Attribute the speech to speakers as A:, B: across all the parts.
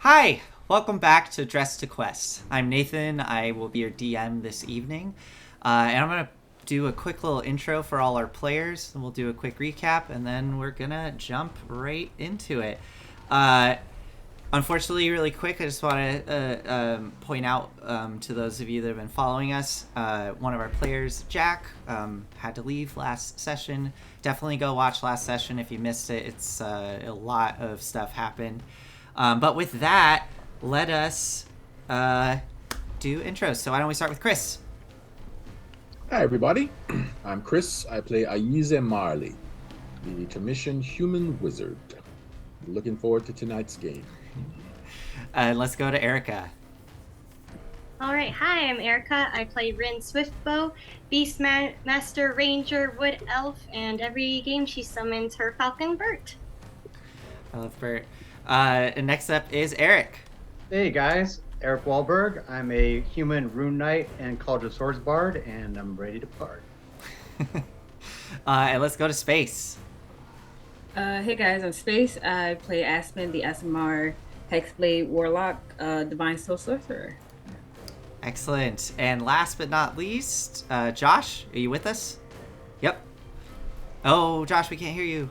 A: Hi, welcome back to Dress to Quest. I'm Nathan. I will be your DM this evening. And I'm going to do a quick little intro for all our players, and we'll do a quick recap, and then we're going to jump right into it. Uh, Unfortunately, really quick, I just want to point out to those of you that have been following us, one of our players, Jack, had to leave last session. Definitely go watch last session if you missed it. It's a lot of stuff happened. But with that, let us do intros. So why don't we start with Chris?
B: Hi, everybody. I'm Chris. I play Ayize Marley, the commissioned human wizard. Looking forward to tonight's game.
A: Let's go to Erica.
C: All right, hi, I'm Erica. I play Rin Swiftbow, Master Ranger, Wood Elf, and every game she summons her Falcon Bert.
A: I love Bert. And next up is Eric.
D: Hey guys, Eric Wahlberg. I'm a human rune knight and College of Swords bard, and I'm ready to part.
A: And let's go to Space.
E: Hey guys, I'm Space. I play Aspen, the Asimar Hexblade Warlock, Divine Soul Sorcerer.
A: Excellent. And last but not least, Josh, are you with us? Yep. Oh, Josh, we can't hear you.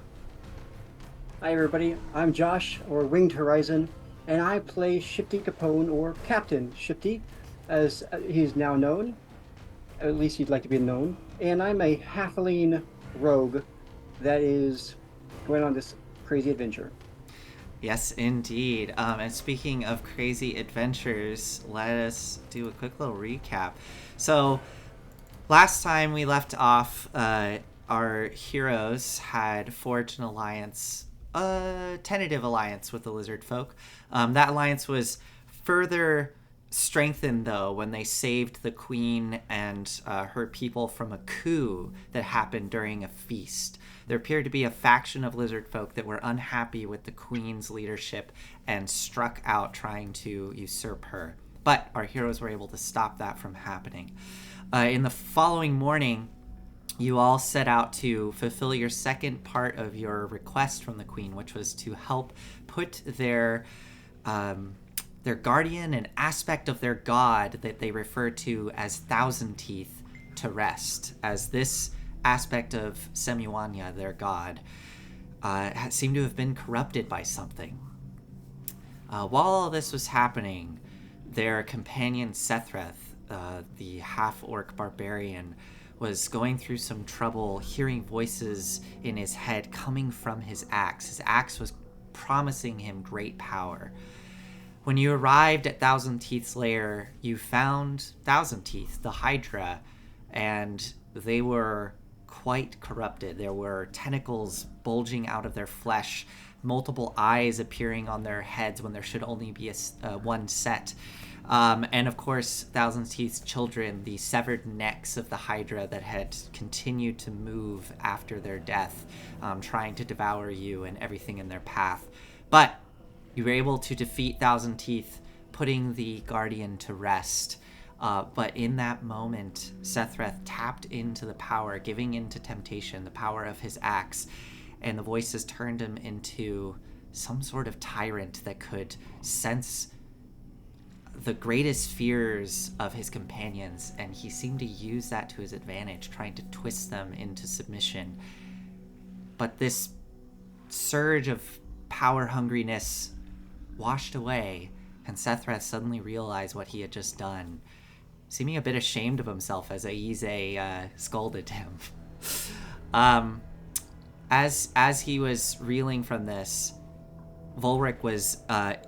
F: Hi everybody, I'm Josh, or Winged Horizon, and I play Shipty Capone, or Captain Shipty, as he's now known. At least he'd like to be known. And I'm a halfling rogue that is going on this crazy adventure.
A: Yes, indeed. And speaking of crazy adventures, let us do a quick little recap. So, last time we left off, our heroes had forged an alliance, a tentative alliance with the lizardfolk. That alliance was further strengthened, though, when they saved the queen and her people from a coup that happened during a feast. There appeared to be a faction of lizard folk that were unhappy with the queen's leadership and struck out trying to usurp her. But our heroes were able to stop that from happening. In the following morning, you all set out to fulfill your second part of your request from the queen, which was to help put their guardian, an aspect of their god that they refer to as Thousand Teeth, to rest, as this aspect of Semuanya, their god, seemed to have been corrupted by something. While all this was happening, their companion Sethreth, the half-orc barbarian, was going through some trouble hearing voices in his head coming from his axe. His axe was promising him great power. When you arrived at Thousand Teeth's lair, you found Thousand Teeth, the hydra, and they were quite corrupted. There were tentacles bulging out of their flesh, multiple eyes appearing on their heads when there should only be one set. And of course, Thousand Teeth's children, the severed necks of the hydra that had continued to move after their death, trying to devour you and everything in their path. But you were able to defeat Thousand Teeth, putting the guardian to rest. But in that moment, Sethreth tapped into the power, giving in to temptation, the power of his axe, and the voices turned him into some sort of tyrant that could sense the greatest fears of his companions, and he seemed to use that to his advantage, trying to twist them into submission. But this surge of power hungriness washed away, and Sethreth suddenly realized what he had just done, seeming a bit ashamed of himself as Ayize scolded him. As he was reeling from this, Volric was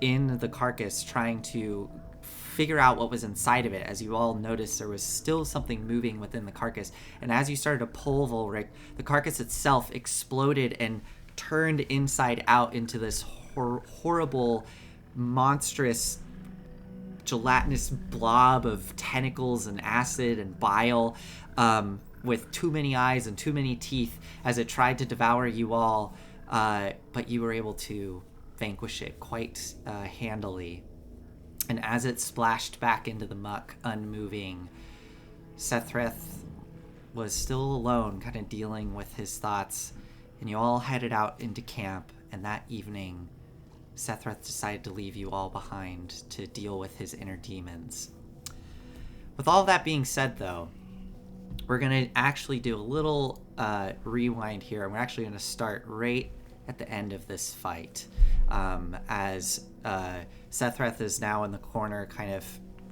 A: in the carcass trying to figure out what was inside of it. As you all noticed, there was still something moving within the carcass, and as you started to pull Volric, the carcass itself exploded and turned inside out into this horrible, monstrous, gelatinous blob of tentacles and acid and bile, with too many eyes and too many teeth as it tried to devour you all, but you were able to vanquish it quite handily. And as it splashed back into the muck, unmoving, Sethreth was still alone, kind of dealing with his thoughts, and you all headed out into camp, and that evening Sethreth decided to leave you all behind to deal with his inner demons. With all that being said, though, we're going to actually do a little rewind here, and we're actually going to start right at the end of this fight, as Sethreth is now in the corner, kind of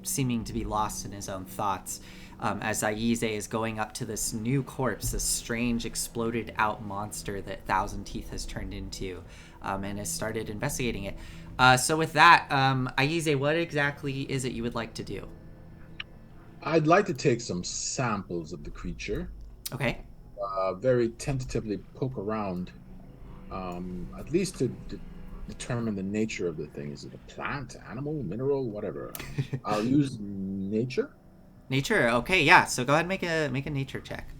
A: seeming to be lost in his own thoughts, as Aize is going up to this new corpse, this strange exploded out monster that Thousand Teeth has turned into, and has started investigating it. So with that, Aize, what exactly is it you would like to do?
B: I'd like to take some samples of the creature.
A: Okay.
B: Very tentatively poke around, at least to determine the nature of the thing. Is it a plant, animal, mineral, whatever? I'll use nature.
A: Nature. Okay, yeah. So go ahead and make a nature check.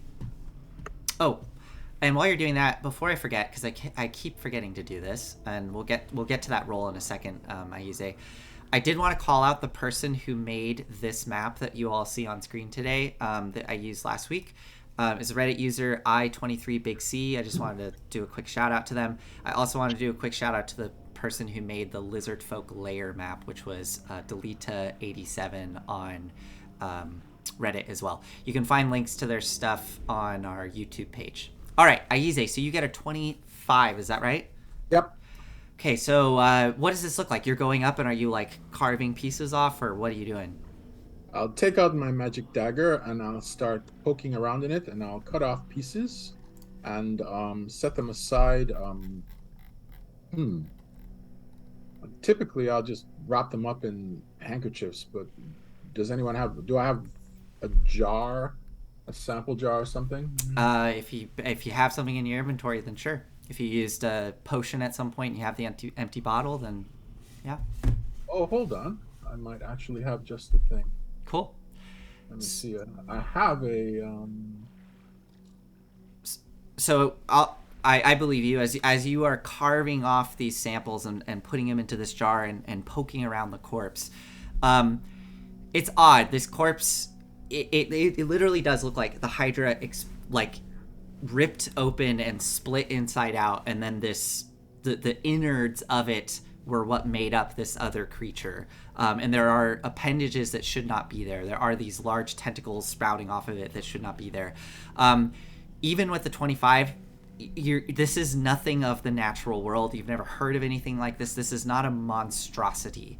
A: Oh, and while you're doing that, before I forget, because I keep forgetting to do this, and we'll get to that roll in a second, Aize. I did want to call out the person who made this map that you all see on screen today, that I used last week. Is a Reddit user I23BigC. I just wanted to do a quick shout out to them. I also wanted to do a quick shout out to the person who made the lizardfolk layer map, which was Delita87 on Reddit as well. You can find links to their stuff on our YouTube page. All right, Aize, so you get a 25, is that right?
B: Yep.
A: Okay, so what does this look like? You're going up and are you like carving pieces off, or what are you doing?
B: I'll take out my magic dagger and I'll start poking around in it, and I'll cut off pieces and set them aside. Typically, I'll just wrap them up in handkerchiefs, but do I have a jar, a sample jar or something?
A: If you have something in your inventory, then sure. If you used a potion at some point and you have the empty bottle, then yeah.
B: Oh, hold on. I might actually have just the thing.
A: Cool.
B: Let me see. I have a.
A: So I believe you as you are carving off these samples and putting them into this jar and poking around the corpse. It's odd. This corpse, it literally does look like the hydra ripped open and split inside out, and then the innards of it were what made up this other creature. And there are appendages that should not be there. There are these large tentacles sprouting off of it that should not be there. Even with the 25, this is nothing of the natural world. You've never heard of anything like this. This is not a monstrosity.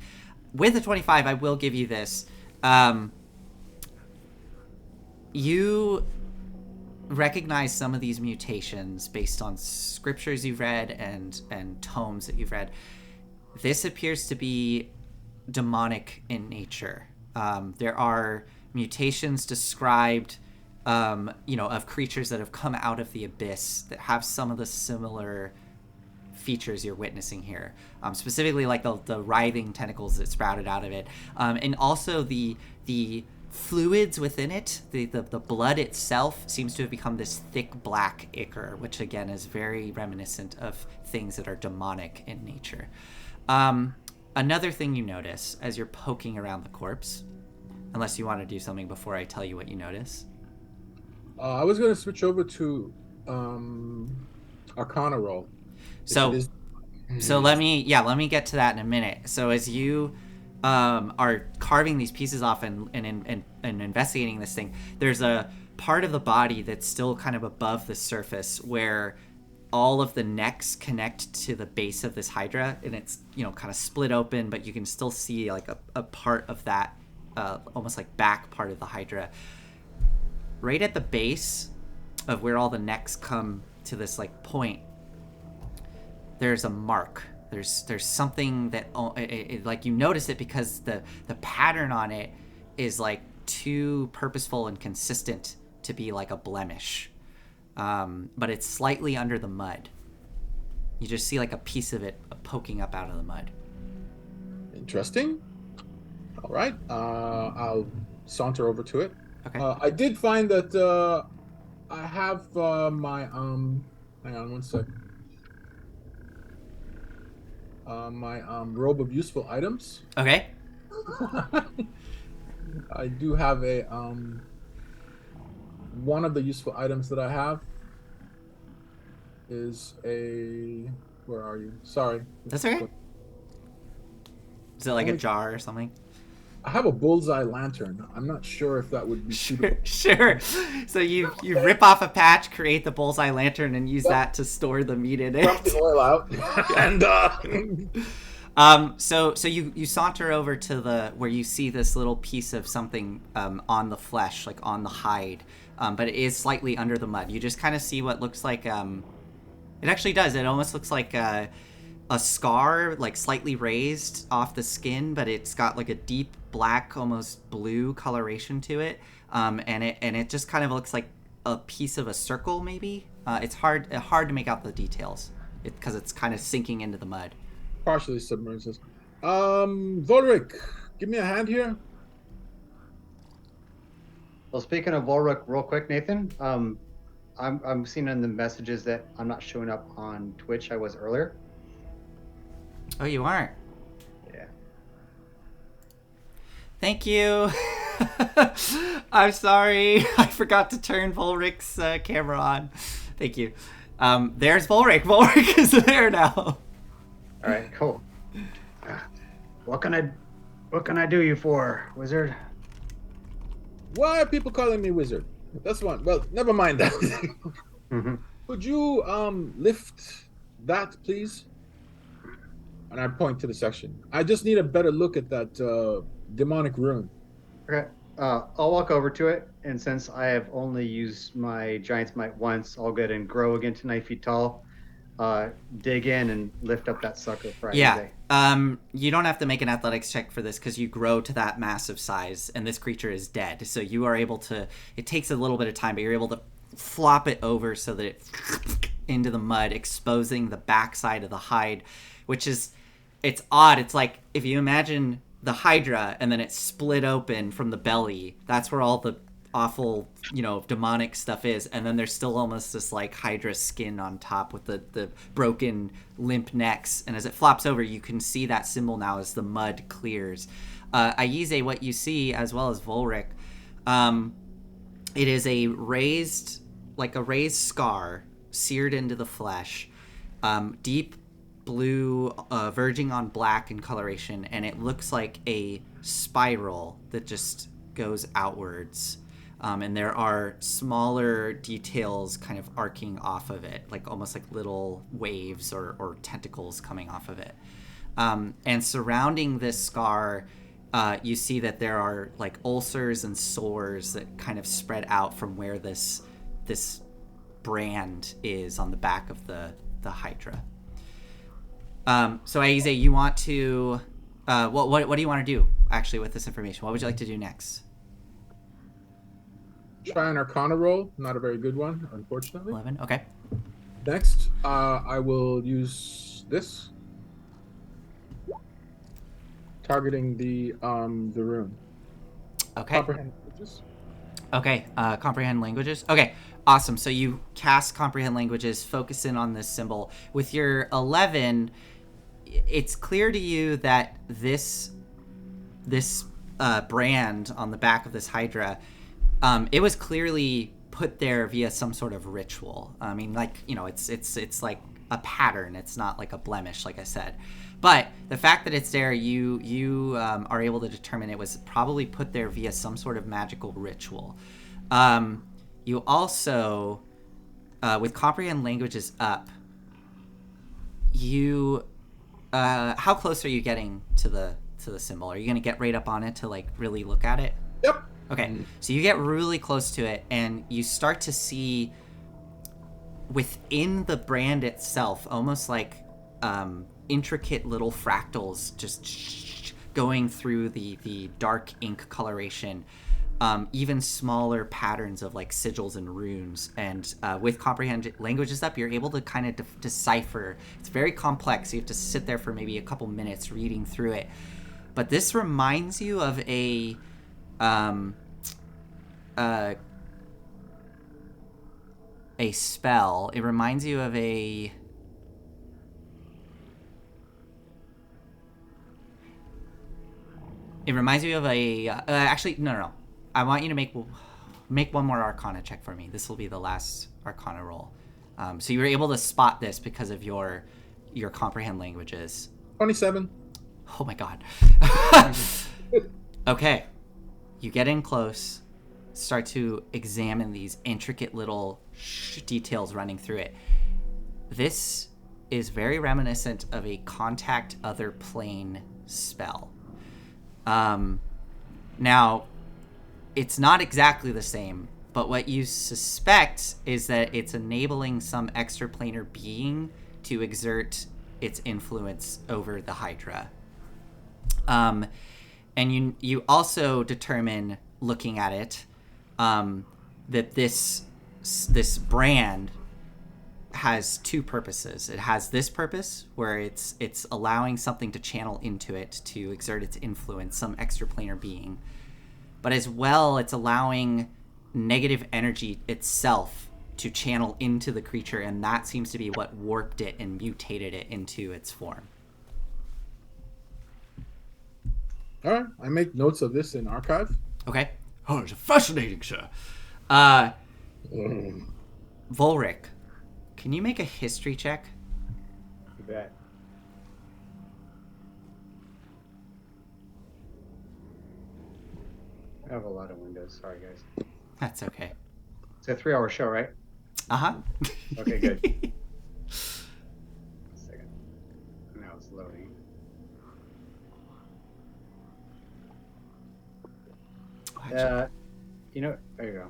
A: With the 25, I will give you this. You recognize some of these mutations based on scriptures you've read and tomes that you've read. This appears to be demonic in nature. There are mutations described, of creatures that have come out of the abyss that have some of the similar features you're witnessing here. Specifically, like the writhing tentacles that sprouted out of it, and also the fluids within it. The blood itself seems to have become this thick black ichor, which again is very reminiscent of things that are demonic in nature. Another thing you notice as you're poking around the corpse, unless you want to do something before I tell you what you notice.
B: I was going to switch over to Arcana roll.
A: So let me get to that in a minute. So as you are carving these pieces off and investigating this thing, there's a part of the body that's still kind of above the surface where all of the necks connect to the base of this hydra, and it's kind of split open, but you can still see like a part of that almost like back part of the hydra. Right at the base of where all the necks come to this like point, there's a mark. There's something that like you notice it because the pattern on it is like too purposeful and consistent to be like a blemish. But it's slightly under the mud. You just see like a piece of it poking up out of the mud.
B: Interesting. All right. I'll saunter over to it.
A: Okay.
B: I did find that I have my hang on one sec. My robe of useful items.
A: Okay.
B: I do have a one of the useful items that I have is a, where are you? Sorry.
A: That's okay. Is it like a jar or something?
B: I have a bullseye lantern. I'm not sure if that would be suitable.
A: Sure. So you rip off a patch, create the bullseye lantern, and use that to store the meat in
B: Dump
A: it.
B: the oil out, and
A: So you saunter over to where you see this little piece of something on the flesh, like on the hide, but it is slightly under the mud. You just kind of see what looks like. It actually does. It almost looks like a scar, like slightly raised off the skin, but it's got like a deep black, almost blue coloration to it, and it just kind of looks like a piece of a circle, maybe. It's hard to make out the details because it's kind of sinking into the mud.
B: partially submerged. Volric, give me a hand here.
D: Well, speaking of Volric, real quick, Nathan, I'm seeing in the messages that I'm not showing up on Twitch. I was earlier.
A: Oh, you aren't?
D: Yeah.
A: Thank you. I'm sorry. I forgot to turn Volric's camera on. Thank you. There's Volric. Volric is there now.
D: All right, cool. What can I do you for, wizard?
B: Why are people calling me wizard? That's one. Well, never mind that.
D: Mm-hmm.
B: Could you lift that, please? And I point to the section. I just need a better look at that demonic rune.
D: Okay. I'll walk over to it, and since I have only used my Giant's Might once, I'll go ahead and grow again to 9 feet tall. Dig in and lift up that sucker for
A: Yeah. You don't have to make an athletics check for this because you grow to that massive size, and this creature is dead. So you are able to. It takes a little bit of time, but you're able to flop it over so that it into the mud, exposing the backside of the hide, which is. It's odd. It's like if you imagine the hydra and then it's split open from the belly. That's where all the awful, demonic stuff is. And then there's still almost this like hydra skin on top with the broken limp necks. And as it flops over, you can see that symbol now as the mud clears. Aize, what you see, as well as Volric, it is a raised scar seared into the flesh, deep blue, verging on black in coloration, and it looks like a spiral that just goes outwards. And there are smaller details kind of arcing off of it, like almost like little waves or tentacles coming off of it. And surrounding this scar, you see that there are like ulcers and sores that kind of spread out from where this brand is on the back of the hydra. So Aize, you want to what do you want to do actually with this information? What would you like to do next?
B: Try an Arcana roll. Not a very good one, unfortunately.
A: 11. Okay.
B: Next, I will use this, targeting the rune.
A: Okay.
B: Comprehend languages.
A: Okay. Comprehend languages. Okay. Awesome. So you cast comprehend languages, focus in on this symbol. With your 11, it's clear to you that this brand on the back of this hydra, it was clearly put there via some sort of ritual. I mean, like, it's like a pattern. It's not like a blemish, like I said. But the fact that it's there, you are able to determine it was probably put there via some sort of magical ritual. You also, with comprehend languages up, how close are you getting to the symbol? Are you going to get right up on it to like really look at it?
B: Yep.
A: Okay, so you get really close to it, and you start to see within the brand itself, almost like intricate little fractals just going through the dark ink coloration, even smaller patterns of like sigils and runes. And with comprehend languages up, you're able to kind of decipher. It's very complex. You have to sit there for maybe a couple minutes reading through it. But this reminds you of a spell. It reminds you of a actually no. I want you to make one more Arcana check for me. This will be the last Arcana roll. So you were able to spot this because of your comprehend languages.
B: 27.
A: Oh my god. Okay. You get in close, start to examine these intricate little details running through it. This is very reminiscent of a contact other plane spell. Now, it's not exactly the same, but what you suspect is that it's enabling some extraplanar being to exert its influence over the Hydra. And you also determine, looking at it, that this brand has two purposes. It has this purpose where it's allowing something to channel into it to exert its influence, some extraplanar being, but as well it's allowing negative energy itself to channel into the creature, and that seems to be what warped it and mutated it into its form.
B: All right, I make notes of this in archive.
A: Okay. Oh, it's fascinating, sir. Volric, can you make a history check?
D: You bet. I have a lot of windows. Sorry, guys.
A: That's okay.
D: It's a 3-hour show, right?
A: Uh-huh.
D: Okay, good. A second. Now it's loading.
A: Actually,
D: There you go.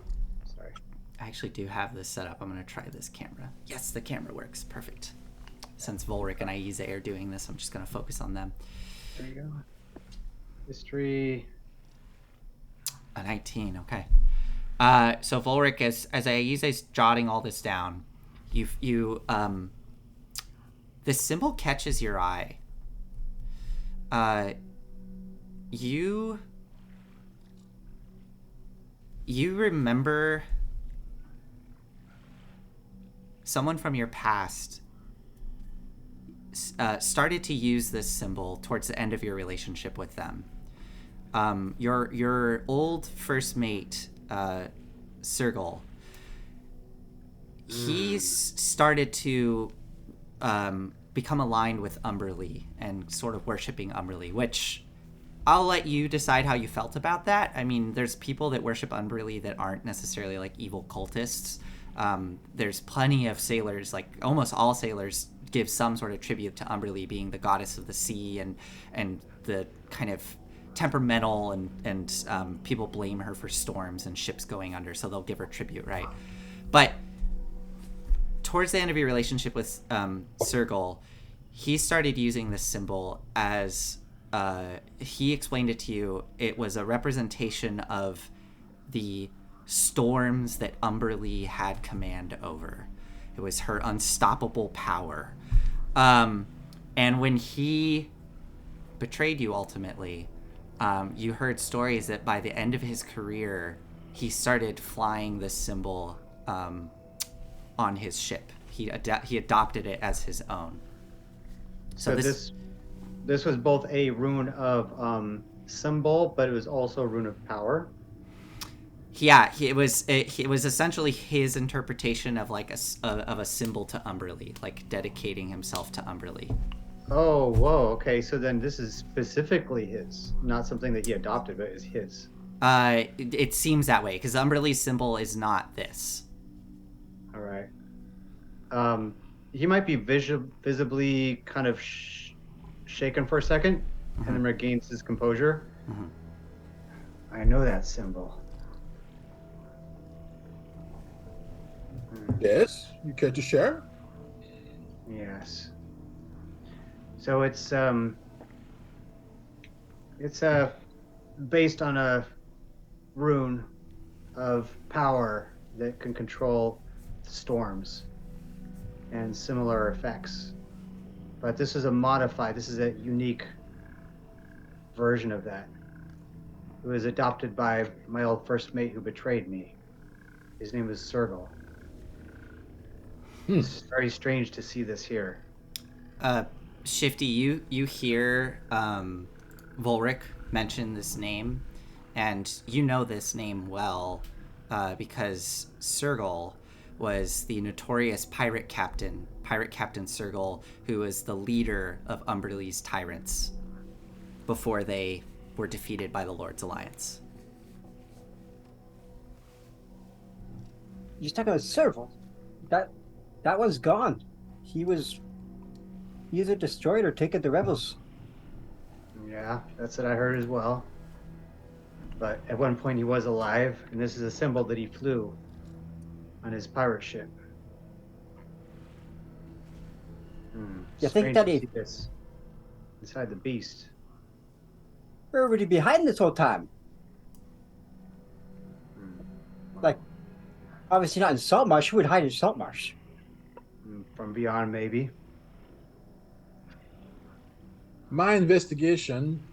D: Sorry.
A: I actually do have this set up. I'm going to try this camera. Yes, the camera works. Perfect. Since Volric and Aize are doing this, I'm just going to focus on them.
D: There you go. History.
A: A 19, okay. So Volric, as Aize's jotting all this down, this symbol catches your eye. You remember someone from your past started to use this symbol towards the end of your relationship with them. Your old first mate, Sergal, he's started to become aligned with Umberlee and sort of worshipping Umberlee, which I'll let you decide how you felt about that. I mean, there's people that worship Umberlee that aren't necessarily like evil cultists. There's plenty of sailors, like almost all sailors give some sort of tribute to Umberlee being the goddess of the sea and the kind of temperamental, and people blame her for storms and ships going under, so they'll give her tribute, right? But towards the end of your relationship with Sergal, he started using this symbol as he explained it to you. It was a representation of the storms that Umberlee had command over. It was her unstoppable power. And when he betrayed you ultimately, you heard stories that by the end of his career, he started flying this symbol on his ship. He adopted it as his own.
D: So this was both a rune of symbol, but it was also a rune of power.
A: Yeah, it was essentially his interpretation of like of a symbol to Umberlee, like dedicating himself to Umberlee.
D: Oh, whoa. Okay, so then this is specifically his, not something that he adopted, but is his.
A: It seems that way because Umberlee's symbol is not this.
D: All right. He might be visibly kind of shaken for a second, and then regains his composure.
A: Mm-hmm.
D: I know that symbol.
B: Yes, you care to share?
D: Yes. So it's based on a rune of power that can control storms and similar effects. But this is this is a unique version of that. It was adopted by my old first mate who betrayed me. His name was Sergal. It's very strange to see this here.
A: Shifty, you hear Volric mention this name, and you know this name well because Sergal was the notorious pirate captain Sergal, who was the leader of Umberlee's tyrants. before they were defeated by the Lord's Alliance.
F: You're talking about Serval. That one's gone. He was either destroyed or taken to rebels.
D: Yeah, that's what I heard as well. But at one point he was alive, and this is a symbol that he flew on his pirate ship.
F: You think that he...
D: this inside the beast.
F: Where would he be hiding this whole time? Like, obviously not in Saltmarsh. Who would hide in Saltmarsh?
D: From beyond, maybe.
B: My investigation,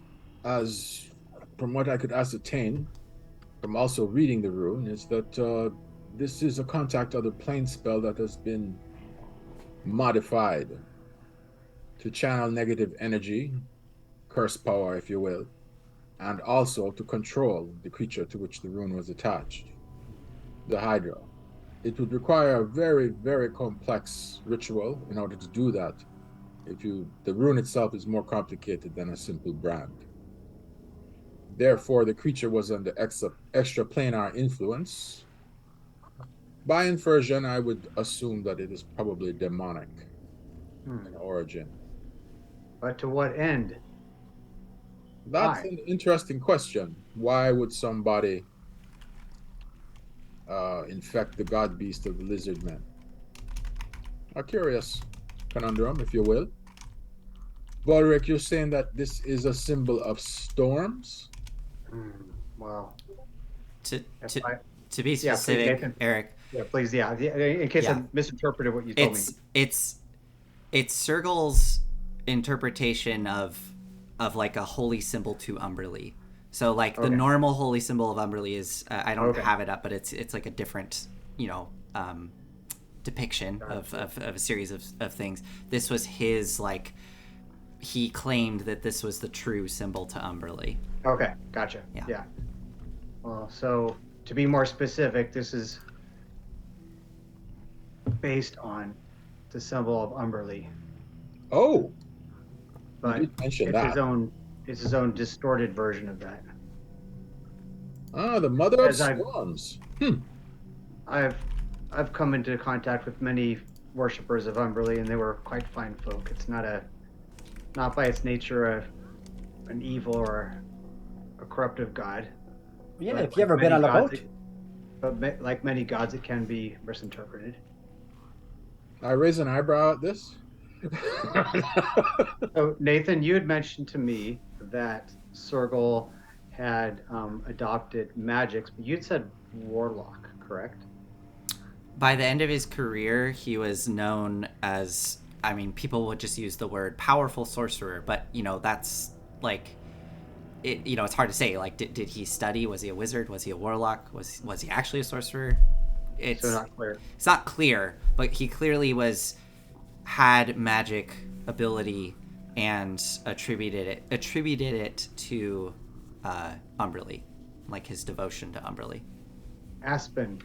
B: as from what I could ascertain from also reading the rune, is that this is a contact other plane spell that has been modified to channel negative energy, curse power, if you will, and also to control the creature to which the rune was attached, the hydra. It would require a very, very complex ritual in order to do that. The rune itself is more complicated than a simple brand. Therefore, the creature was under extraplanar influence. By inversion, I would assume that it is probably demonic in origin.
D: But to what end?
B: That's an interesting question. Why would somebody infect the god beast of the lizard men? A curious conundrum, if you will. Bolric, you're saying that this is a symbol of storms?
D: Well,
A: to be specific,
D: please,
A: Eric.
D: Yeah, please. Yeah, in case I misinterpreted what you told me.
A: It's Sergal's interpretation of like a holy symbol to Umberlee. So like the normal holy symbol of Umberlee is I don't have it up, but it's like a different depiction of a series of things. This was his, like, he claimed that this was the true symbol to Umberlee.
D: Okay, gotcha. Yeah. Well, so to be more specific, this is based on the symbol of Umberlee.
B: Oh,
D: but it's his own distorted version of that.
B: Ah, the mother of storms.
D: I've come into contact with many worshippers of Umberlee, and they were quite fine folk. It's not by its nature an evil or a corruptive god.
F: Yeah, if you ever been on a boat.
D: But like many gods, it can be misinterpreted.
B: I raise an eyebrow at this.
D: So Nathan, you had mentioned to me that Sergal had adopted magics, but you'd said warlock, correct?
A: By the end of his career, he was known as, I mean, people would just use the word powerful sorcerer, but, that's, like, it's hard to say. Like, did he study? Was he a wizard? Was he a warlock? Was he actually a sorcerer? It's
D: not clear.
A: It's not clear, but he clearly had magic ability and attributed it to Umberlee, like his devotion to Umberlee.
D: Aspen,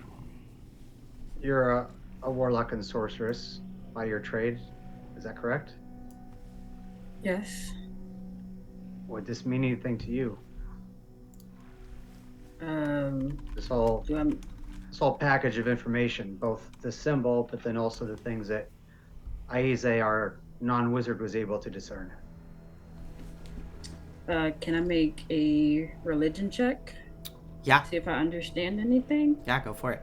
D: you're a warlock and sorceress by your trade, is that correct?
E: Yes.
D: Would this mean anything to you? This whole package of information, both the symbol, but then also the things that Aize, our non-wizard, was able to discern.
E: Can I make a religion check?
A: Yeah.
E: See if I understand anything?
A: Yeah, go for it.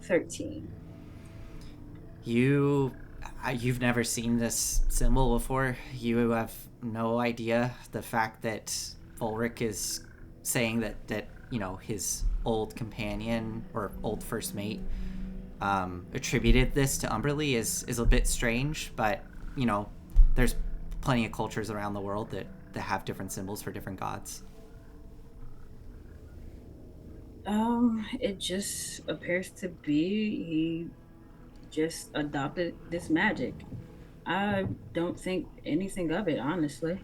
E: 13.
A: You've never seen this symbol before. You have no idea. The fact that Ulrich is saying that his old companion or old first mate attributed this to Umberlee is a bit strange, but there's plenty of cultures around the world that have different symbols for different gods.
E: It just appears to be he just adopted this magic. I don't think anything of it, honestly.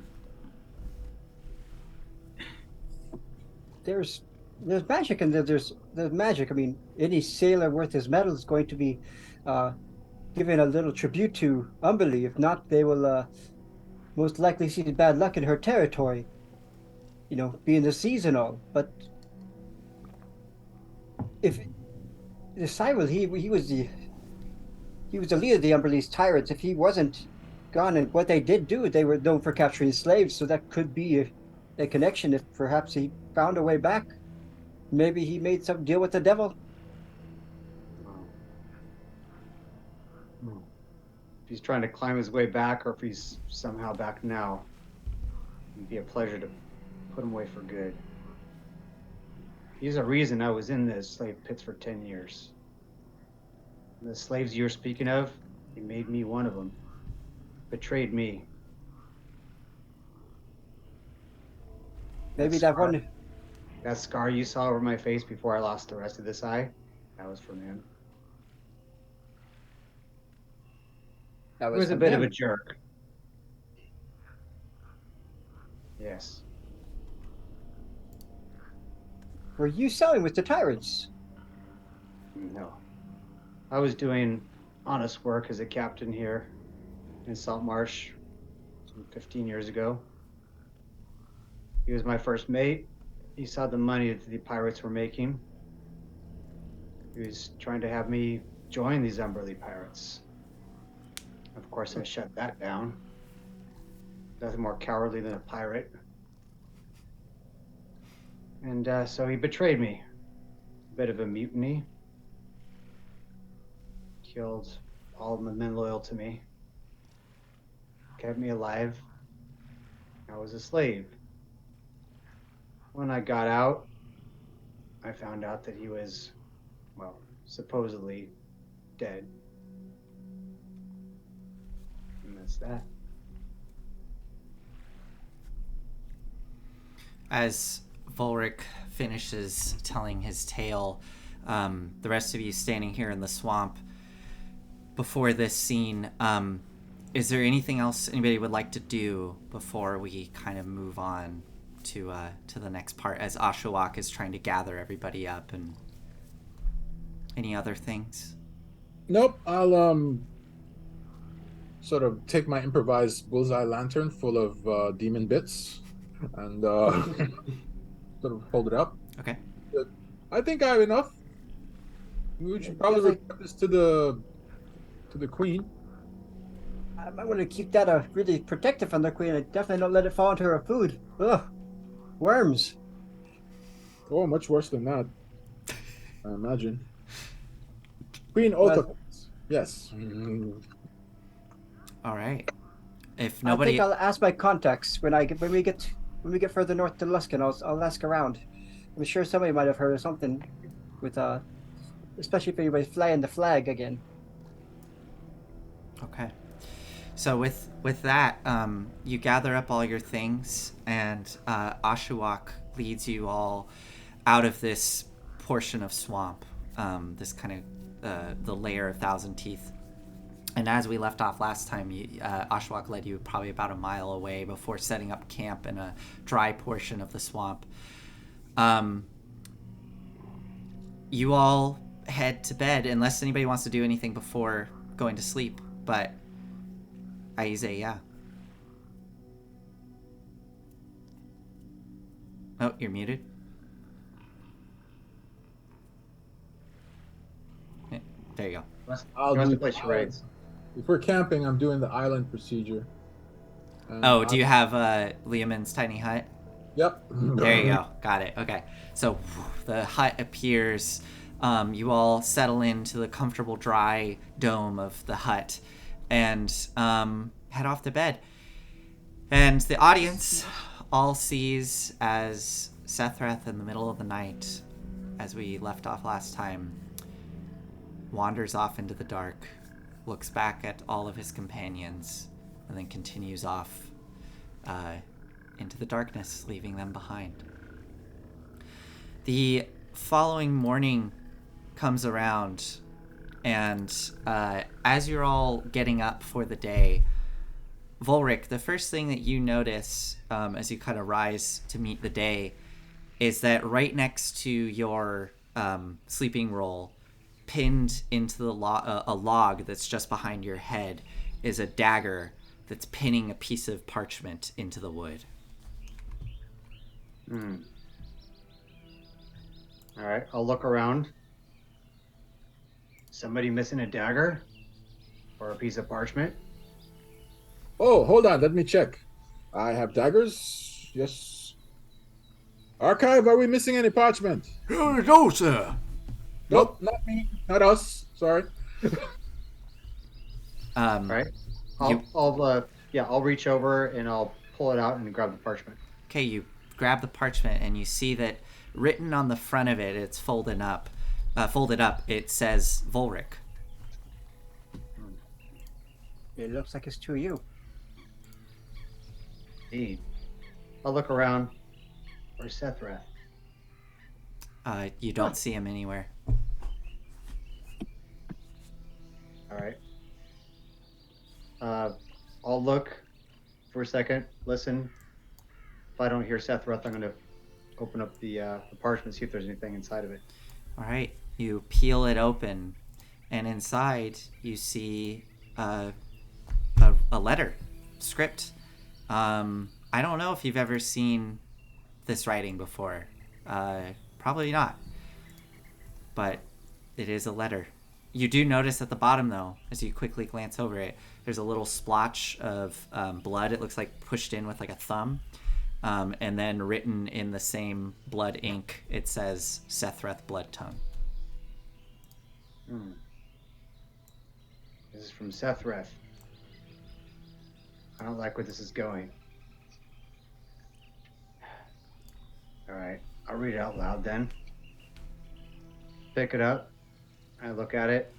F: There's magic, and there's magic. I mean, any sailor worth his medal is going to be giving a little tribute to Umberlee. If not, they will most likely she's bad luck in her territory. You know, being the seasonal. But if the Cyril, he was the leader of the Umberlee's tyrants. If he wasn't gone, and what they did do, they were known for capturing slaves, so that could be a connection. If perhaps he found a way back, maybe he made some deal with the devil.
D: If he's trying to climb his way back, or if he's somehow back now, it'd be a pleasure to put him away for good. He's a reason I was in the slave pits for 10 years. And the slaves you're speaking of, he made me one of them. Betrayed me.
F: Maybe that one.
D: That scar you saw over my face before I lost the rest of this eye, that was from him. He was a bit of a jerk. Yes.
F: Were you selling with the tyrants?
D: No. I was doing honest work as a captain here in Saltmarsh 15 years ago. He was my first mate. He saw the money that the pirates were making. He was trying to have me join these Umberlee pirates. Of course, I shut that down. Nothing more cowardly than a pirate. And so he betrayed me. A bit of a mutiny. Killed all of the men loyal to me. Kept me alive. I was a slave. When I got out, I found out that he was, well, supposedly dead. And that's that.
A: As Volric finishes telling his tale, the rest of you standing here in the swamp before this scene, is there anything else anybody would like to do before we kind of move on to the next part, as Ashawak is trying to gather everybody up, and any other things?
B: Nope. I'll sort of take my improvised bullseye lantern full of demon bits and sort of hold it up.
A: Okay.
B: But I think I have enough. We should probably report this to the queen.
F: I might want to keep that really protective from the queen. I definitely don't let it fall into her food. Ugh. Worms.
B: Oh, much worse than that, I imagine. Queen Otha. Yes.
A: All right. If nobody,
F: I think I'll ask my contacts when we get further north to Luskan. I'll ask around. I'm sure somebody might have heard of something with especially if anybody's flying the flag again.
A: Okay. So with that, you gather up all your things, and Ashawak leads you all out of this portion of swamp, this kind of the lair of Thousand Teeth. And as we left off last time, Ashawak led you probably about a mile away before setting up camp in a dry portion of the swamp. You all head to bed, unless anybody wants to do anything before going to sleep, but Aize, yeah. Oh, you're muted. Yeah, there you go.
B: If we're camping, I'm doing the island procedure.
A: Do you have Liamon's tiny hut?
B: Yep.
A: There you go. Got it. Okay. So the hut appears. You all settle into the comfortable, dry dome of the hut and head off to bed. And the audience all sees as Sethreth in the middle of the night, as we left off last time, wanders off into the dark, looks back at all of his companions, and then continues off into the darkness, leaving them behind. The following morning comes around, and as you're all getting up for the day, Volric, the first thing that you notice as you kind of rise to meet the day is that right next to your sleeping roll, pinned into the a log that's just behind your head, is a dagger that's pinning a piece of parchment into the wood.
D: All right, I'll look around. Somebody missing a dagger or a piece of parchment?
B: Oh, hold on. Let me check. I have daggers. Yes. Archive, are we missing any parchment?
G: No, sir.
B: Nope, not me. Not us. Sorry.
D: All right. I'll reach over and I'll pull it out and grab the parchment.
A: Okay, you grab the parchment and you see that written on the front of it, it's folded up. It says Volric.
F: It looks like it's to you.
D: Indeed. I'll look around. Where's Sethreth?
A: You don't see him anywhere.
D: All right. I'll look for a second, listen. If I don't hear Sethreth, I'm going to open up the parchment, see if there's anything inside of it.
A: All right, you peel it open, and inside you see a letter, script. I don't know if you've ever seen this writing before. Probably not. But it is a letter. You do notice at the bottom, though, as you quickly glance over it, there's a little splotch of blood. It looks like pushed in with like a thumb. And then written in the same blood ink, it says Sethreth Blood Tongue.
D: This is from Sethreth. I don't like where this is going. All right, I'll read it out loud then. Pick it up. I look at it.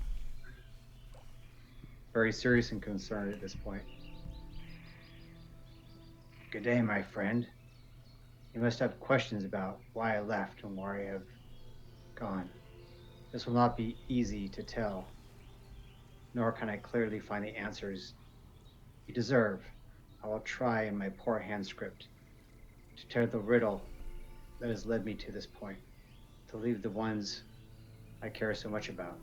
D: Very serious and concerned at this point. Good day, my friend. You must have questions about why I left and where I have gone. This will not be easy to tell, nor can I clearly find the answers you deserve. I will try in my poor hand script to tear the riddle that has led me to this point, to leave the ones I care so much about.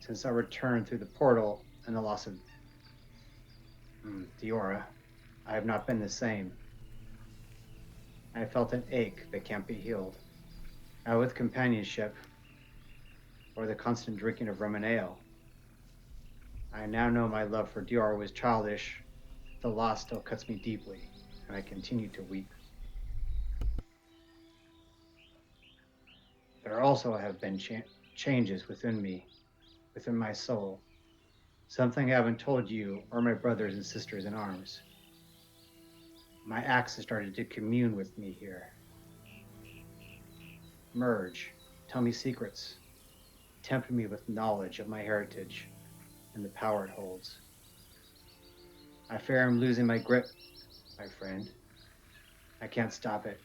D: Since I returned through the portal and the loss of Diora, I have not been the same. I have felt an ache that can't be healed. Now with companionship, or the constant drinking of rum and ale, I now know my love for Diora was childish. The loss still cuts me deeply, and I continue to weep. There also have been changes within me, within my soul. Something I haven't told you or my brothers and sisters in arms. My axe has started to commune with me here. Merge, tell me secrets, tempt me with knowledge of my heritage and the power it holds. I fear I'm losing my grip, my friend. I can't stop it.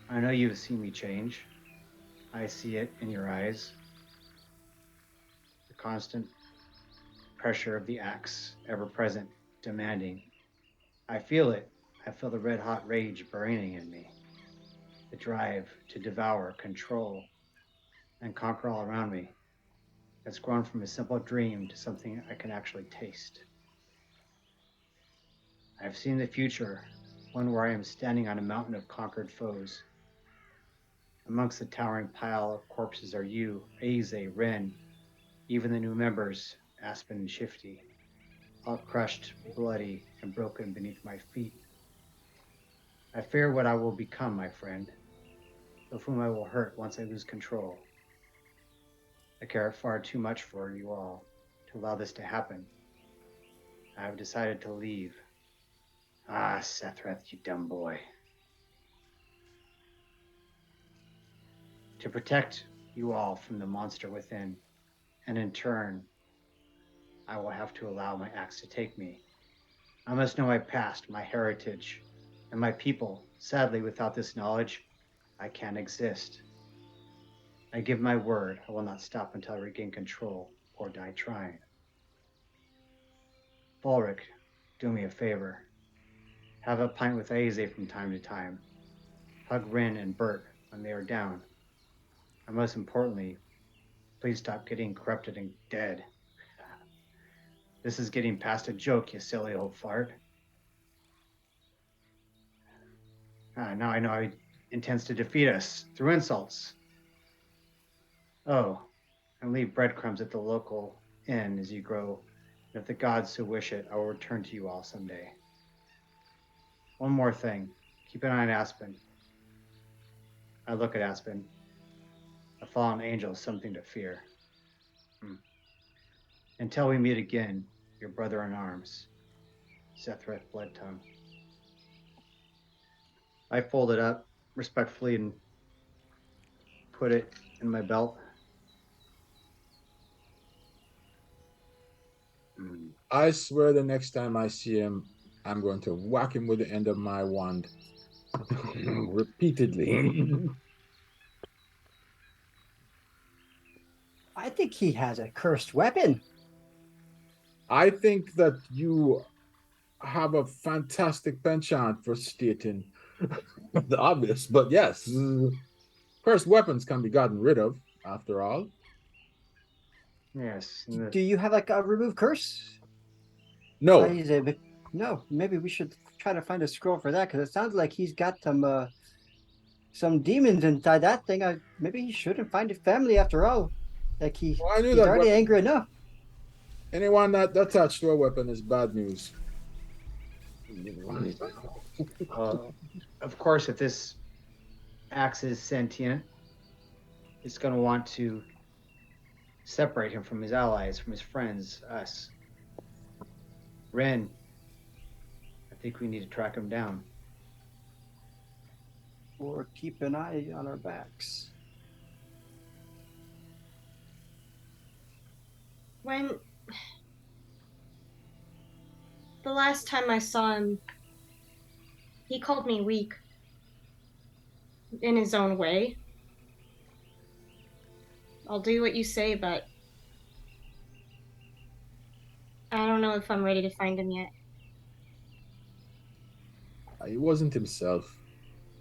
D: I know you've seen me change. I see it in your eyes. The constant pressure of the axe, ever present, demanding. I feel it. I feel the red-hot rage burning in me. The drive to devour, control, and conquer all around me. It's grown from a simple dream to something I can actually taste. I've seen the future, one where I am standing on a mountain of conquered foes. Amongst the towering pile of corpses are you, Aze, Ren, even the new members, Aspen and Shifty, all crushed, bloody, and broken beneath my feet. I fear what I will become, my friend, of whom I will hurt once I lose control. I care far too much for you all to allow this to happen. I have decided to leave. Ah, Sethreth, you dumb boy. To protect you all from the monster within, and in turn, I will have to allow my axe to take me. I must know my past, my heritage, and my people. Sadly, without this knowledge, I can't exist. I give my word, I will not stop until I regain control or die trying. Volric, do me a favor. Have a pint with Aze from time to time. Hug Rin and Bert when they are down. And most importantly, please stop getting corrupted and dead. This is getting past a joke, you silly old fart. Now I know he intends to defeat us through insults. Oh, and leave breadcrumbs at the local inn as you grow. And if the gods so wish it, I will return to you all someday. One more thing. Keep an eye on Aspen. I look at Aspen. A fallen angel is something to fear. Until we meet again, your brother in arms, Sethreth Bloodtongue. I fold it up respectfully and put it in my belt.
B: I swear the next time I see him, I'm going to whack him with the end of my wand repeatedly.
F: I think he has a cursed weapon.
B: I think that you have a fantastic penchant for stating the obvious, but yes, cursed weapons can be gotten rid of, after all.
D: Yes.
F: Do you have like a remove curse?
B: No.
F: No, maybe we should try to find a scroll for that because it sounds like he's got some demons inside that thing. Maybe he shouldn't find a family after all. Like
B: Well, I knew
F: he's
B: that
F: already
B: weapon.
F: angry enough.
B: Anyone not attached to a weapon is bad news.
D: Of course, if this axe is sentient, it's going to want to separate him from his allies, from his friends, us. Ren, I think we need to track him down.
F: Or keep an eye on our backs.
C: When the last time I saw him, he called me weak in his own way. I'll do what you say, but I don't know if I'm ready to find him yet.
B: He wasn't himself.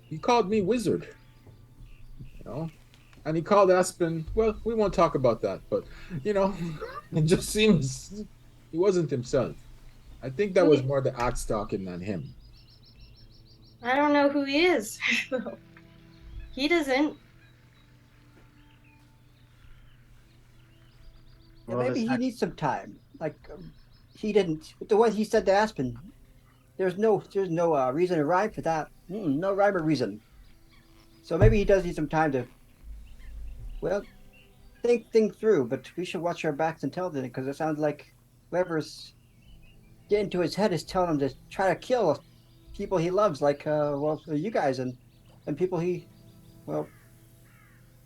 B: He called me wizard. And he called Aspen, well, we won't talk about that, but, it just seems he wasn't himself. I think that was more the axe talking than him.
C: I don't know who he is. He doesn't.
F: Yeah, maybe he needs some time. Like he didn't. The way he said to Aspen, there's no reason or rhyme for that. No rhyme or reason. So maybe he does need some time to, well, think through. But we should watch our backs until then, because it sounds like whoever's getting to his head is telling him to try to kill people he loves, like you guys and people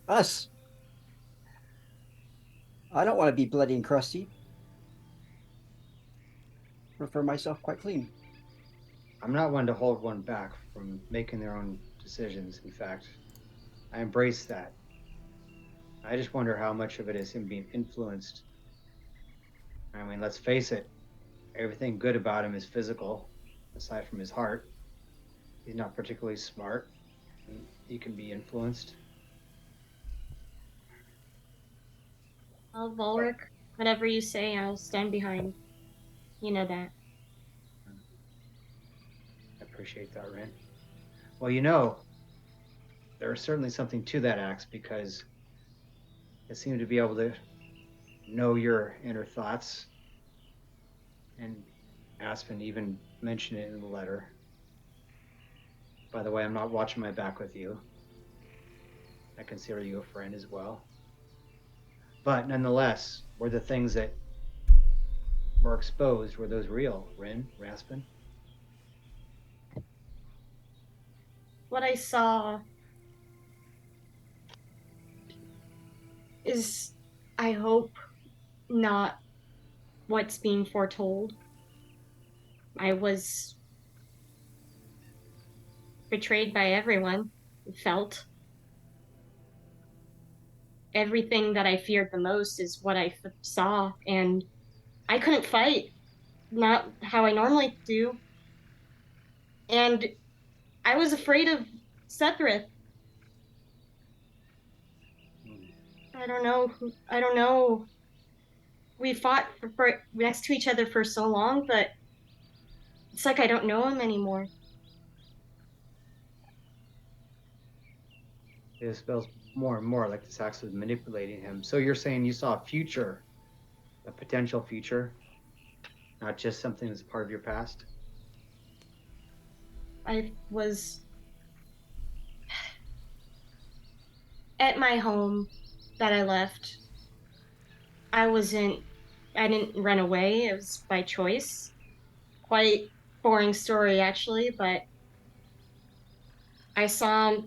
F: us. I don't want to be bloody and crusty. Prefer myself quite clean.
D: I'm not one to hold one back from making their own decisions. In fact, I embrace that. I just wonder how much of it is him being influenced. I mean, let's face it, everything good about him is physical, aside from his heart. He's not particularly smart. He can be influenced.
C: Volric, whatever you say, I'll stand behind. You know that.
D: I appreciate that, Ren. Well, there is certainly something to that axe because it seemed to be able to know your inner thoughts. And Aspen even mentioned it in the letter. By the way, I'm not watching my back with you. I consider you a friend as well. But nonetheless, were the things that were exposed, were those real, Ren, Raspin?
C: What I saw is, I hope, not what's being foretold. I was betrayed by everyone, felt. Everything that I feared the most is what I saw, and I couldn't fight, not how I normally do. And I was afraid of Sethreth. I don't know. we fought next to each other for so long, but it's like I don't know him anymore.
D: It feels more and more like this axe is manipulating him. So you're saying you saw a future, a potential future, not just something that's part of your past?
C: I was at my home that I left. I didn't run away. It was by choice. Quite boring story, actually, but I saw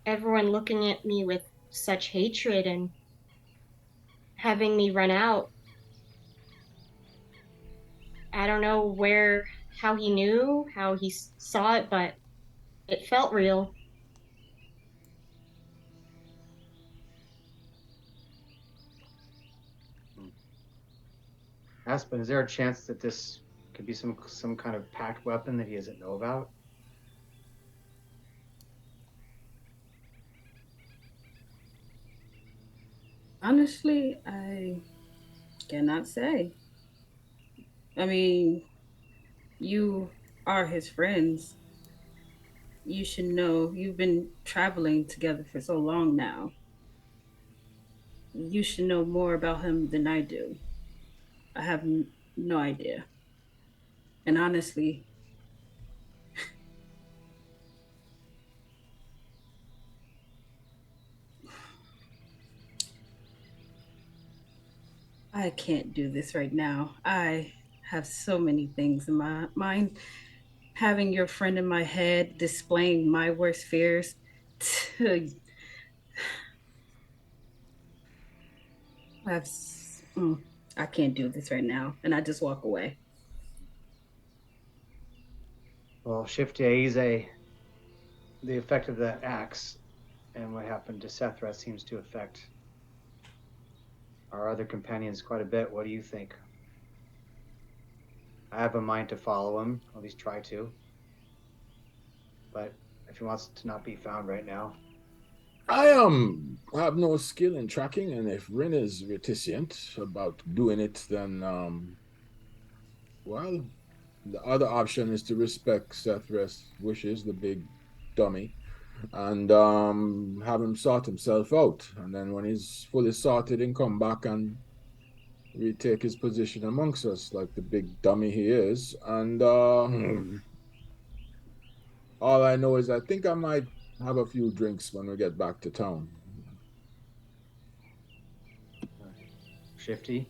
C: everyone looking at me with such hatred and having me run out. I don't know how he knew, how he saw it, but it felt real.
D: Aspen, is there a chance that this could be some kind of packed weapon that he doesn't know about?
E: Honestly, I cannot say. I mean, you are his friends. You should know. You've been traveling together for so long now. You should know more about him than I do. I have no idea. And honestly, I can't do this right now. I have so many things in my mind. Having your friend in my head, displaying my worst fears. To, I've, I can't do this right now. And I just walk away.
D: Well, Shifty, the effect of that axe and what happened to Sethreth seems to affect our other companions quite a bit. What do you think? I have a mind to follow him, at least try to. But if he wants to not be found right now.
B: I have no skill in tracking, and if Rin is reticent about doing it, then well, the other option is to respect Sethreth's wishes, the big dummy, and have him sort himself out. And then when he's fully sorted, and come back and retake his position amongst us, like the big dummy he is. And all I know is I think I might have a few drinks when we get back to town.
D: Shifty?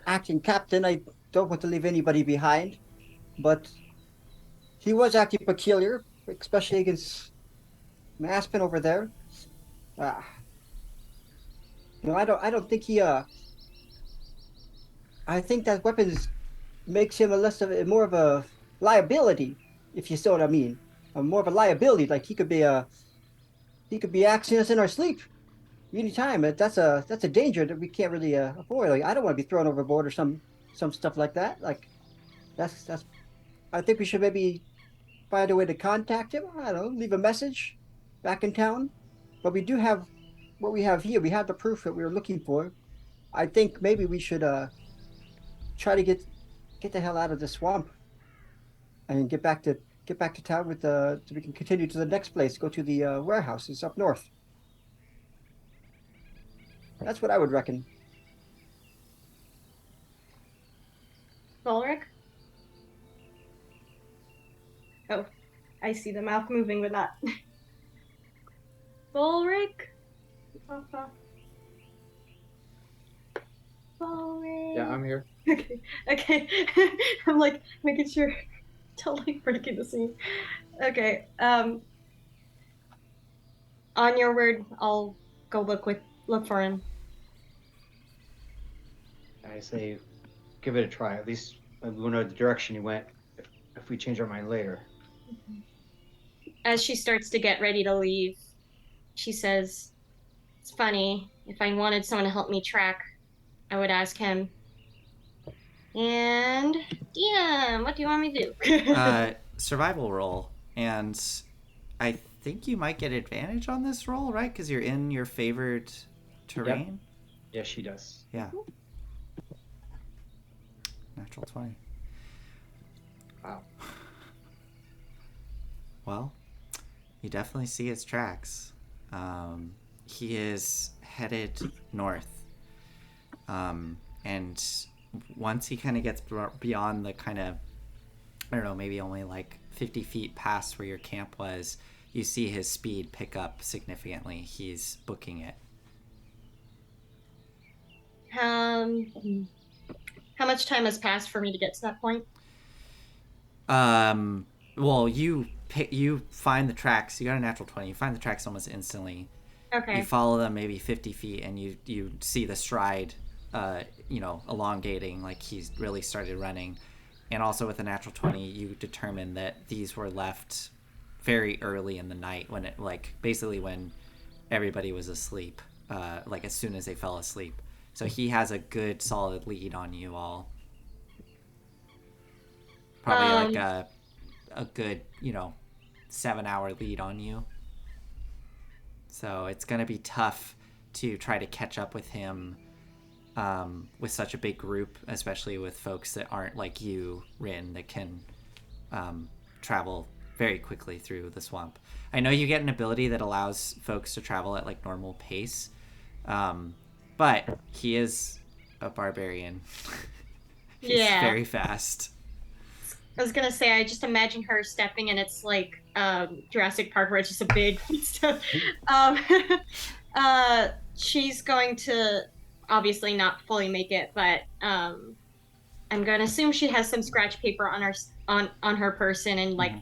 F: Acting captain, I don't want to leave anybody behind, but he was acting peculiar, especially against Aspen over there. Uh, I don't think he. I think that weapons makes him more of a liability, if you see what I mean. More of a liability. Like he could be acting us in our sleep anytime. That's a danger that we can't really avoid. Like I don't want to be thrown overboard or some stuff like that. Like that's. I think we should maybe find a way to contact him. I don't know, leave a message back in town. But we do have what we have here. We have the proof that we were looking for. I think maybe we should try to get the hell out of the swamp and get back to town with so we can continue to the next place. Go to the warehouses up north. That's what I would reckon.
C: Volric? Oh, I see the mouth moving, but not. Volric? Volric?
D: Yeah, I'm here.
C: Okay, okay. I'm like making sure, totally breaking the scene. Okay, on your word, I'll go look for him.
D: I say give it a try. At least we'll know the direction he went if we change our mind later.
C: As she starts to get ready to leave, she says, "It's funny. If I wanted someone to help me track, I would ask him. And yeah, what do you want me to do?"
A: Survival roll, and I think you might get advantage on this roll, right? Because you're in your favored terrain.
F: Yes, she does.
A: Yeah. Natural 20.
B: Wow.
A: Well, you definitely see his tracks. He is headed north. And once he kind of gets beyond the kind of, I don't know, maybe only like 50 feet past where your camp was, you see his speed pick up significantly. He's booking it.
C: How much time has passed for me to get to that point?
A: Well, you find the tracks. You got a natural 20. You find the tracks almost instantly.
C: Okay.
A: You follow them maybe 50 feet, and you see the stride, elongating, like he's really started running. And also with a natural 20, you determine that these were left very early in the night, when it, like, basically when everybody was asleep, like as soon as they fell asleep. So he has a good solid lead on you all. Probably like a good, 7-hour lead on you. So it's going to be tough to try to catch up with him with such a big group, especially with folks that aren't like you, Rin, that can travel very quickly through the swamp. I know you get an ability that allows folks to travel at like normal pace, but he is a barbarian. He's very fast.
C: I was gonna say, I just imagine her stepping, and it's like Jurassic Park, where it's just a big footstep. She's going to obviously not fully make it, but I'm gonna assume she has some scratch paper on her person, and like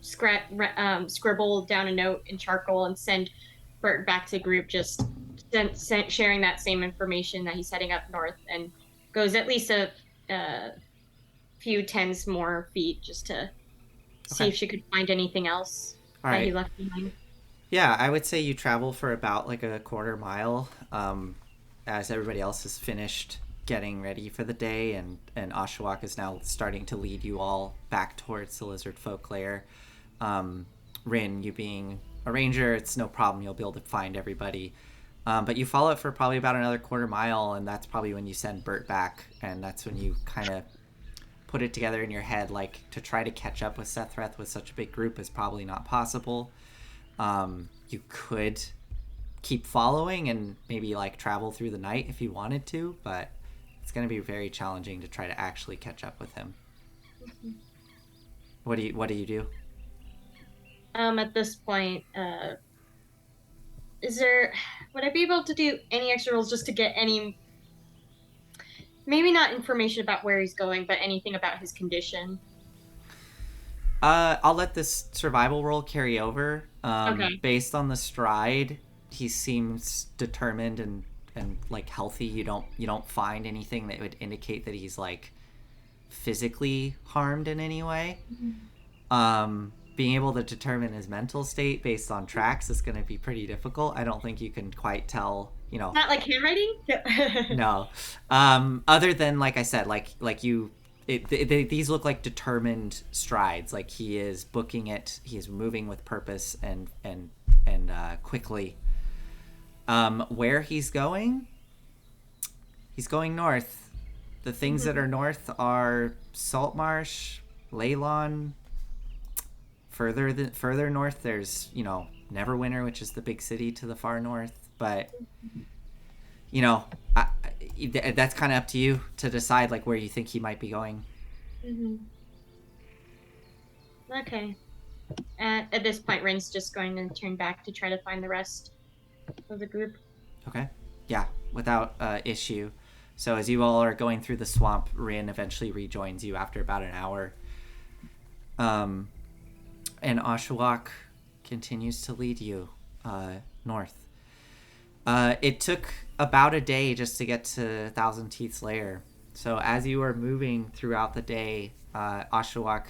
C: scribble down a note in charcoal and send Bert back to the group, just sharing that same information that he's heading up north, and goes at least a few tens more feet just to see if she could find anything else that he left behind.
A: Yeah, I would say you travel for about like a quarter mile as everybody else has finished getting ready for the day, and Oshawott is now starting to lead you all back towards the lizardfolk lair. Rin, you being a ranger, it's no problem. You'll be able to find everybody. But you follow it for probably about another quarter mile, and that's probably when you send Bert back, and that's when you kind of put it together in your head, like, to try to catch up with Sethreth with such a big group is probably not possible. You could keep following and maybe like travel through the night if you wanted to, but it's going to be very challenging to try to actually catch up with him. What do you do?
C: At this point, would I be able to do any extra rolls just to get any, maybe not information about where he's going, but anything about his condition?
A: I'll let this survival roll carry over.
C: Okay.
A: Based on the stride, he seems determined and like healthy. You don't find anything that would indicate that he's like physically harmed in any way. Being able to determine his mental state based on tracks is going to be pretty difficult. I don't think you can quite tell,
C: Not like handwriting?
A: No. Other than, like I said, like you, these look like determined strides. Like he is booking it. He is moving with purpose and quickly. Where he's going north. The things that are north are Saltmarsh, Leylon. Further north, there's Neverwinter, which is the big city to the far north. But that's kind of up to you to decide like where you think he might be going.
C: Okay. At this point, Rin's just going to turn back to try to find the rest of the group.
A: Okay. Yeah, without issue. So as you all are going through the swamp, Rin eventually rejoins you after about an hour. And Oshawott continues to lead you north. It took about a day just to get to Thousand Teeth's lair. So as you are moving throughout the day, Oshawott,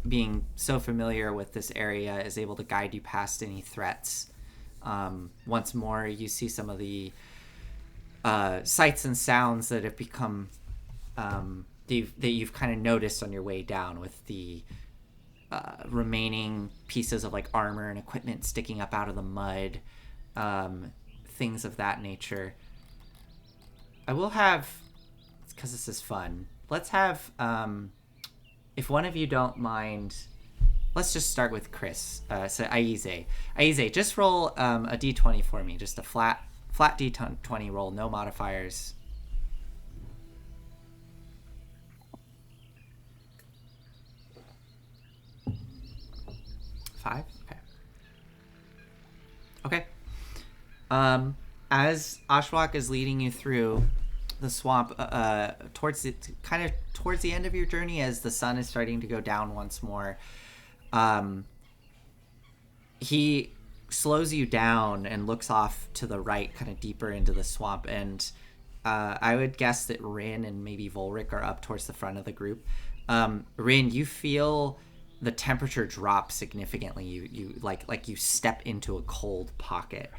A: being so familiar with this area, is able to guide you past any threats. Once more, you see some of the sights and sounds that have become that you've kind of noticed on your way down, with the remaining pieces of like armor and equipment sticking up out of the mud, things of that nature. I will have, because this is fun, let's have, if one of you don't mind, let's just start with Chris. So Aize. Aize, just roll a d20 for me. Just a flat d20 roll, no modifiers. 5? Okay. As Ashwak is leading you through the swamp, towards the end of your journey, as the sun is starting to go down once more, he slows you down and looks off to the right, kind of deeper into the swamp. And I would guess that Rin and maybe Volric are up towards the front of the group. Rin, you feel the temperature drop significantly. You like you step into a cold pocket.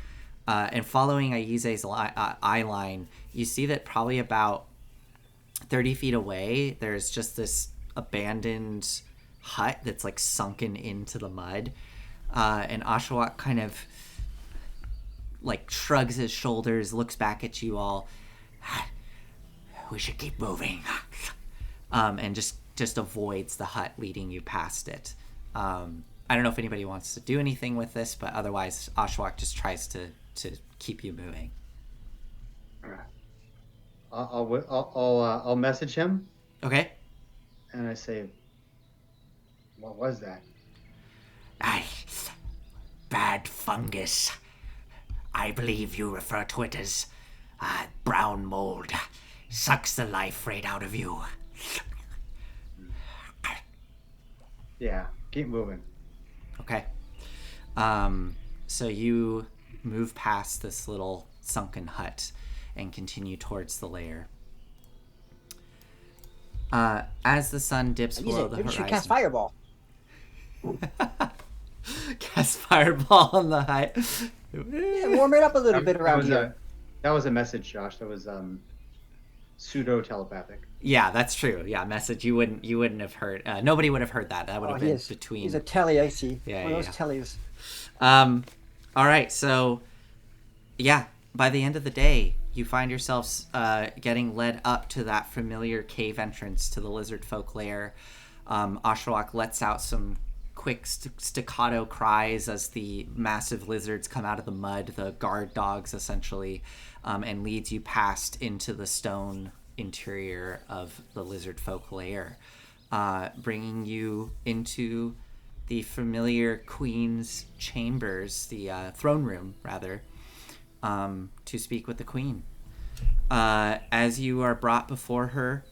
A: And following Aize's eye line, you see that probably about 30 feet away, there's just this abandoned hut that's like sunken into the mud. And Ashwak kind of like shrugs his shoulders, looks back at you all. We should keep moving. And just avoids the hut, leading you past it. I don't know if anybody wants to do anything with this, but otherwise Ashwak just tries to keep you moving.
D: I'll message him.
A: Okay.
D: And I say, what was that?
G: Bad fungus. I believe you refer to it as brown mold. Sucks the life right out of you.
D: Yeah, keep moving.
A: Okay. So you move past this little sunken hut and continue towards the lair. As the sun dips below the horizon.
F: Maybe you should cast Fireball.
A: Cast Fireball on the hut.
F: Yeah, warm it up a little bit around here.
D: That was a message, Josh. That was pseudo telepathic.
A: Yeah, that's true. Yeah, message. You wouldn't have heard. Nobody would have heard that. That would have been between.
F: He's a telly, I see.
A: Yeah,
F: one of those tellies.
A: All right, so yeah, by the end of the day, you find yourselves getting led up to that familiar cave entrance to the lizardfolk lair. Ashwak lets out some quick staccato cries as the massive lizards come out of the mud, the guard dogs essentially, and leads you past into the stone interior of the lizardfolk lair, bringing you into the familiar queen's chambers, the throne room rather, to speak with the queen. As you are brought before her,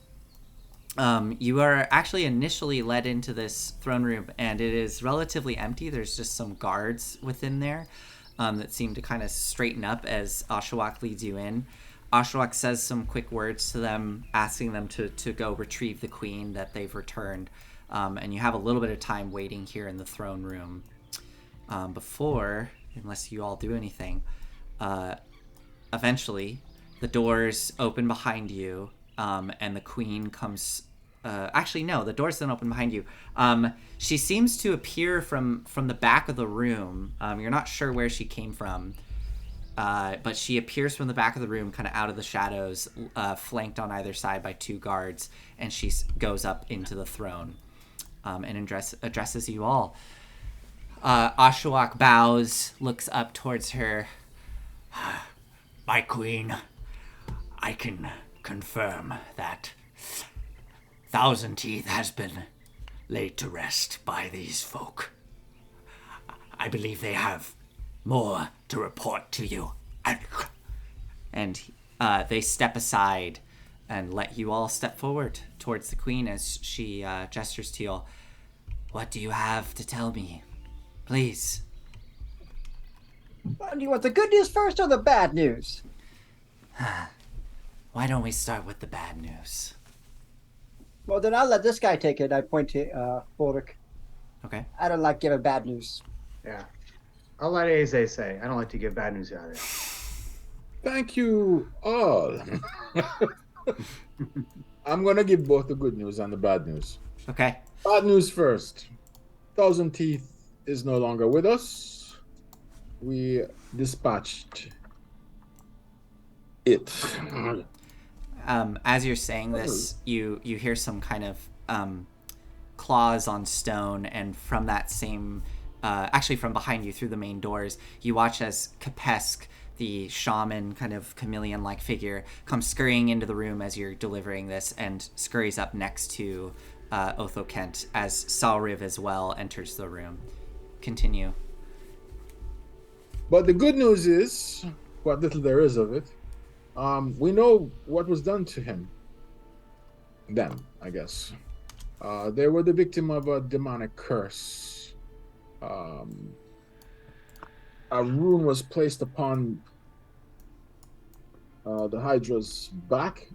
A: you are actually initially led into this throne room, and it is relatively empty. There's just some guards within there that seem to kind of straighten up as Ashwak leads you in. Ashwak says some quick words to them, asking them to go retrieve the queen that they've returned. And you have a little bit of time waiting here in the throne room before, unless you all do anything, eventually the doors open behind you, and the queen comes. Actually, no, the doors don't open behind you. She seems to appear from the back of the room. You're not sure where she came from, but she appears from the back of the room, kind of out of the shadows, flanked on either side by two guards, and she goes up into the throne and addresses you all. Ashwak bows, looks up towards her.
G: My queen, I can confirm that Thousand Teeth has been laid to rest by these folk. I believe they have more to report to you.
A: And they step aside and let you all step forward towards the queen as she gestures to you all. What do you have to tell me? Please.
F: Well, do you want the good news first or the bad news?
A: Why don't we start with the bad news?
F: Well, then I'll let this guy take it. I point to Ulrich.
A: Okay.
F: I don't like giving bad news.
D: Yeah. I'll let Aze say. I don't like to give bad news out of it.
B: Thank you all. I'm going to give both the good news and the bad news.
A: Okay.
B: Bad news first. Thousand Teeth is no longer with us. We dispatched it.
A: As you're saying this, you hear some kind of claws on stone, and from that same, actually from behind you through the main doors, you watch as Kapesk, the shaman kind of chameleon-like figure, comes scurrying into the room as you're delivering this, and scurries up next to Otho Kent as Salriv as well enters the room. Continue.
B: But the good news is, what little there is of it, we know what was done to him. Them, I guess. They were the victim of a demonic curse. A rune was placed upon the Hydra's back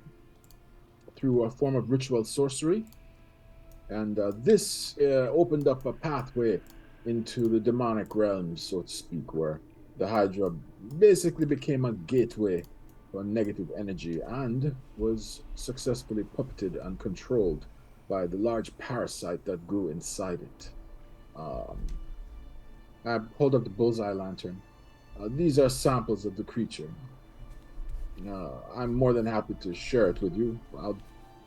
B: through a form of ritual sorcery. And this opened up a pathway into the demonic realm, so to speak, where the Hydra basically became a gateway for negative energy and was successfully puppeted and controlled by the large parasite that grew inside it. I hold up the bullseye lantern. These are samples of the creature. I'm more than happy to share it with you. I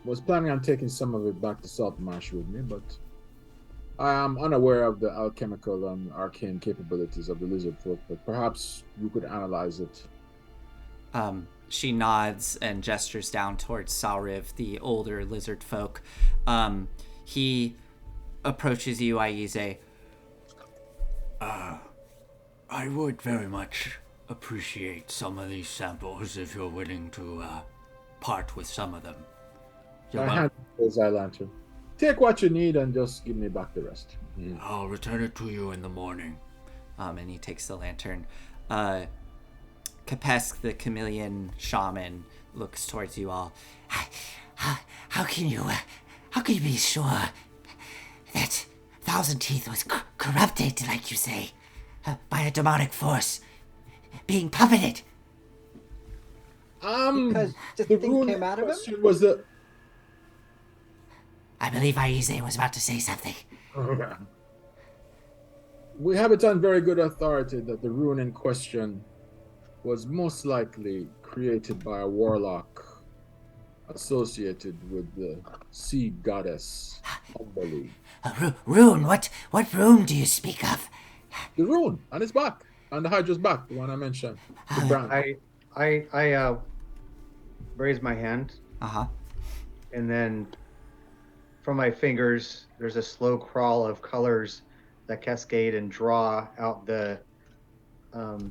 B: was planning on taking some of it back to Saltmarsh with me, but I am unaware of the alchemical and arcane capabilities of the lizardfolk, but perhaps you could analyze it.
A: She nods and gestures down towards Salriv, the older lizard folk. He approaches you, Aize.
G: I would very much appreciate some of these samples if you're willing to part with some of them.
B: I hand the bullseye lantern. Take what you need and just give me back the rest.
G: I'll return it to you in the morning.
A: And he takes the lantern. Kapesk, the chameleon shaman, looks towards you all.
G: How can you be sure that Thousand Teeth was corrupted, like you say, by a demonic force, being puppeted?
F: Because the thing came out of him?
B: Was the...
G: I believe Aize was about to say something.
B: We have it on very good authority that the rune in question was most likely created by a warlock associated with the sea goddess Umberly.
G: Rune? What rune do you speak of?
B: The rune on his back, on the Hydra's back, the one I mentioned. The brand.
D: I raise my hand. And then from my fingers, there's a slow crawl of colors that cascade and draw out the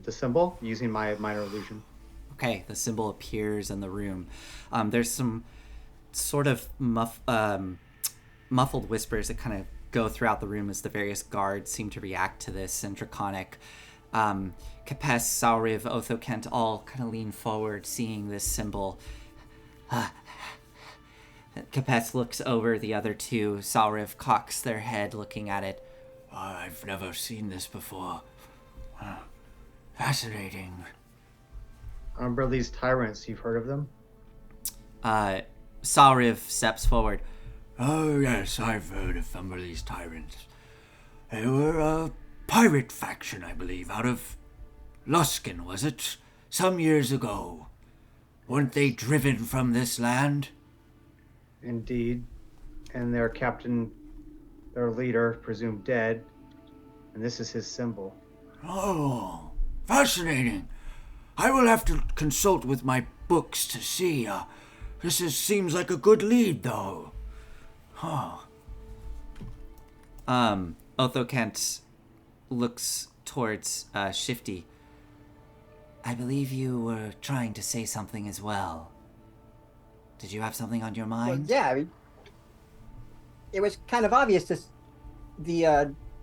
D: symbol using my minor illusion.
A: Okay, the symbol appears in the room. There's some sort of muffled whispers that kind of go throughout the room as the various guards seem to react to this, and Draconic. Kapes, Salriv, Otho Kent all kind of lean forward, seeing this symbol. Kapes looks over the other two. Salriv cocks their head, looking at it.
G: I've never seen this before. Fascinating.
D: Umberly's tyrants, you've heard of them?
A: Salriv steps forward.
G: Oh, yes, I've heard of Umberly's tyrants. They were a pirate faction, I believe, out of Luskin, was it? Some years ago. Weren't they driven from this land?
D: Indeed. And their captain, their leader, presumed dead. And this is his symbol.
G: Oh, fascinating. I will have to consult with my books to see. Seems like a good lead, though.
A: Otho Kent looks towards Shifty. I believe you were trying to say something as well. Did you have something on your mind?
F: Well, yeah, I mean, it was kind of obvious that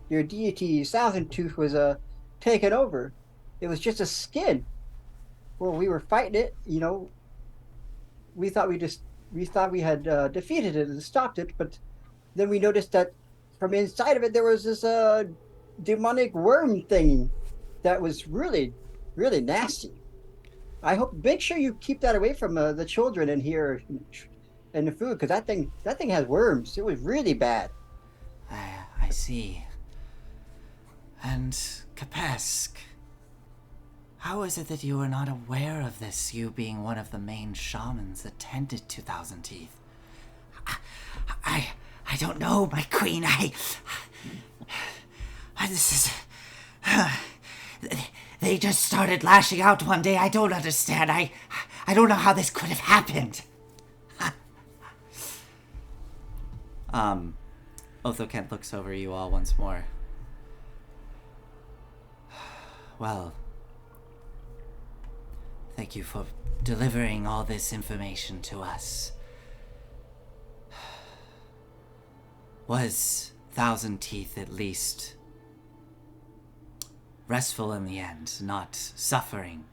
F: your deity Thousand Tooth was taken over. It was just a skin. Well, we were fighting it, we thought we had defeated it and stopped it, but then we noticed that from inside of it there was this demonic worm thing that was really, really nasty. I hope make sure you keep that away from the children in here and the food, because that thing has worms. It was really bad.
A: I see. And Kapesk, How is it that you were not aware of this, you being one of the main shamans that tended to Thousand Teeth? I don't know, my queen. This is... They just started lashing out one day. I don't understand. I don't know how this could have happened. Othokent looks over you all once more. Well, thank you for delivering all this information to us. Was Thousand Teeth at least restful in the end, not suffering?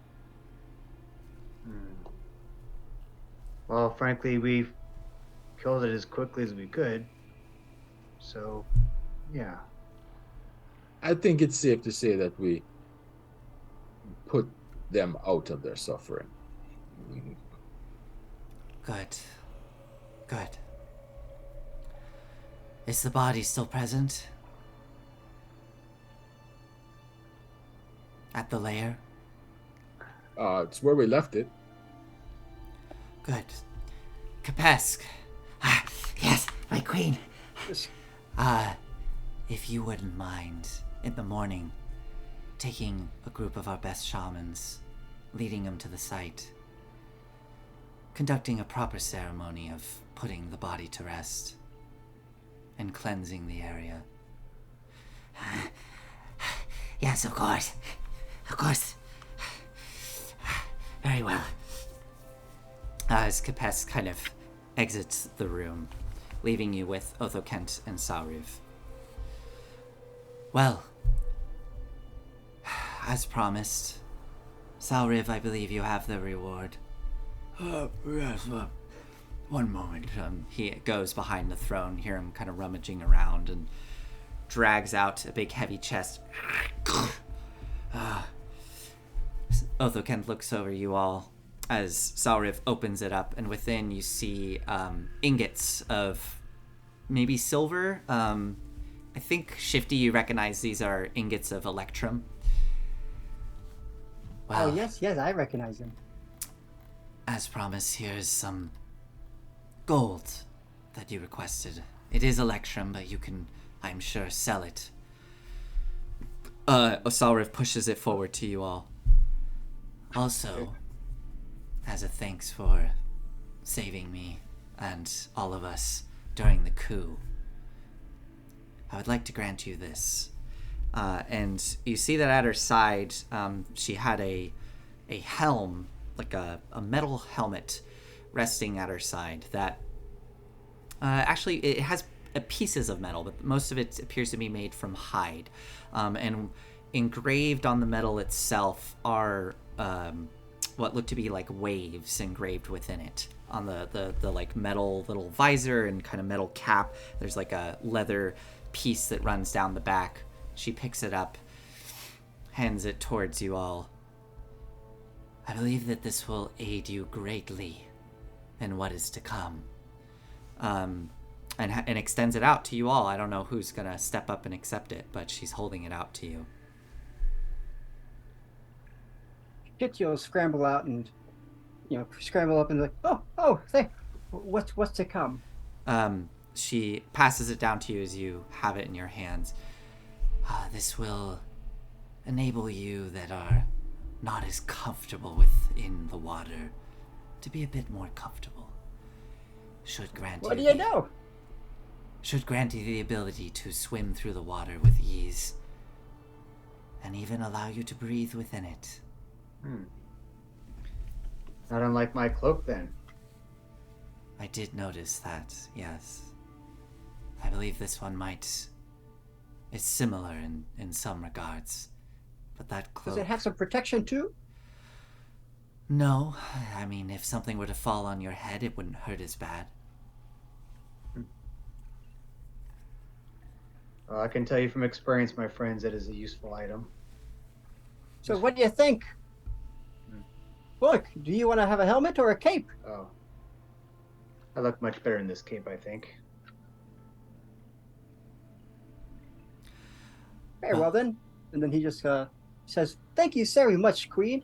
D: Well, frankly, we killed it as quickly as we could. So, yeah.
B: I think it's safe to say that we put them out of their suffering.
A: Good. Good. Is the body still present? At the lair?
B: It's where we left it.
A: Good. Kapesk. Yes, my queen. If you wouldn't mind, in the morning, taking a group of our best shamans, leading them to the site, conducting a proper ceremony of putting the body to rest, and cleansing the area. Yes, of course. Of course. Very well. As Kapesk kind of exits the room, leaving you with Othokent and Sauriv. Well, as promised, Sauriv, I believe you have the reward.
G: Yes, one moment.
A: He goes behind the throne, hear him kind of rummaging around, and drags out a big heavy chest. Othokent looks over you all as Sauriv opens it up, and within you see ingots of maybe silver. I think, Shifty, you recognize these are ingots of electrum. Well,
F: Oh, yes, I recognize him.
A: as promised, here's some gold that you requested. It is electrum, but you can, I'm sure, sell it. Osalriv pushes it forward to you all. Also, as a thanks for saving me and all of us during the coup, I would like to grant you this. And you see that at her side, she had a helm, like a metal helmet resting at her side that actually it has pieces of metal, but most of it appears to be made from hide. And engraved on the metal itself are what look to be like waves engraved within it. On the like metal little visor and kind of metal cap, there's like a leather piece that runs down the back. She picks it up, hands it towards you all. I believe that this will aid you greatly in what is to come. And extends it out to you all. I don't know who's gonna step up and accept it, but she's holding it out to you.
F: Kitty scramble out and, scramble up and like, what's to come?
A: She passes it down to you as you have it in your hands. This will enable you that are not as comfortable within the water to be a bit more comfortable. Should grant
F: What do you know?
A: Should grant you the ability to swim through the water with ease, and even allow you to breathe within it.
D: Not unlike my cloak, then.
A: I did notice that, yes. I believe this one is similar in some regards, but that cloak...
F: Does it have some protection too?
A: No, I mean, if something were to fall on your head, it wouldn't hurt as bad.
D: Well, I can tell you from experience, my friends, it is a useful item.
F: So what do you think? Look, do you want to have a helmet or a cape?
D: Oh. I look much better in this cape, I think.
F: Very well then. And then he just says, "Thank you so much, Queen,"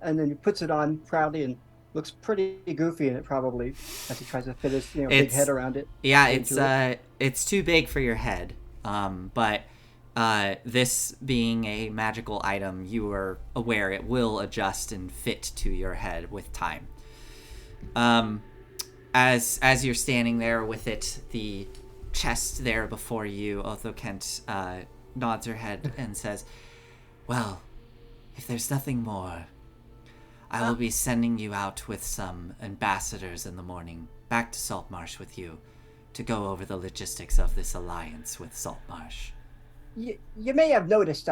F: and then he puts it on proudly and looks pretty goofy in it probably as he tries to fit his big head around it.
A: Yeah,
F: into
A: it's too big for your head. But this being a magical item, you are aware it will adjust and fit to your head with time. As you're standing there with it, the chest there before you, Otho Kent nods her head and says, "Well, if there's nothing more, I will be sending you out with some ambassadors in the morning back to Saltmarsh with you to go over the logistics of this alliance with Saltmarsh."
F: You may have noticed,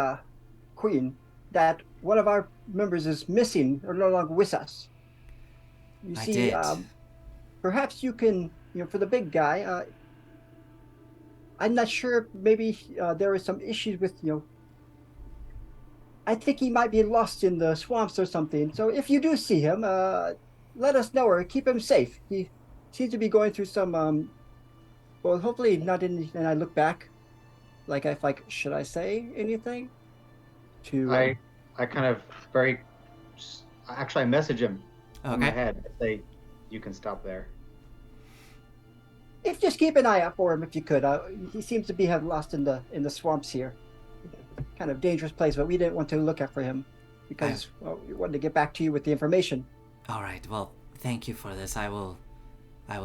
F: Queen, that one of our members is missing or no longer with us. You
A: I
F: see,
A: did.
F: perhaps you can, for the big guy, I'm not sure, maybe there are some issues with, I think he might be lost in the swamps or something. So if you do see him, let us know or keep him safe. He seems to be going through some, well, hopefully not in, and I look back, should I say anything?
D: I kind of actually I message him in my
A: Okay.
D: head. I say, "You can stop there."
F: If just keep an eye out for him if you could. He seems to have lost in the swamps here. Kind of dangerous place, but we didn't want to look out for him because we wanted to get back to you with the information.
A: All right. Well, thank you for this. I will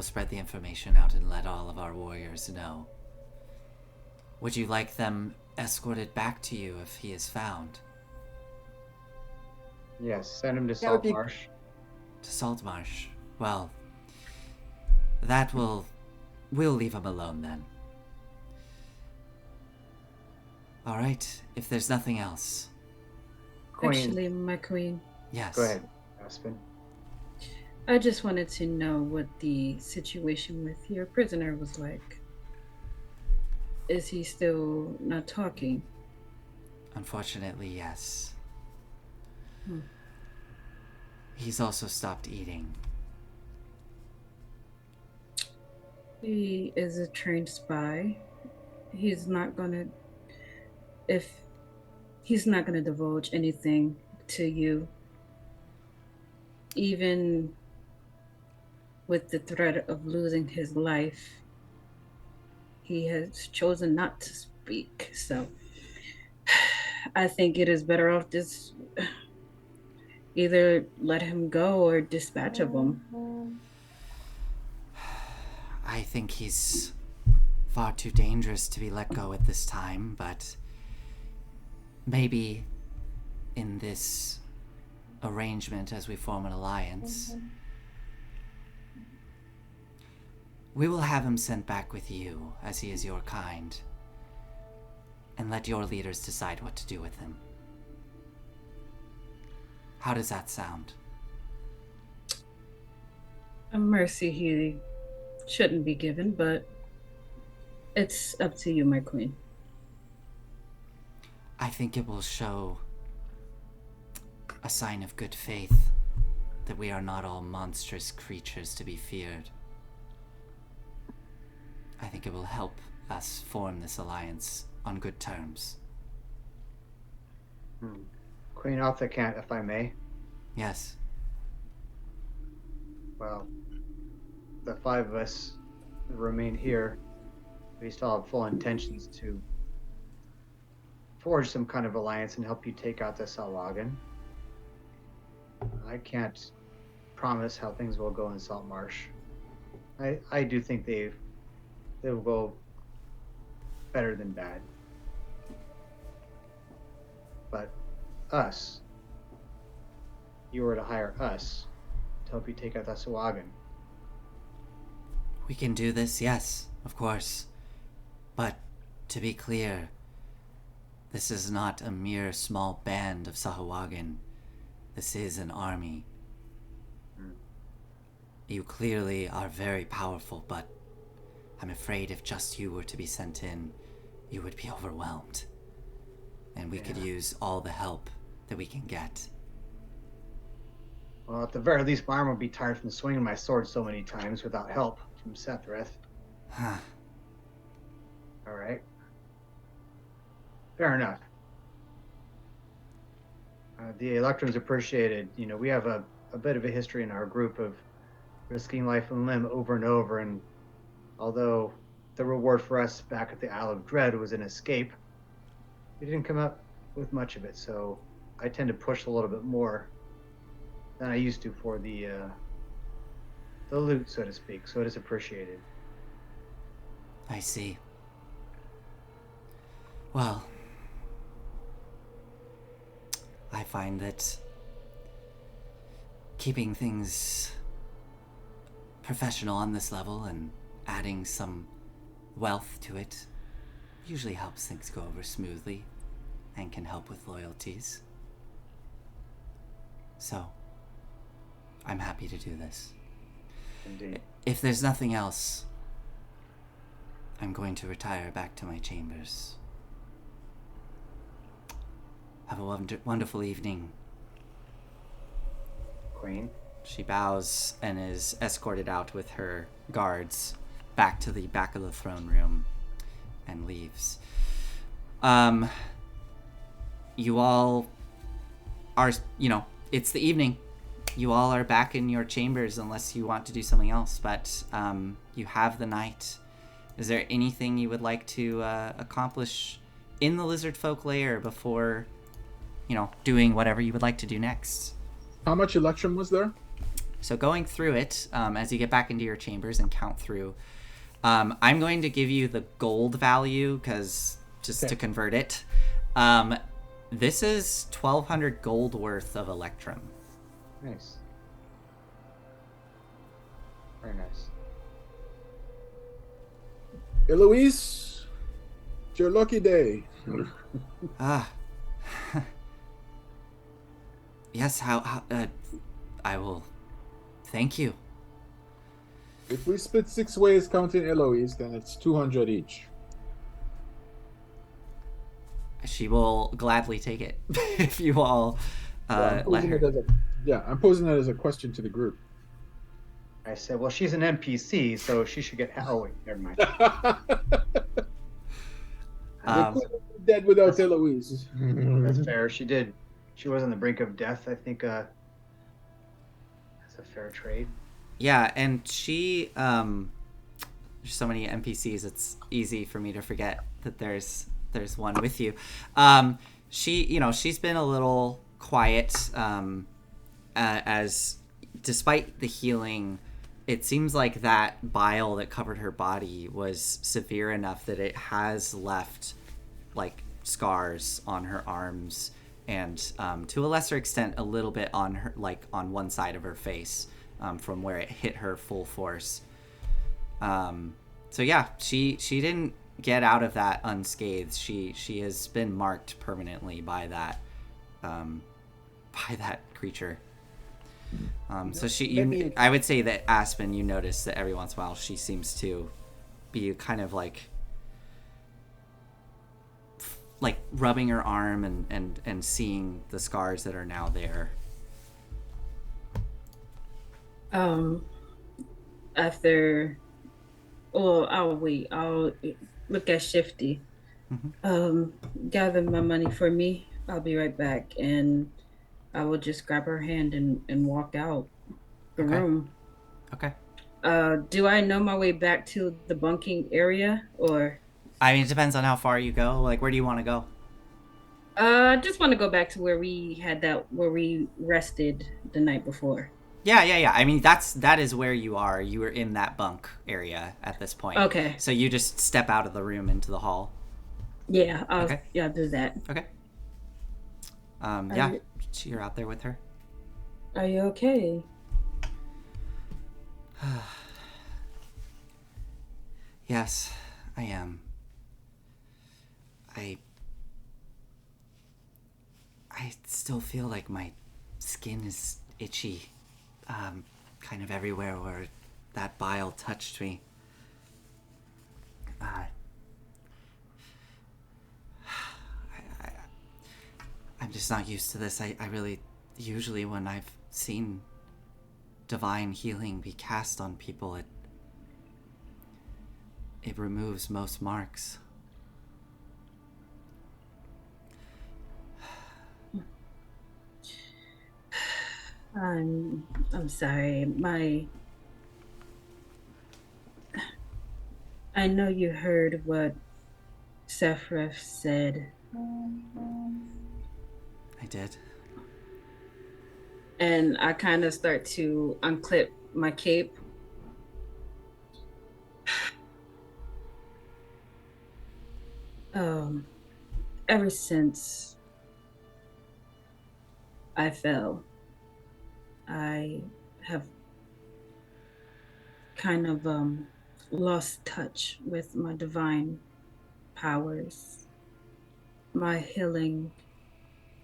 A: spread the information out and let all of our warriors know. Would you like them escorted back to you if he is found?
D: Yes, send him to
F: That would be-
D: Saltmarsh.
A: To Saltmarsh. Well, we'll leave him alone then. All right. If there's nothing else.
D: Queen.
E: Actually, my queen,
A: Yes.
D: Go ahead, Aspen.
E: I just wanted to know what the situation with your prisoner was like. Is he still not talking?
A: Unfortunately, yes.
E: Hmm.
A: He's also stopped eating.
E: He is a trained spy. He's not gonna divulge anything to you, even with the threat of losing his life. He has chosen not to speak, so I think it is better off just either let him go or dispatch of him.
A: I think he's far too dangerous to be let go at this time, but maybe in this arrangement as we form an alliance, we will have him sent back with you as he is your kind, and let your leaders decide what to do with him. How does that sound?
E: A mercy he shouldn't be given, but it's up to you, my queen.
A: I think it will show a sign of good faith that we are not all monstrous creatures to be feared. I think it will help us form this alliance on good terms.
D: Queen Alpha Kent, if I may.
A: Yes.
D: Well, the five of us remain here. We still have full intentions to forge some kind of alliance and help you take out the Salwagan. I can't promise how things will go in Saltmarsh. I do think they will go better than bad. But us, you were to hire us to help you take out the Salwagan.
A: We can do this, yes, of course. But to be clear, this is not a mere small band of Sahuagin. This is an army. You clearly are very powerful, but I'm afraid if just you were to be sent in, you would be overwhelmed. And we could use all the help that we can get.
D: Well, at the very least, my arm will be tired from swinging my sword so many times without help from Sethreth.
A: Huh.
D: All right. Fair enough. The electrons appreciated. You know, we have a bit of a history in our group of risking life and limb over and over, and although the reward for us back at the Isle of Dread was an escape, we didn't come up with much of it, so I tend to push a little bit more than I used to for the loot, so to speak, so it is appreciated.
A: I see. Well, I find that keeping things professional on this level and adding some wealth to it usually helps things go over smoothly and can help with loyalties. So, I'm happy to do this.
D: Indeed.
A: If there's nothing else, I'm going to retire back to my chambers. Have a wonderful evening.
D: Queen.
A: She bows and is escorted out with her guards back to the back of the throne room and leaves. You all are, it's the evening. You all are back in your chambers unless you want to do something else, but you have the night. Is there anything you would like to accomplish in the lizardfolk lair before, doing whatever you would like to do next?
B: How much electrum was there?
A: So going through it, as you get back into your chambers and count through, I'm going to give you the gold value because just to convert it. This is 1,200 gold worth of electrum.
D: Nice. Very nice.
B: Eloise, it's your lucky day.
A: Yes, I will. Thank you.
B: If we split 6 ways counting Eloise, then it's 200 each.
A: She will gladly take it if you all let her.
B: I'm posing that as a question to the group.
D: I said, well, she's an NPC, so she should get. Oh wait, never mind.
B: Dead without Eloise.
D: That's fair. She was on the brink of death. I think that's a fair trade.
A: Yeah, and she there's so many NPCs. It's easy for me to forget that there's one with you. She's been a little quiet. As despite the healing, it seems like that bile that covered her body was severe enough that it has left like scars on her arms and to a lesser extent a little bit on her, like on one side of her face, from where it hit her full force. So yeah, she didn't get out of that unscathed. She has been marked permanently by that creature. So I would say that Aspen, you notice that every once in a while she seems to be kind of like rubbing her arm and seeing the scars that are now there.
E: After, well, I'll wait. I'll look at Shifty. Gather my money for me. I'll be right back, and I will just grab her hand and walk out the room.
A: Okay.
E: Do I know my way back to the bunking area, or?
A: I mean, it depends on how far you go. Like, where do you want to go?
E: I just want to go back to where we rested the night before.
A: Yeah. I mean, that is where you are. You were in that bunk area at this point.
E: Okay.
A: So you just step out of the room into the hall.
E: Yeah. I'll do that.
A: Okay. You're out there with her.
E: Are you okay?
A: Yes, I am. I still feel like my skin is itchy, kind of everywhere where that bile touched me. I'm just not used to this. I really, usually when I've seen divine healing be cast on people, it removes most marks.
E: I'm sorry. I know you heard what Sethreth said,
A: I did.
E: and I kind of start to unclip my cape. Ever since I fell, I have kind of lost touch with my divine powers. My healing,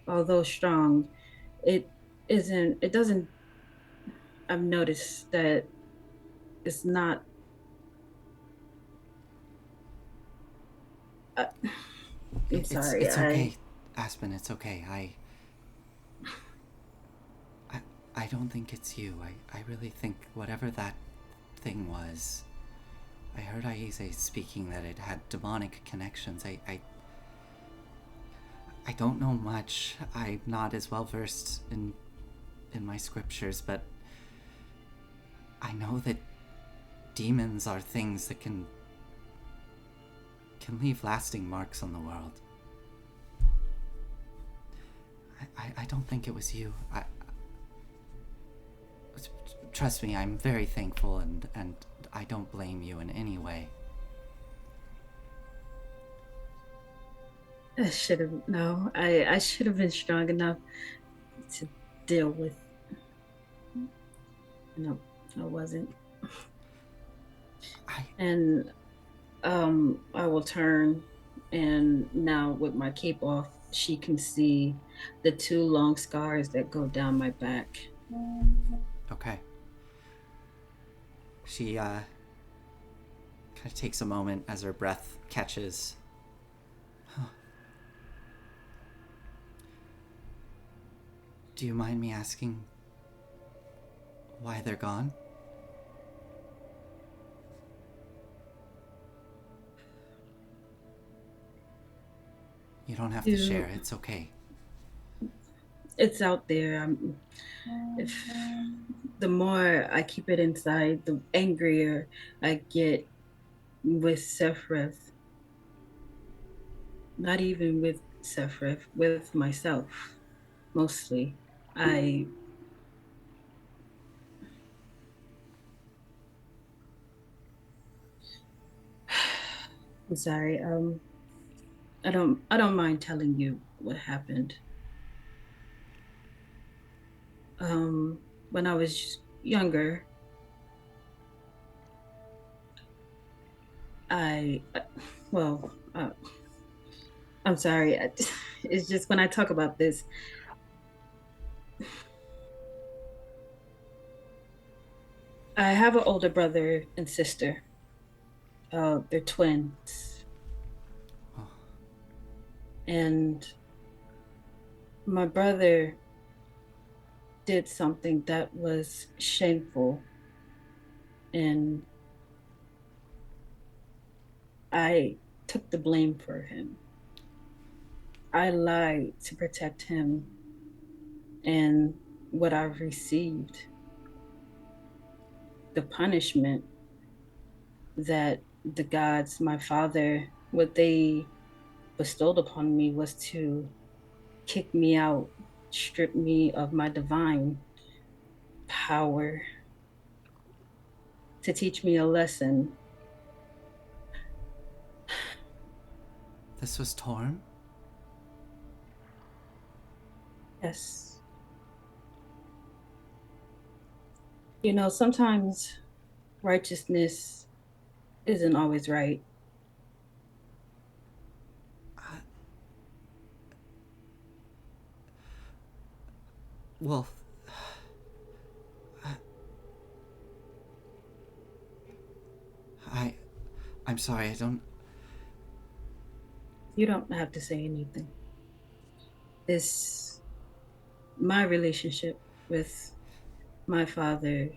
E: although strong, it it doesn't, I've noticed that it's not, uh, I'm sorry,
A: It's okay, Aspen. It's okay. I don't think it's you. I really think whatever that thing was. I heard Aize speaking that it had demonic connections. I don't know much. I'm not as well versed in my scriptures, but I know that demons are things that can leave lasting marks on the world. I don't think it was you. Trust me, I'm very thankful, and I don't blame you in any way.
E: I should have, no, I should have been strong enough to deal with. No, I wasn't. And I will turn, and now with my cape off, she can see the 2 long scars that go down my back.
A: Okay. She kind of takes a moment as her breath catches. Huh. Do you mind me asking why they're gone? You don't have to share. It's okay.
E: It's out there. If the more I keep it inside, the angrier I get with Sethreth. Not even with Sethreth, with myself, mostly. I'm sorry. I don't mind telling you what happened. When I was younger, well, I'm sorry. It's just when I talk about this, I have an older brother and sister. They're twins.
A: Oh.
E: And my brother did something that was shameful, and I took the blame for him. I lied to protect him, and what I've received, the punishment that the gods, my father, what they bestowed upon me was to kick me out, strip me of my divine power, to teach me a lesson.
A: This was Torm?
E: Yes. You know, sometimes righteousness isn't always right.
A: Well, I'm sorry, I don't...
E: You don't have to say anything. My relationship with my father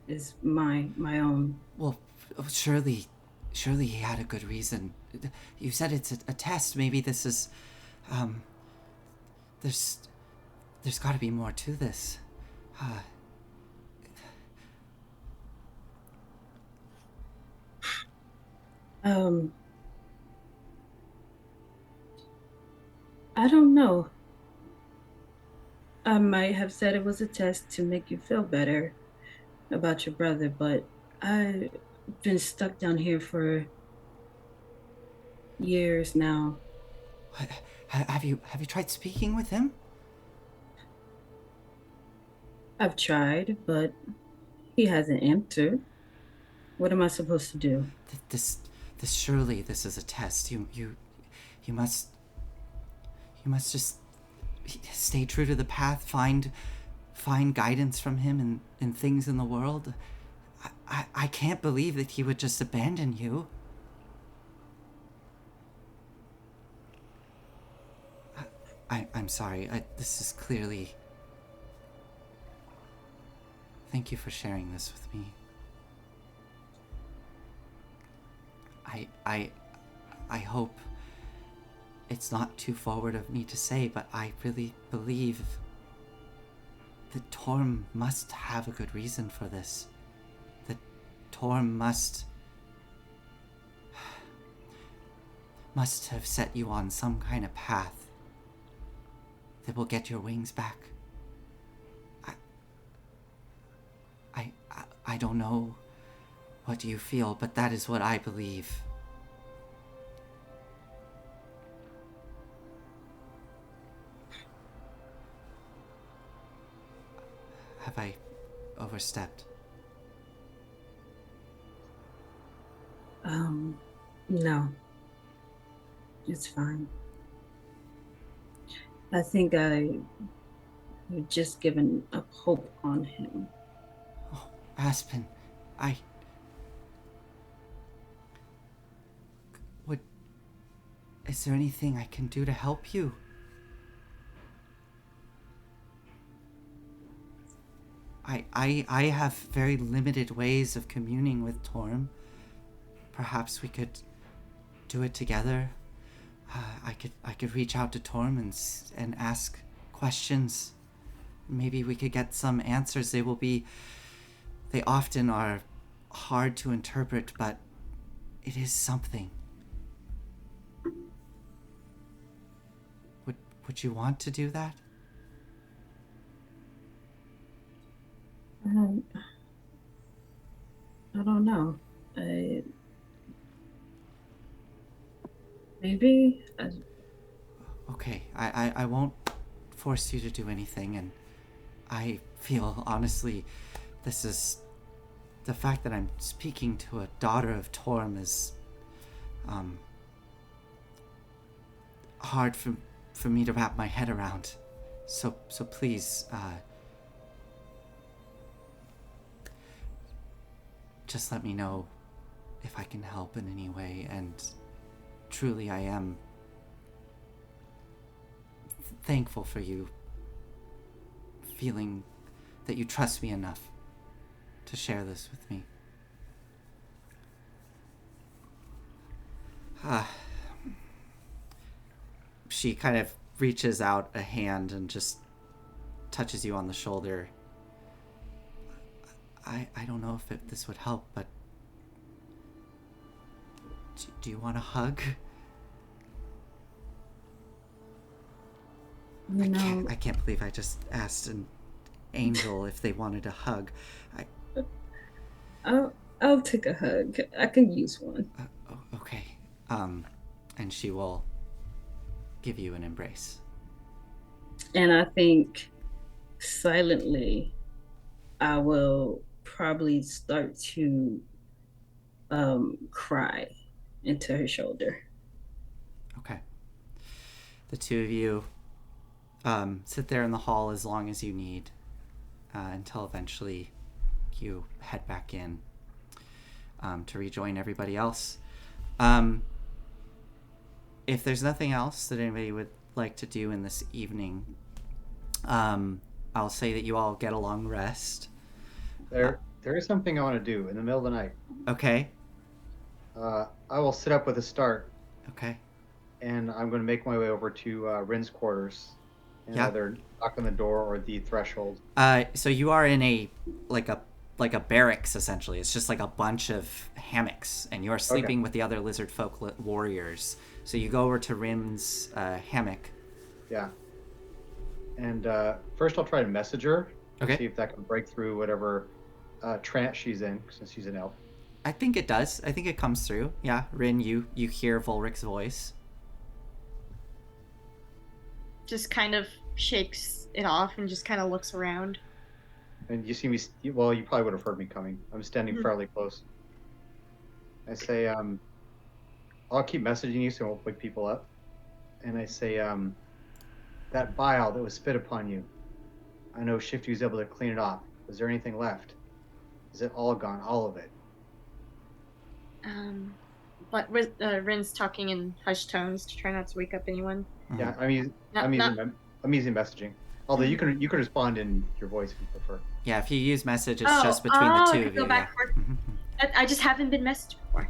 E: is my own.
A: Well, surely he had a good reason. You said it's a test. Maybe this is... There's got to be more to this. Uh,
E: Um, I don't know. I might have said it was a test to make you feel better about your brother, but I've been stuck down here for years now.
A: what, have you tried speaking with him?
E: I've tried, but he hasn't answered. What am I supposed to do?
A: This surely this is a test. You must just stay true to the path. Find guidance from him in things in the world. I can't believe that he would just abandon you. I'm sorry. This is clearly. Thank you for sharing this with me. I hope it's not too forward of me to say, but I really believe that Torm must have a good reason for this. That Torm must have set you on some kind of path that will get your wings back. I don't know what you feel, but that is what I believe. Have I overstepped?
E: No. It's fine. I think I've just given up hope on him.
A: Oh, Aspen, is there anything I can do to help you? I have very limited ways of communing with Torm. Perhaps we could do it together. I could reach out to Torm and ask questions. Maybe we could get some answers. They often are hard to interpret, but it is something. Would you want to do that?
E: I don't know. Maybe.
A: Okay, I won't force you to do anything, and I feel, honestly, this is... The fact that I'm speaking to a daughter of Torm is... hard for me to wrap my head around. So please, just let me know if I can help in any way, and truly I am thankful for you feeling that you trust me enough to share this with me. She kind of reaches out a hand and just touches you on the shoulder. I don't know if this would help, but do you want a hug?
E: No.
A: I can't believe I just asked an angel if they wanted a hug.
E: I'll take a hug. I can use one.
A: Okay. And she will give you an embrace.
E: And I think silently I will probably start to cry into her shoulder.
A: Okay. The two of you sit there in the hall as long as you need until eventually you head back in to rejoin everybody else. If there's nothing else that anybody would like to do in this evening, I'll say that you all get a long rest.
D: There is something I want to do in the middle of the night.
A: Okay.
D: I will sit up with a start,
A: Okay.
D: and I'm going to make my way over to Rin's quarters And
A: Yeah.
D: either knock on the door or the threshold.
A: So you are in a barracks essentially. It's just like a bunch of hammocks, and you're sleeping with the other lizard folk warriors. So you go over to Rim's hammock.
D: Yeah. And first I'll try to message her.
A: Okay.
D: See if that can break through whatever trance she's in, since she's an elf.
A: I think it does. I think it comes through. Yeah, Rin, you hear Volric's voice.
C: Just kind of shakes it off and just kind of looks around.
D: And you see me, well, you probably would have heard me coming. I'm standing fairly close. I say, I'll keep messaging you so I won't wake people up. And I say, that bile that was spit upon you, I know Shifty was able to clean it off. Was there anything left? Is it all gone, all of it?
C: But Rin's talking in hushed tones to try not to wake up anyone.
D: Yeah, I'm using messaging. Although you can respond in your voice if you prefer.
A: Yeah, if you use message, it's just between the two
C: I
A: of
C: could go
A: you.
C: back
A: Yeah.
C: for, I just haven't been messaged before.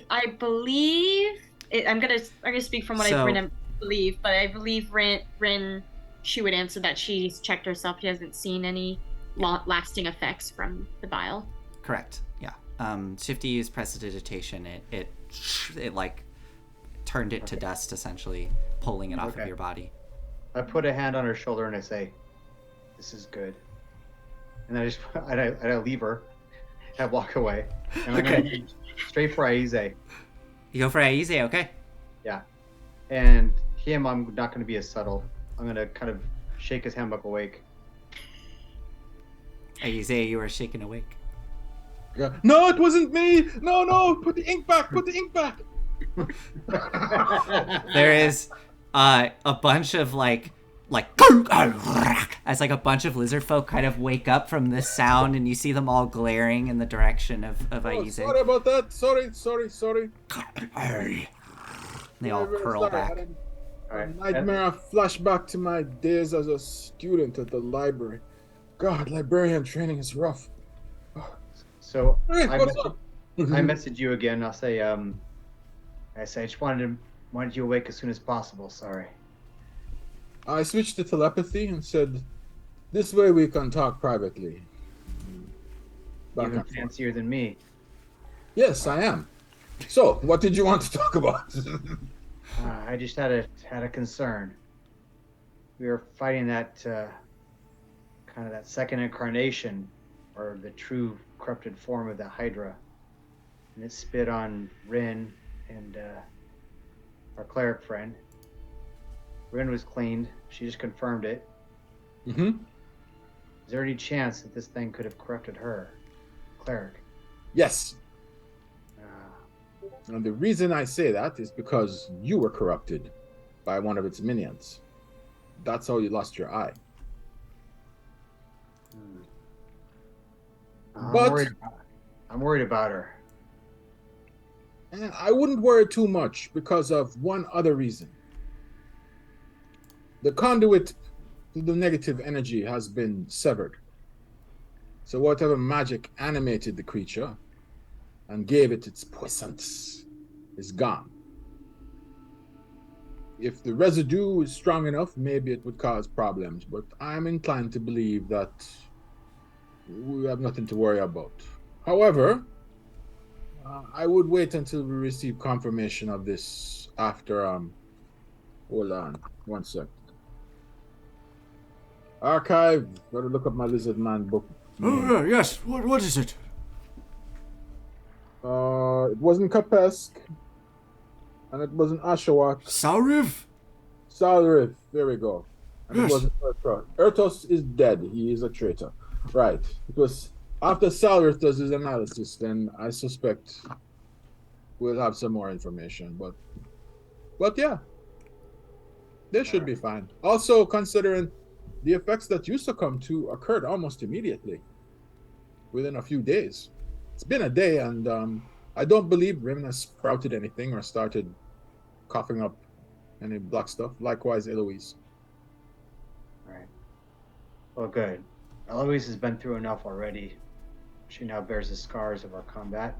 C: I believe I'm gonna speak from what I believe, but I believe Rin she would answer that she's checked herself. She hasn't seen any lasting effects from the bile.
A: Correct. Yeah. Shifty used prestidigitation. It like turned it to dust, essentially, pulling it off of your body.
D: I put a hand on her shoulder and I say, "This is good." And I just I leave her. I walk away. And I'm gonna go straight for Aize.
A: You go for Aize, okay?
D: Yeah. And him, I'm not going to be as subtle. I'm going to kind of shake his hammock awake.
A: Aize, you are shaken awake.
B: Yeah. No, it wasn't me. No, put the ink back. Put the ink back.
A: There is a bunch of like as like a bunch of lizard folk kind of wake up from this sound, and you see them all glaring in the direction of Aize.
B: Sorry about that. Sorry.
A: They all curl
B: sorry.
A: back.
B: I had a nightmare flashback to my days as a student at the library. God, librarian training is rough.
D: So
B: Hey,
D: I
B: what's up?
D: message you again. I'll say, I just wanted you awake as soon as possible. Sorry.
B: I switched to telepathy and said, "This way we can talk privately." Back
D: Even
B: and forth.
D: fancier than me.
B: Yes, I am. So, what did you want to talk about?
D: I just had a concern. We were fighting that kind of that second incarnation, or the true corrupted form of the hydra, and it spit on Rin and our cleric friend. Rin was cleaned. She just confirmed it.
B: Mm-hmm.
D: Is there any chance that this thing could have corrupted her, cleric?
B: Yes. And the reason I say that is because you were corrupted by one of its minions. That's how you lost your eye. But
D: I'm worried about her.
B: And I wouldn't worry too much because of one other reason. The conduit to the negative energy has been severed. So whatever magic animated the creature and gave it its puissance is gone. If the residue is strong enough, maybe it would cause problems, but I'm inclined to believe that we have nothing to worry about. However, I would wait until we receive confirmation of this after, hold on, 1 sec. Archive, gotta look up my lizard man book.
G: Oh, yes. What is it?
B: It wasn't Kapesk, and it wasn't Ashawat.
G: Sauriv?
B: Salrith, there we go. And
G: Yes.
B: it wasn't Ertos. Ertos is dead, he is a traitor. Right, it was after Salrith does his analysis, then I suspect we'll have some more information, but yeah, they should be fine. Also, considering the effects that you succumbed to occurred almost immediately, within a few days. It's been a day, and I don't believe Rim has sprouted anything or started coughing up any black stuff. Likewise, Eloise.
D: All right. Well, good. Eloise has been through enough already. She now bears the scars of our combat.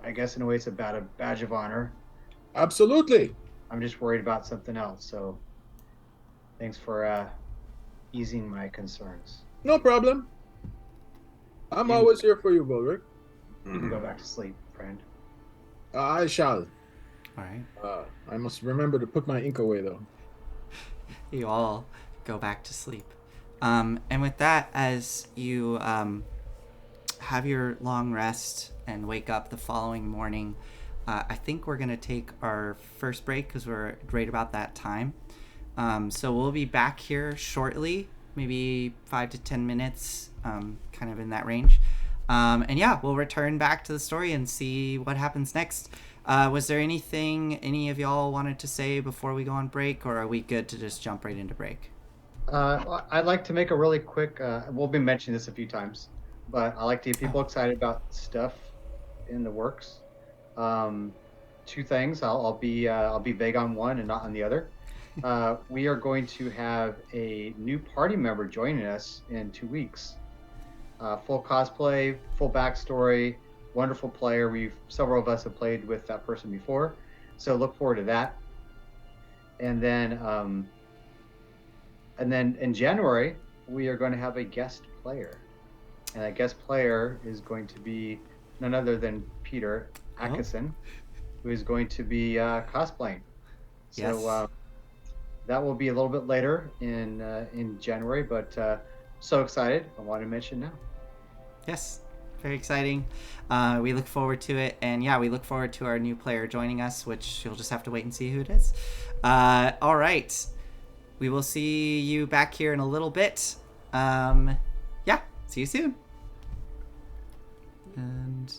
D: I guess in a way it's about a badge of honor.
B: Absolutely.
D: I'm just worried about something else. So thanks for easing my concerns.
B: No problem. I'm
D: You-
B: always here for you, Volric.
D: You can go back to sleep, friend.
B: I shall.
A: All right.
B: I must remember to put my ink away, though.
A: You all go back to sleep. And with that, as you have your long rest and wake up the following morning, I think we're going to take our first break because we're right about that time. So we'll be back here shortly, maybe 5 to 10 minutes, kind of in that range. And yeah, we'll return back to the story and see what happens next. Was there anything any of y'all wanted to say before we go on break, or are we good to just jump right into break?
D: I'd like to make a really quick. We'll be mentioning this a few times, but I like to get people excited about stuff in the works. Two things. I'll be vague on one and not on the other. We are going to have a new party member joining us in 2 weeks. Full cosplay, full backstory, wonderful player. Several of us have played with that person before, so look forward to that. And then in January we are going to have a guest player, and that guest player is going to be none other than Peter Atkinson, who is going to be cosplaying. So
A: Yes.
D: that will be a little bit later in January, but so excited! I want to mention now.
A: Yes, very exciting. We look forward to it, and yeah, we look forward to our new player joining us, which you'll just have to wait and see who it is. All right, we will see you back here in a little bit. Yeah, see you soon. And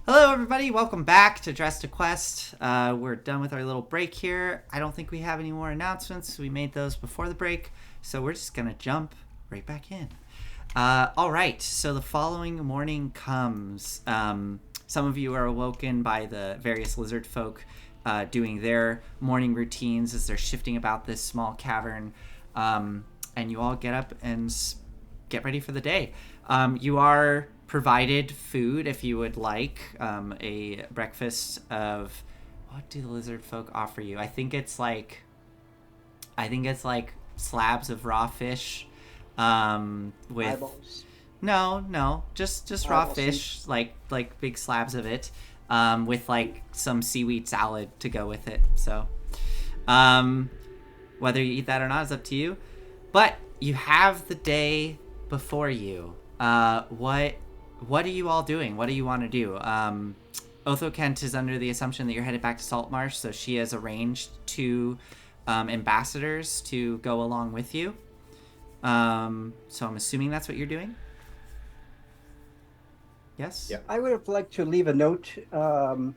A: Hello, everybody. Welcome back to Dress to Quest. We're done with our little break here. I don't think we have any more announcements. We made those before the break, so we're just going to jump right back in. All right, so the following morning comes. Some of you are awoken by the various lizard folk doing their morning routines as they're shifting about this small cavern, and you all get up and get ready for the day. You are provided food if you would like, a breakfast of, what do the lizard folk offer you? I think it's like slabs of raw fish, with
F: Eyeballs.
A: no, just raw
F: Eyeballs.
A: fish, like big slabs of it, with like some seaweed salad to go with it. So whether you eat that or not is up to you, but you have the day before you. What are you all doing? What do you want to do? Otho Kent is under the assumption that you're headed back to Saltmarsh, so she has arranged 2 ambassadors to go along with you. So I'm assuming that's what you're doing? Yes?
B: Yeah.
F: I would have liked to leave a note. I'm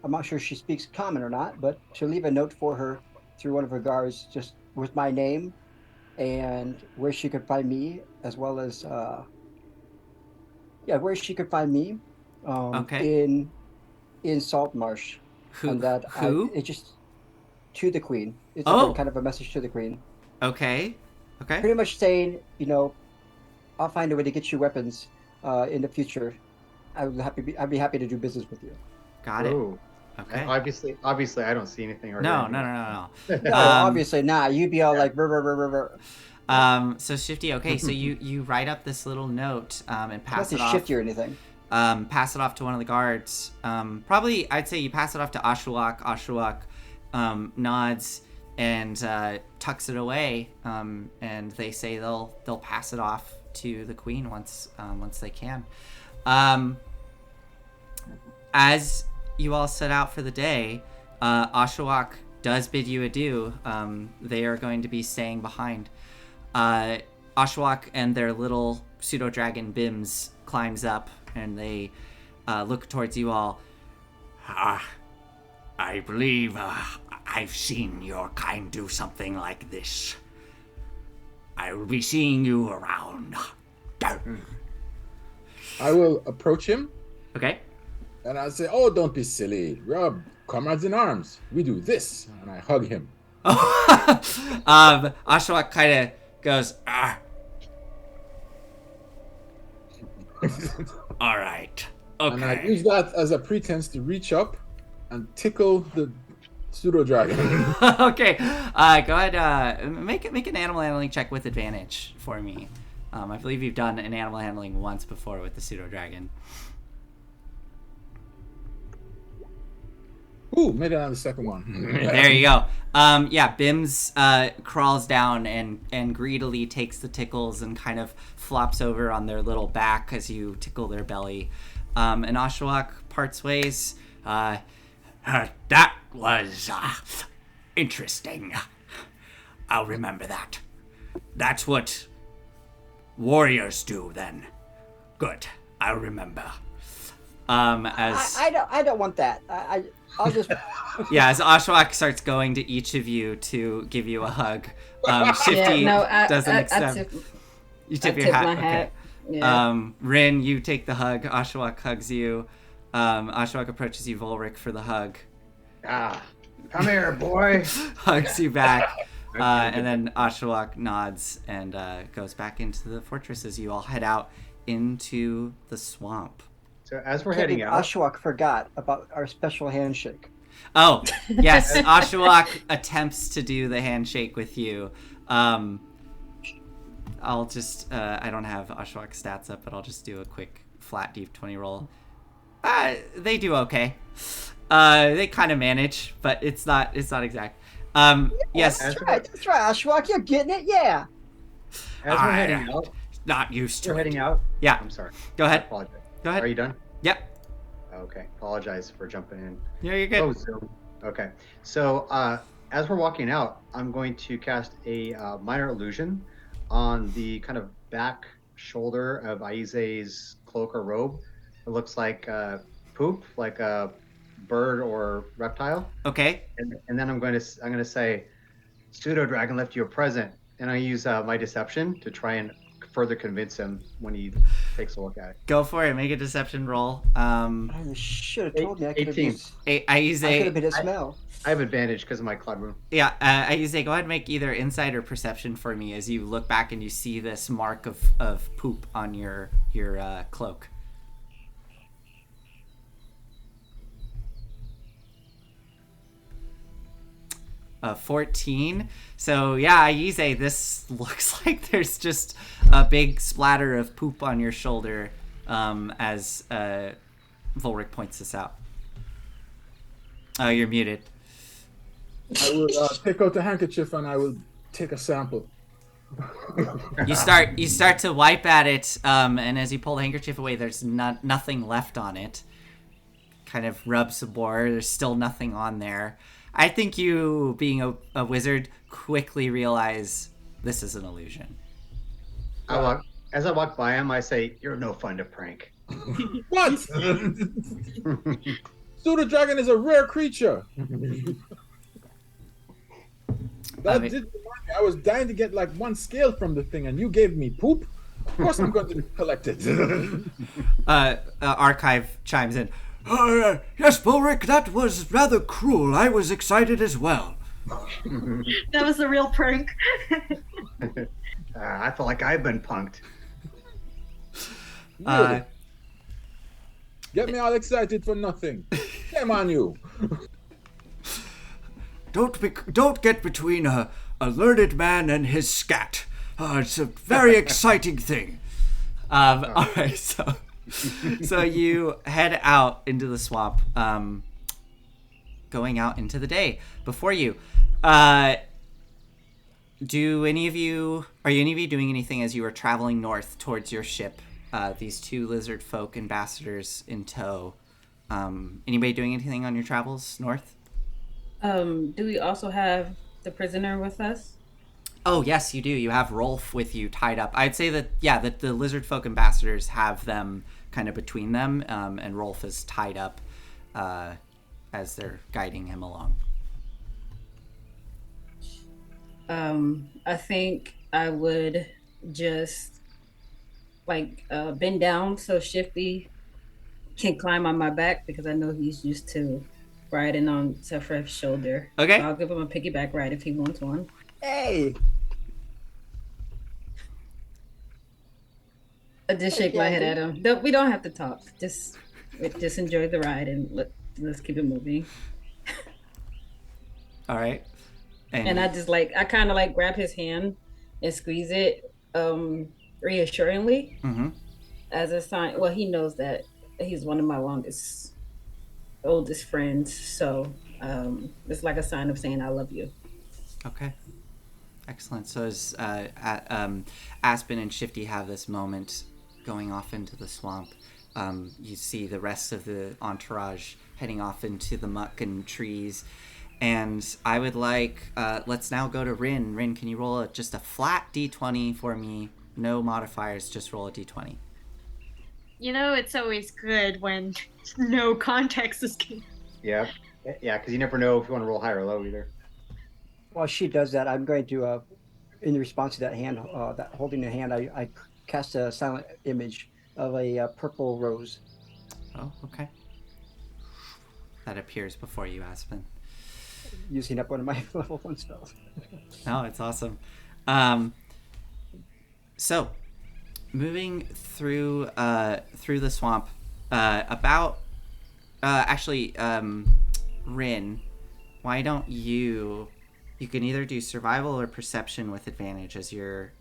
F: not sure if she speaks common or not, but to leave a note for her through one of her guards, just with my name and where she could find me, as well as where she could find me.
A: Okay.
F: In Saltmarsh.
A: Who?
F: And that it just to the queen. It's like kind of a message to the queen.
A: Okay.
F: Pretty much saying, I'll find a way to get you weapons in the future. I'd be happy to do business with you.
A: Got it.
D: Ooh.
A: Okay.
D: Obviously, I don't see anything. Or
A: No.
F: No, obviously not. You'd be all like, "Brr, brr, brr, brr, brr."
A: So Shifty, okay, so you write up this little note and pass it off.
F: Shifty or anything.
A: Pass it off to one of the guards. Probably, I'd say you pass it off to Ashwak. Ashwak nods and tucks it away. And they say they'll pass it off to the queen once they can. As you all set out for the day, Ashwak does bid you adieu. They are going to be staying behind. Ashwak and their little pseudo-dragon Bims climbs up, and they look towards you all.
G: I believe I've seen your kind do something like this. I will be seeing you around.
B: I will approach him
A: Okay.
B: and I'll say, "Oh, don't be silly. We're comrades in arms. We do this." And I hug him.
A: Ashwak kind of goes,
G: All right.
B: And I
G: Okay.
B: use that as a pretense to reach up and tickle the pseudo dragon.
A: okay. Go ahead. Make an animal handling check with advantage for me. I believe you've done an animal handling once before with the pseudo dragon.
B: Ooh, made it on the second one.
A: There you go. Bims crawls down and greedily takes the tickles and kind of flops over on their little back as you tickle their belly. And Ashwak parts ways.
G: That was interesting. I'll remember that. That's what warriors do then. Good. I'll remember.
A: As
F: I don't want that. I'll just.
A: as Ashwak starts going to each of you to give you a hug, Shifty doesn't accept. You tip your hat.
E: my
A: Okay.
E: hat. Yeah.
A: Rin, you take the hug. Ashwak hugs you. Ashwak approaches you, Volric, for the hug.
D: Come here, boy.
A: Hugs you back. And then Ashwak nods and goes back into the fortress as you all head out into the swamp.
D: So as we're heading out,
F: Ashwak forgot about our special handshake.
A: Oh, yes. Ashwak attempts to do the handshake with you. I'll just, I don't have Ashwak's stats up, but I'll just do a quick flat deep 20 roll. They do okay. They kind of manage, but it's not exact. Yes.
F: That's right, Ashwak. You're getting it, yeah.
D: as we're heading out,
G: Not used to
D: we're
G: it.
D: heading out.
A: Yeah.
D: I'm sorry.
A: Go
D: I
A: ahead.
D: apologize.
A: Go ahead.
D: Are you done?
A: Yep.
D: Okay. Apologize for jumping in.
A: Yeah, you're good.
D: Oh, Zoom. Okay. So as we're walking out, I'm going to cast a minor illusion on the kind of back shoulder of Aize's cloak or robe. It looks like poop, like a bird or reptile.
A: Okay.
D: And then I'm going to say, pseudo dragon left you a present, and I use my deception to try and further convince him when he takes a look at it.
A: Go for it. Make a deception roll.
F: Oh, you should have told me. I could have
D: 18.
F: used.
A: I use
F: I could have
A: a
F: been a smell.
D: I have advantage because of my cloud rune.
A: yeah. I use a go ahead and make either insight or perception for me as you look back and you see this mark of poop on your cloak. 14. So yeah, Aize, this looks like there's just a big splatter of poop on your shoulder as Volric points this out. Oh, you're muted.
B: I will take out the handkerchief and I will take a sample.
A: You start to wipe at it, and as you pull the handkerchief away, there's nothing left on it. Kind of rub some more. There's still nothing on there. I think you, being a wizard, quickly realize this is an illusion.
D: As I walk by him, I say, "You're no fun to prank."
B: What? Pseudo dragon is a rare creature. That did remind me. I was dying to get like one scale from the thing, and you gave me poop. Of course, I'm going to collect it.
A: Archive chimes in.
G: Yes, Volric, that was rather cruel. I was excited as well.
C: That was the real prank.
D: I feel like I've been punked.
B: Really? Get me all excited for nothing. Shame on you.
G: Don't get between a learned man and his scat. It's a very exciting thing.
A: All right, so you head out into the swamp, going out into the day. Before you, are any of you doing anything as you are traveling north towards your ship? These two lizard folk ambassadors in tow. Anybody doing anything on your travels north?
E: Do we also have the prisoner with us?
A: Oh, yes, you do. You have Rolf with you tied up. I'd say that the lizard folk ambassadors have them kind of between them, and Rolf is tied up as they're guiding him along.
E: I think I would just bend down so Shifty can climb on my back, because I know he's used to riding on Sethreth's shoulder.
A: Okay.
E: So I'll give him a piggyback ride if he wants one.
F: Hey.
E: I just shake my head at him. We don't have to talk. Just enjoy the ride and let's keep it moving.
A: All right.
E: And I just I kind of grab his hand and squeeze it reassuringly as a sign. Well, he knows that he's one of my oldest friends, so it's like a sign of saying I love you.
A: Okay. Excellent. So as Aspen and Shifty have this moment going off into the swamp, you see the rest of the entourage heading off into the muck and trees. And I would like, let's now go to Rin. Rin, can you roll just a flat D20 for me? No modifiers, just roll a D20.
C: You know, it's always good when no context is given.
D: Yeah, because you never know if you want to roll high or low either.
F: While she does that, I'm going to, in response to that hand, that holding the hand, I cast a silent image of a purple rose.
A: Oh, okay. That appears before you, Aspen.
F: Using up one of my level 1 spells.
A: Oh, it's awesome. So, moving through the swamp, Rin, why don't you can either do survival or perception with advantage as you're,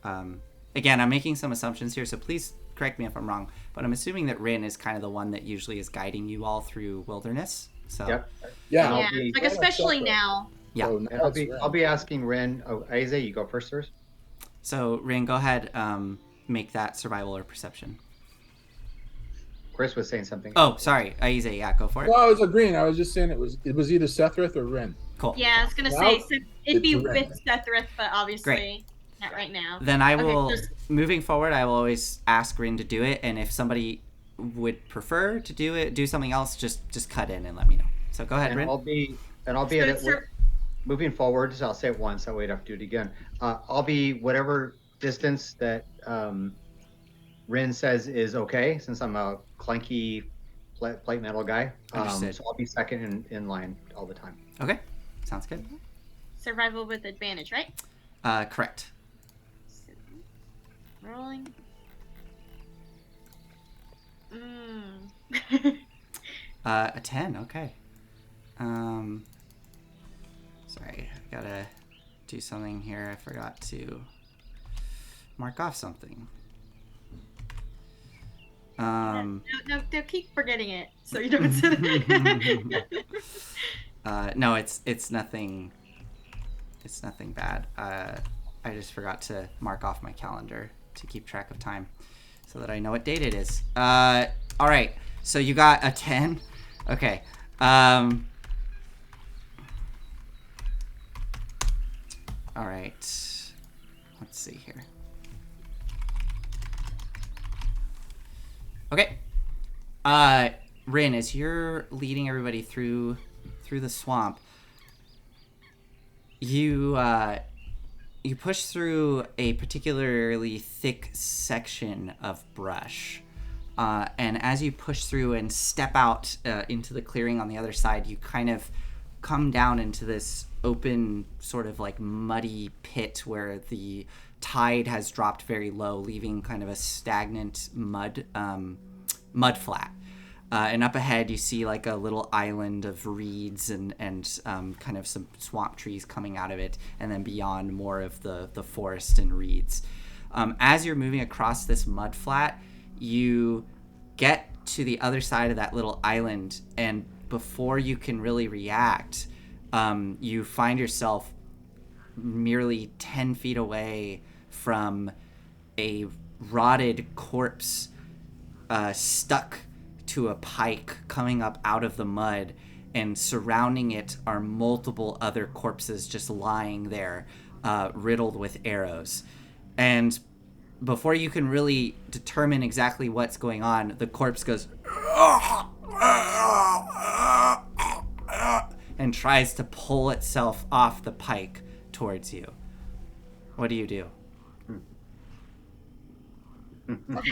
A: again, I'm making some assumptions here, so please correct me if I'm wrong, but I'm assuming that Rin is kind of the one that usually is guiding you all through wilderness. So
D: Yep.
C: Yeah, especially now.
A: Yeah.
B: So
D: I'll be asking Ren. Oh, Aize, you go first.
A: So Rin, go ahead, make that survival or perception.
D: Chris was saying something.
A: Oh, sorry, Aize, yeah, go for it.
B: Well, I was agreeing. I was just saying it was either Sethreth or Ren.
A: Cool.
C: Yeah, I was gonna say it'd be with Sethreth, but obviously not right now.
A: Then I will,
C: Okay,
A: moving forward, I will always ask Rin to do it, and if somebody would prefer to do something else, just cut in and let me know. So go ahead,
D: And
A: Rin.
D: I'll be at it. Moving forward, so I'll say it once. That way I don't have to do it again. I'll be whatever distance that Rin says is okay, since I'm a clunky plate metal guy.
A: Understood.
D: So I'll be second in line all the time.
A: Okay, sounds good.
C: Survival with advantage, right?
A: Correct.
C: So, rolling.
A: A 10. Okay. Sorry, I gotta do something here. I forgot to mark off something.
C: No, keep forgetting it, so you don't sit it.
A: No, it's nothing. It's nothing bad. I just forgot to mark off my calendar to keep track of time, so that I know what date it is. All right. So you got a 10. Okay. All right. Let's see here. Okay. Rin, as you're leading everybody through the swamp, you push through a particularly thick section of brush. And as you push through and step out into the clearing on the other side, you kind of come down into this open sort of like muddy pit where the tide has dropped very low, leaving kind of a stagnant mud flat. And up ahead you see like a little island of reeds and kind of some swamp trees coming out of it, and then beyond more of the forest and reeds. As you're moving across this mud flat, you get to the other side of that little island, and before you can really react, you find yourself merely 10 feet away from a rotted corpse stuck to a pike coming up out of the mud, and surrounding it are multiple other corpses just lying there, riddled with arrows. And before you can really determine exactly what's going on, the corpse goes and tries to pull itself off the pike towards you. What do you do?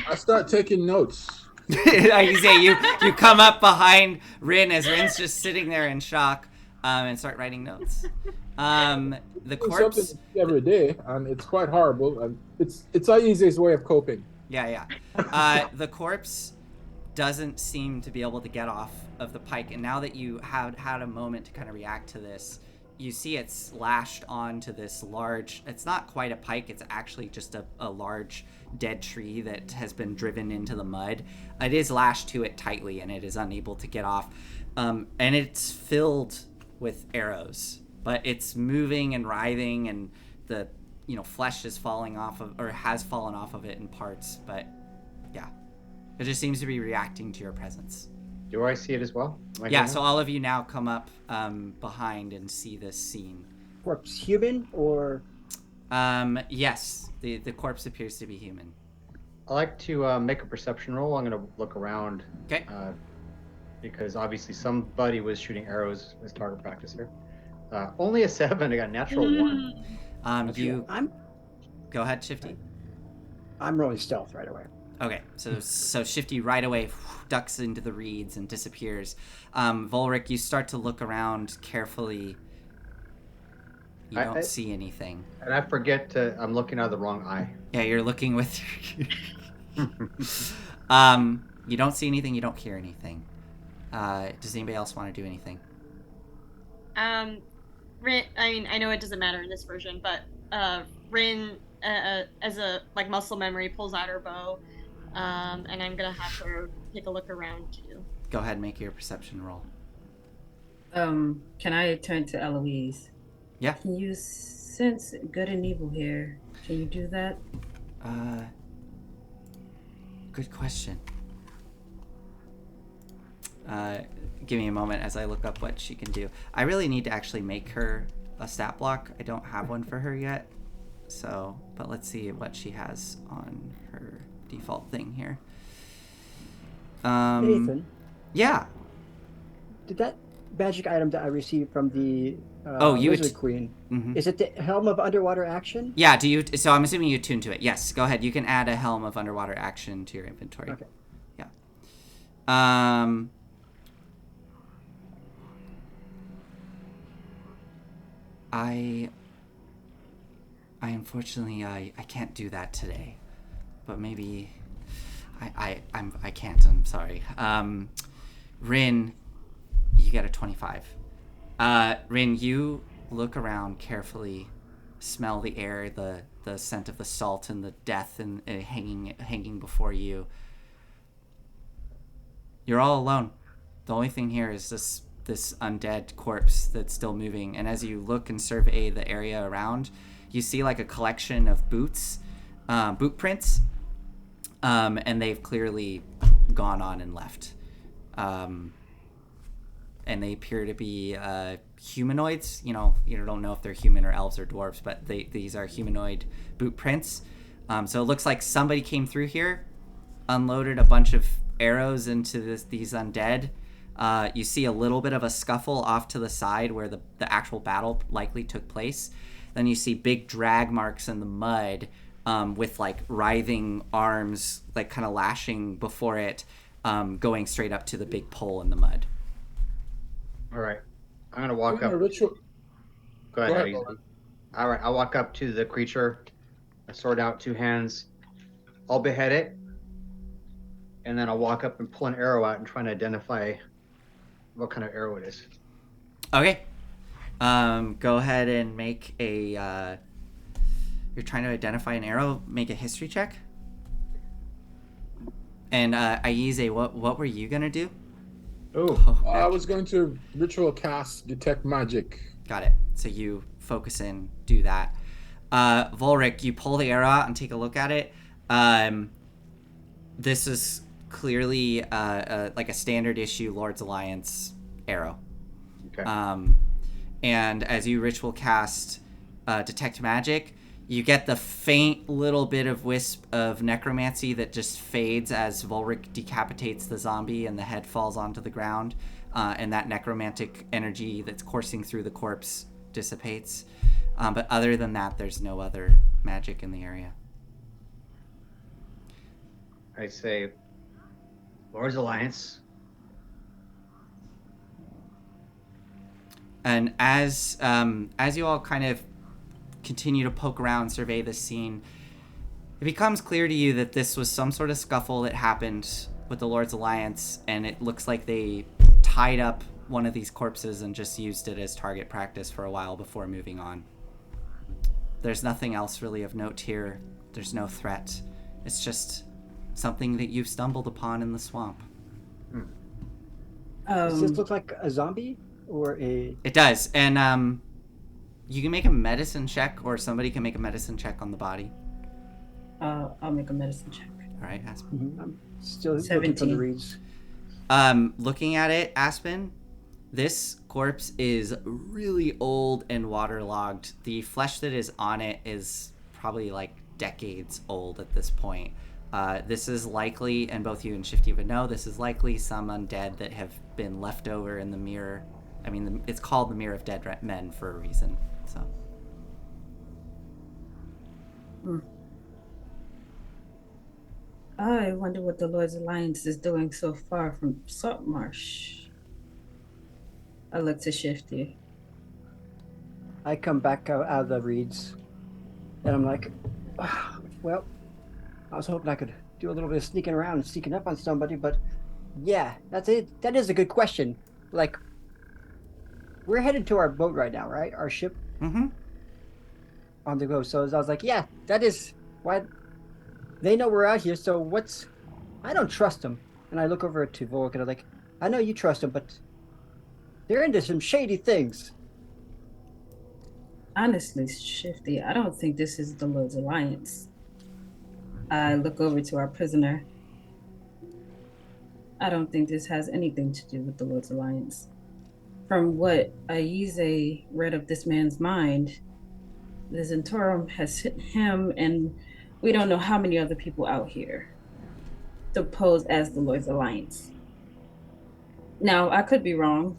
B: I start taking notes.
A: Like you say, you come up behind Rin as Rin's just sitting there in shock, and start writing notes. The corpse
B: every day, and it's quite horrible. And it's our easiest way of coping.
A: Yeah. The corpse doesn't seem to be able to get off of the pike, and now that you have had a moment to kind of react to this, you see it's lashed onto this large, it's not quite a pike, it's actually just a large dead tree that has been driven into the mud. It is lashed to it tightly, and it is unable to get off. And it's filled with arrows, but it's moving and writhing, and the flesh is falling off of, or has fallen off of it in parts, but yeah, it just seems to be reacting to your presence.
D: Do I see it as well?
A: Yeah, so all of you now come up behind and see this scene.
F: Corpse human or?
A: Yes, the corpse appears to be human.
D: I like to make a perception roll. I'm going to look around.
A: Okay.
D: Because obviously somebody was shooting arrows as target practice here. Only a 7. I got a natural 1.
A: Go ahead, Shifty.
F: I'm rolling stealth right away.
A: Okay, so Shifty right away ducks into the reeds and disappears. Volric, you start to look around carefully. You don't see anything.
D: And I forget I'm looking out of the wrong eye.
A: Yeah, you're looking with you don't see anything, you don't hear anything. Does anybody else want to do anything?
C: Rin, I know it doesn't matter in this version, but Rin, as a muscle memory, pulls out her bow, and I'm gonna have her take a look around too.
A: Go ahead and make your perception roll.
E: Can I turn to Eloise?
A: Yeah.
E: Can you sense good and evil here? Can you do that?
A: Good question. Give me a moment as I look up what she can do. I really need to actually make her a stat block. I don't have one for her yet. But let's see what she has on her default thing here.
F: Nathan,
A: Yeah.
F: did that magic item that I received from the
A: You
F: Lizard Queen,
A: Mhm.
F: is it the Helm of Underwater Action?
A: Yeah, so I'm assuming you tune to it. Yes, go ahead. You can add a Helm of Underwater action to your inventory.
F: Okay.
A: Yeah. Um I unfortunately I can't do that today. But maybe I can't. I'm sorry. Rin, you get a 25. Rin, you look around carefully, smell the air, the scent of the salt and the death and hanging before you. You're all alone. The only thing here is this undead corpse that's still moving. And as you look and survey the area around, you see like a collection of boots, boot prints, and they've clearly gone on and left. And they appear to be humanoids. You don't know if they're human or elves or dwarves, but these are humanoid boot prints. So it looks like somebody came through here, unloaded a bunch of arrows into these undead. You see a little bit of a scuffle off to the side where the actual battle likely took place. Then you see big drag marks in the mud, with like writhing arms, like kind of lashing before it, going straight up to the big pole in the mud.
D: All right. I'm going to walk
B: Doing
D: up.
B: a ritual.
D: Go ahead,
B: Go ahead,
D: Eddie.
B: Lauren.
D: All right. I'll walk up to the creature, a sword out, two hands. I'll behead it. And then I'll walk up and pull an arrow out and try to identify what kind of arrow it is.
A: Okay. Go ahead and make a. You're trying to identify an arrow. Make a history check. And Aize, what were you gonna do?
D: Oh,
B: I was going to ritual cast detect magic.
A: Got it. So you focus in, do that. Volric, you pull the arrow out and take a look at it. This is clearly like a standard issue Lord's Alliance arrow.
D: okay.
A: And as you ritual cast detect magic, you get the faint little bit of wisp of necromancy that just fades as Volric decapitates the zombie and the head falls onto the ground, and that necromantic energy that's coursing through the corpse dissipates. But other than that, there's no other magic in the area.
D: I say, Lord's Alliance.
A: And as you all kind of continue to poke around, survey this scene, it becomes clear to you that this was some sort of scuffle that happened with the Lord's Alliance, and it looks like they tied up one of these corpses and just used it as target practice for a while before moving on. There's nothing else really of note here. There's no threat. It's just something that you've stumbled upon in the swamp.
F: Does this look like a zombie or a...
A: It does, and you can make a medicine check, or somebody can make a medicine check on the body.
E: I'll make a medicine check.
A: All right, Aspen.
F: I'm still looking for
E: 17.
F: the reads.
A: Looking at it, Aspen, this corpse is really old and waterlogged. The flesh that is on it is probably like decades old at this point. This is likely, and both you and Shifty would know, this is likely some undead that have been left over in the mirror. I mean, it's called the Mirror of Dead Men for a reason. So.
E: I wonder what the Lord's Alliance is doing so far from Saltmarsh. I look to Shifty.
F: I come back out of the reeds, and I'm like, well, I was hoping I could do a little bit of sneaking around and sneaking up on somebody, but yeah, that's it. That is a good question. Like, we're headed to our boat right now, right? Our ship
A: Mm-hmm.
F: on the go. So I was like, yeah, that is why they know we're out here. So what's... I don't trust them. And I look over to Volk and I'm like, I know you trust them, but they're into some shady things.
E: Honestly, Shifty, I don't think this is the Lord's Alliance. I look over to our prisoner. I don't think this has anything to do with the Lord's Alliance. From what Aize read of this man's mind, the Zentaurum has hit him, and we don't know how many other people out here. to pose as the Lord's Alliance. Now, I could be wrong,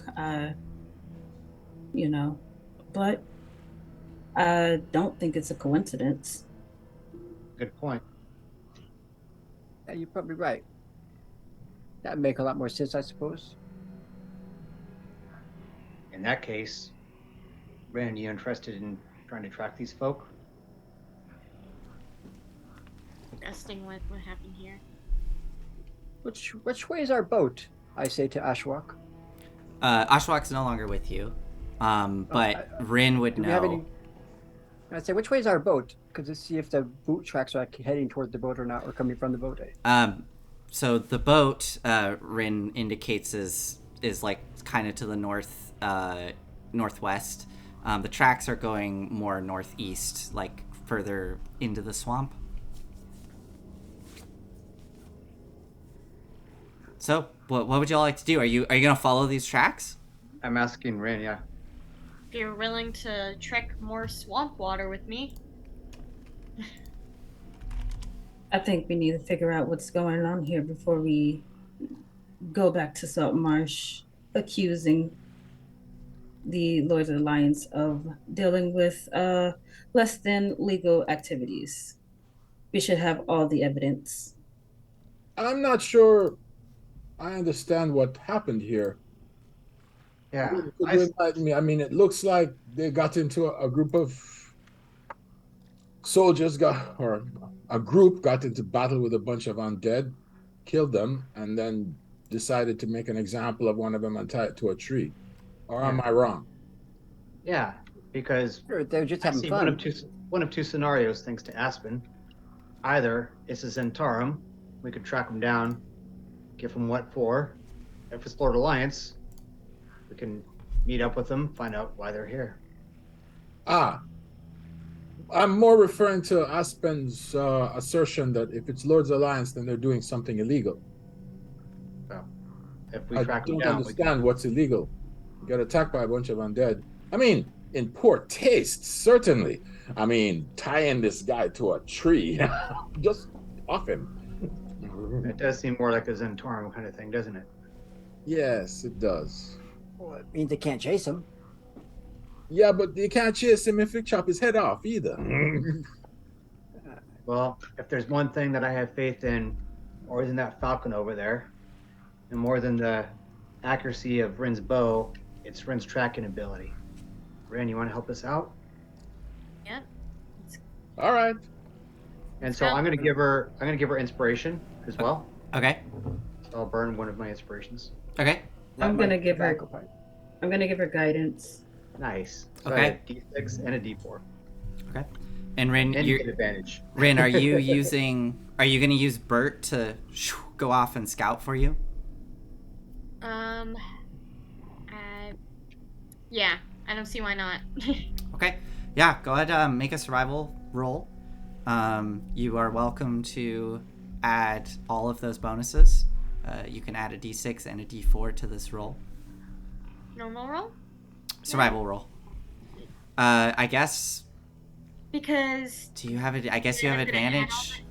E: but I don't think it's a coincidence.
D: Good point.
F: Yeah, you're probably right. That'd make a lot more sense, I suppose.
D: In that case, Ren, you interested in trying to track these folk?
C: Investing with what happened here.
F: Which way is our boat? I say to Ashwak.
A: Ashwak's no longer with you, but Rin would
F: Do
A: know.
F: we have any? I say, which way is our boat? Because to see if the boot tracks are heading toward the boat or not, or coming from the boat.
A: So the boat, Rin indicates is like kind of to the northwest. The tracks are going more northeast, like further into the swamp. So, what would y'all like to do? Are you gonna follow these tracks?
D: I'm asking Ren, yeah.
C: If you're willing to trek more swamp water with me.
E: I think we need to figure out what's going on here before we go back to Saltmarsh, accusing the Lords of the Alliance of dealing with less than legal activities. We should have all the evidence.
B: I'm not sure I understand what happened here.
D: Yeah.
B: Could you enlighten me? I mean, it looks like they got into a group of soldiers or a group got into battle with a bunch of undead, killed them, and then decided to make an example of one of them and tie it to a tree. Or am I wrong?
D: Yeah, because
F: They're just
D: I
F: having
D: see
F: fun.
D: one of two scenarios thanks to Aspen. Either it's a Zentarum, we could track them down, give them what for. If it's Lord Alliance, we can meet up with them, find out why they're here.
B: I'm more referring to Aspen's assertion that if it's Lord's Alliance, then they're doing something illegal.
D: So, if we
B: I
D: track them
B: don't
D: down,
B: understand what's illegal. You got attacked by a bunch of undead. I mean, in poor taste, certainly. I mean, tying this guy to a tree, just off him.
D: it does seem more like a Zentarum kind of thing, doesn't it?
B: Yes, it does.
F: Well, it means they can't chase him.
B: Yeah, but you can't chase him if you chop his head off either.
D: Well, if there's one thing that I have faith in, more than that falcon over there, and more than the accuracy of Rin's bow, it's Rin's tracking ability. Rin, you want to help us out?
C: Yeah.
B: All right.
D: And so I'm gonna give her inspiration as well.
A: Okay.
D: So I'll burn one of my inspirations.
A: Okay.
E: I'm gonna give her guidance.
D: Nice. So
A: Okay.
D: I have a D6 and a D4.
A: Okay. And Rin,
D: And you
A: you
D: get advantage.
A: Rin, are you going to use Bert to go off and scout for you?
C: Yeah, I don't see why not.
A: Okay. Yeah, go ahead, make a survival roll. You are welcome to add all of those bonuses. You can add a D6 and a D4 to this roll.
C: Normal roll?
A: Survival roll. I guess.
C: Because.
A: Do you have it? I guess you have advantage.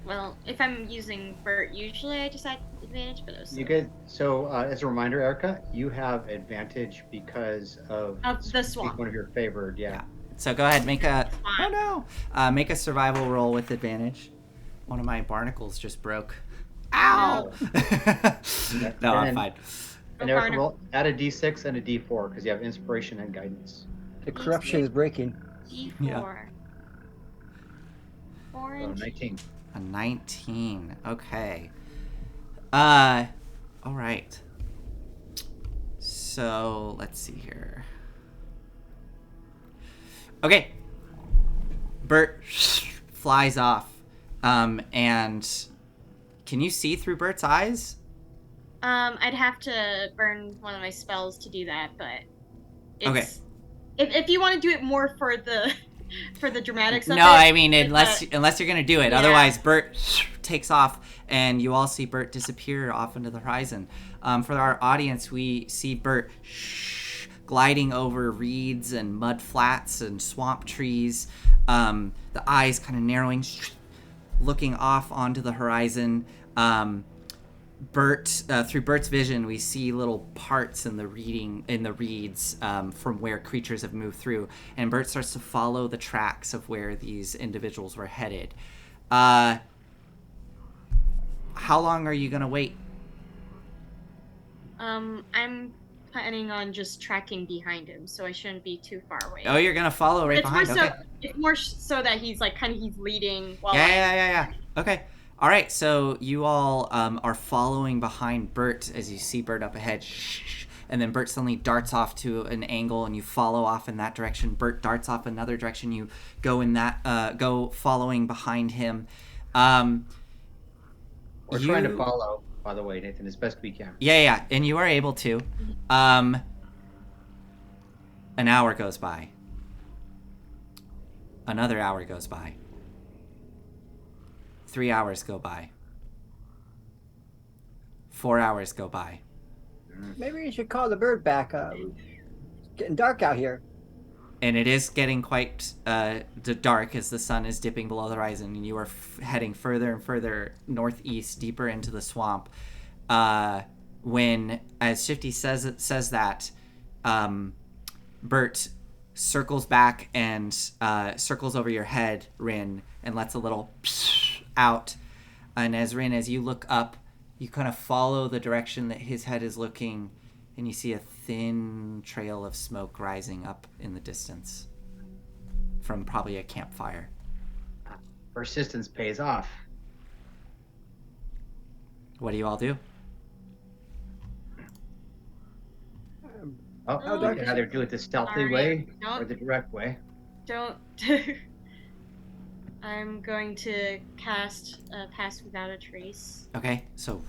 C: Well, if I'm using Bert, usually I just add advantage, but
D: You get as a reminder, Erica, you have advantage because of
C: the swamp.
D: One of your favored, yeah.
A: So go ahead, make a make a survival roll with advantage. One of my barnacles just broke. Ow! No, I'm fine.
D: And Erica, roll, add a D6 and a D4 because you have inspiration and guidance.
F: The corruption is breaking.
C: D4.
A: Yeah.
C: Orange.
D: 19.
A: A 19. Okay. All right. So let's see here. Okay. Bert flies off. And can you see through Bert's eyes?
C: I'd have to burn one of my spells to do that, but it's,
A: okay.
C: If you want to do it more for the dramatics of it.
A: No, I mean unless you're gonna do it.
C: Yeah.
A: Otherwise, Bert takes off, and you all see Bert disappear off into the horizon. For our audience, we see Bert gliding over reeds and mud flats and swamp trees. The eyes kind of narrowing, looking off onto the horizon. Bert, through Bert's vision, we see little parts in the reeds from where creatures have moved through, and Bert starts to follow the tracks of where these individuals were headed. How long are you gonna wait?
C: I'm planning on just tracking behind him, so I shouldn't be too far away.
A: Oh, you're gonna follow right behind.
C: It's more so that he's like he's leading while
A: Yeah. Okay. All right, so you all are following behind Bert as you see Bert up ahead, and then Bert suddenly darts off to an angle, and you follow off in that direction. Bert darts off another direction. You go in that, go following behind him.
D: We're trying to follow, by the way, Nathan, as best we can.
A: Yeah, and you are able to. An hour goes by. Another hour goes by. 3 hours go by. 4 hours go by.
F: Maybe you should call the bird back. It's getting dark out here.
A: And it is getting quite dark as the sun is dipping below the horizon, and you are heading further and further northeast, deeper into the swamp. When, as Shifty says that, Bert circles back and circles over your head, Rin, and lets a little out. And as Rin, as you look up, you kind of follow the direction that his head is looking, and you see a thin trail of smoke rising up in the distance from probably a campfire.
D: Persistence pays off.
A: What do you all do?
D: You can either do it the stealthy way or the direct way.
C: Don't. I'm going to cast Pass Without a Trace.
A: Okay, so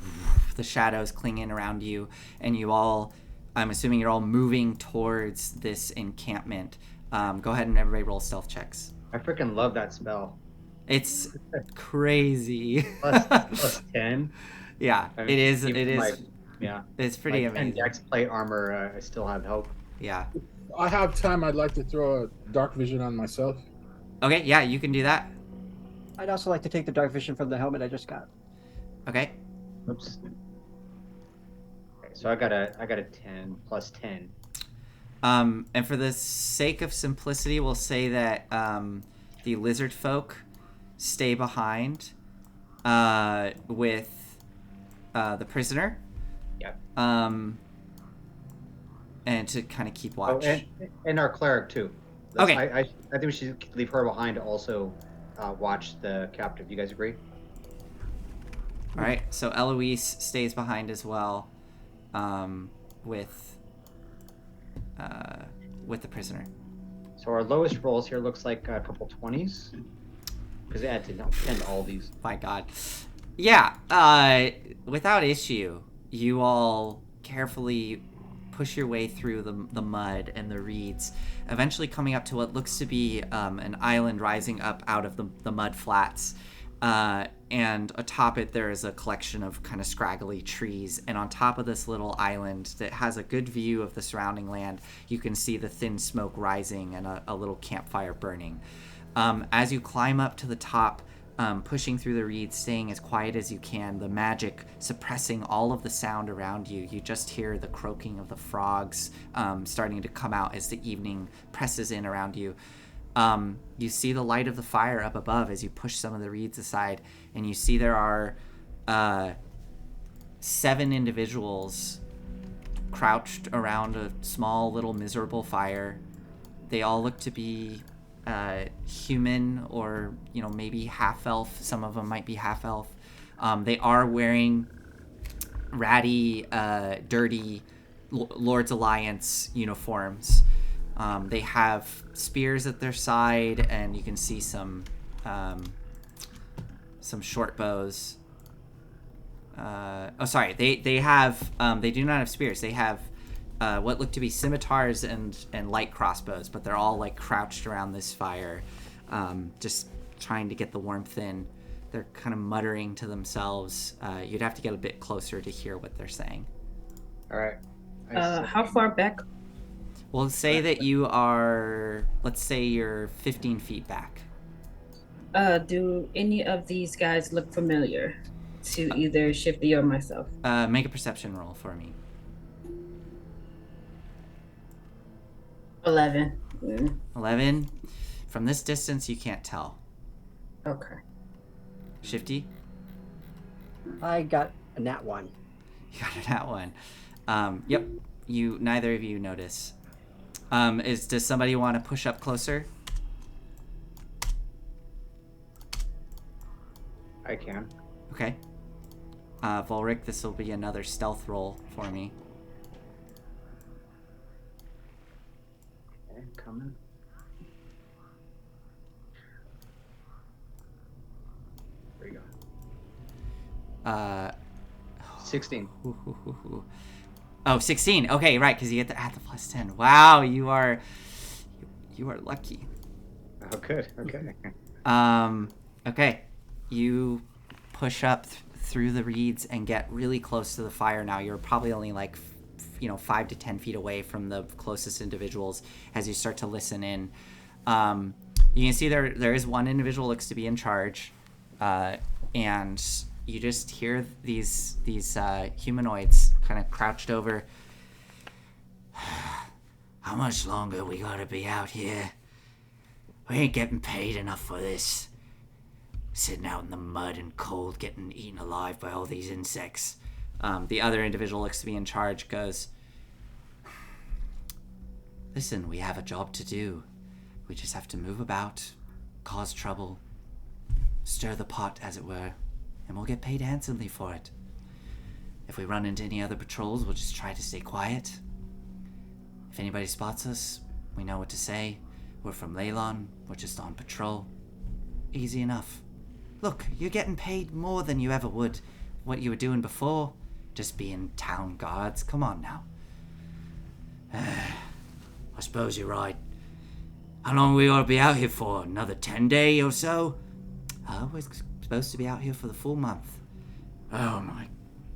A: the shadows cling in around you, and you all, I'm assuming you're all moving towards this encampment. Go ahead and everybody roll stealth checks.
D: I freaking love that spell.
A: It's crazy.
D: plus 10.
A: Yeah,
D: I mean,
A: it is.
D: Yeah.
A: It's pretty amazing.
D: 10 dex plate armor, I still have hope.
A: Yeah.
B: I have time. I'd like to throw a dark vision on myself.
A: Okay, yeah, you can do that.
F: I'd also like to take the dark vision from the helmet I just got.
A: Okay.
D: Oops. Okay, so I got a 10 plus 10.
A: And for the sake of simplicity, we'll say that the lizard folk stay behind with the prisoner.
D: Yep.
A: And to kind of keep watch.
D: Oh, and our cleric too.
A: Okay.
D: I think we should leave her behind to also watch the captive. You guys agree?
A: All right. So Eloise stays behind as well, with the prisoner.
D: So our lowest rolls here looks like a couple 20s. Because they had to attend all these.
A: My God. Yeah. Without issue, you all carefully push your way through the mud and the reeds, eventually coming up to what looks to be an island rising up out of the mud flats. And atop it, there is a collection of kind of scraggly trees. And on top of this little island that has a good view of the surrounding land, you can see the thin smoke rising and a little campfire burning. As you climb up to the top, pushing through the reeds, staying as quiet as you can, the magic suppressing all of the sound around you. You just hear the croaking of the frogs starting to come out as the evening presses in around you. You see the light of the fire up above as you push some of the reeds aside, and you see there are 7 individuals crouched around a small little miserable fire. They all look to be human or maybe half elf. Some of them might be half elf. They are wearing ratty dirty Lord's Alliance uniforms. They have spears at their side, and you can see some short bows. They have they do not have spears. They have what look to be scimitars and light crossbows, but they're all like crouched around this fire, just trying to get the warmth in. They're kind of muttering to themselves. You'd have to get a bit closer to hear what they're saying.
D: All right.
E: How far back?
A: We'll say that you are, let's say you're 15 feet back.
E: Do any of these guys look familiar to either Shifty or myself?
A: Make a perception roll for me.
E: 11.
A: 11. From this distance, you can't tell.
E: Okay.
A: Shifty?
F: I got a nat 1.
A: You got that one. Yep. Neither of you notice. Does somebody want to push up closer?
D: I can.
A: Okay. Volric, this will be another stealth roll for me.
D: Okay, coming. There you go. 16.
A: Oh, 16. Okay, right, because you get add the plus 10. Wow, you are lucky.
D: Oh, good. Okay.
A: Okay. You push up through the reeds and get really close to the fire now. You're probably only like 5 to 10 feet away from the closest individuals as you start to listen in. You can see there is one individual looks to be in charge, and you just hear these humanoids kind of crouched over.
G: How much longer we gotta be out here? We ain't getting paid enough for this. Sitting out in the mud and cold, getting eaten alive by all these insects.
A: The other individual looks to be in charge goes, listen, we have a job to do. We just have to move about, cause trouble, stir the pot, as it were, and we'll get paid handsomely for it. If we run into any other patrols, we'll just try to stay quiet. If anybody spots us, we know what to say. We're from Leylon, we're just on patrol. Easy enough. Look, you're getting paid more than you ever would what you were doing before. Just being town guards. Come on now.
G: I suppose you're right. How long we ought to be out here for? Another 10 days or so?
A: We're supposed to be out here for the full month.
G: Oh my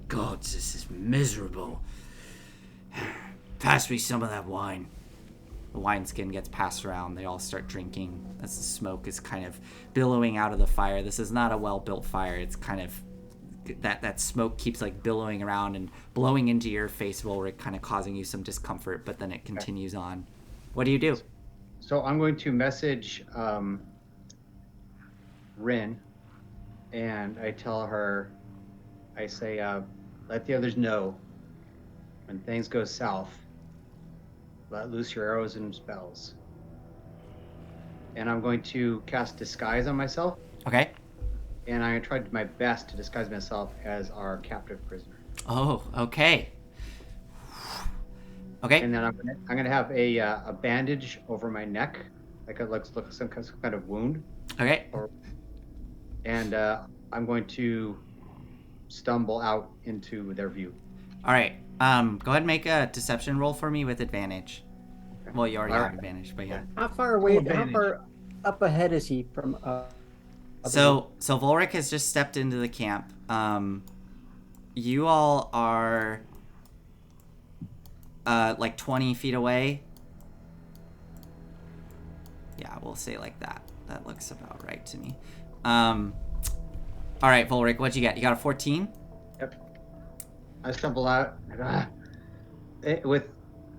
G: God, this is miserable. Pass me some of that wine.
A: The wineskin gets passed around. They all start drinking as the smoke is kind of billowing out of the fire. This is not a well-built fire. It's kind of that smoke keeps like billowing around and blowing into your face, Volric, kind of causing you some discomfort, but then it continues on. What do you do?
D: So I'm going to message Rin, and I tell her, I say, let the others know when things go south, let loose your arrows and spells. And I'm going to cast disguise on myself,
A: Okay.
D: and I'm going to try my best to disguise myself as our captive prisoner.
A: Oh, okay. Okay.
D: And then I'm going to have a bandage over my neck, like it looks some kind of wound.
A: Okay.
D: And I'm going to stumble out into their view.
A: All right. Go ahead and make a deception roll for me with advantage. Well, you already have advantage, but yeah.
F: How far away? How far up ahead is he from?
A: So Volric has just stepped into the camp. You all are like 20 feet away. Yeah, we'll say like that. That looks about right to me. All right, Volric, what'd you get? You got a 14?
D: Yep. I stumble out with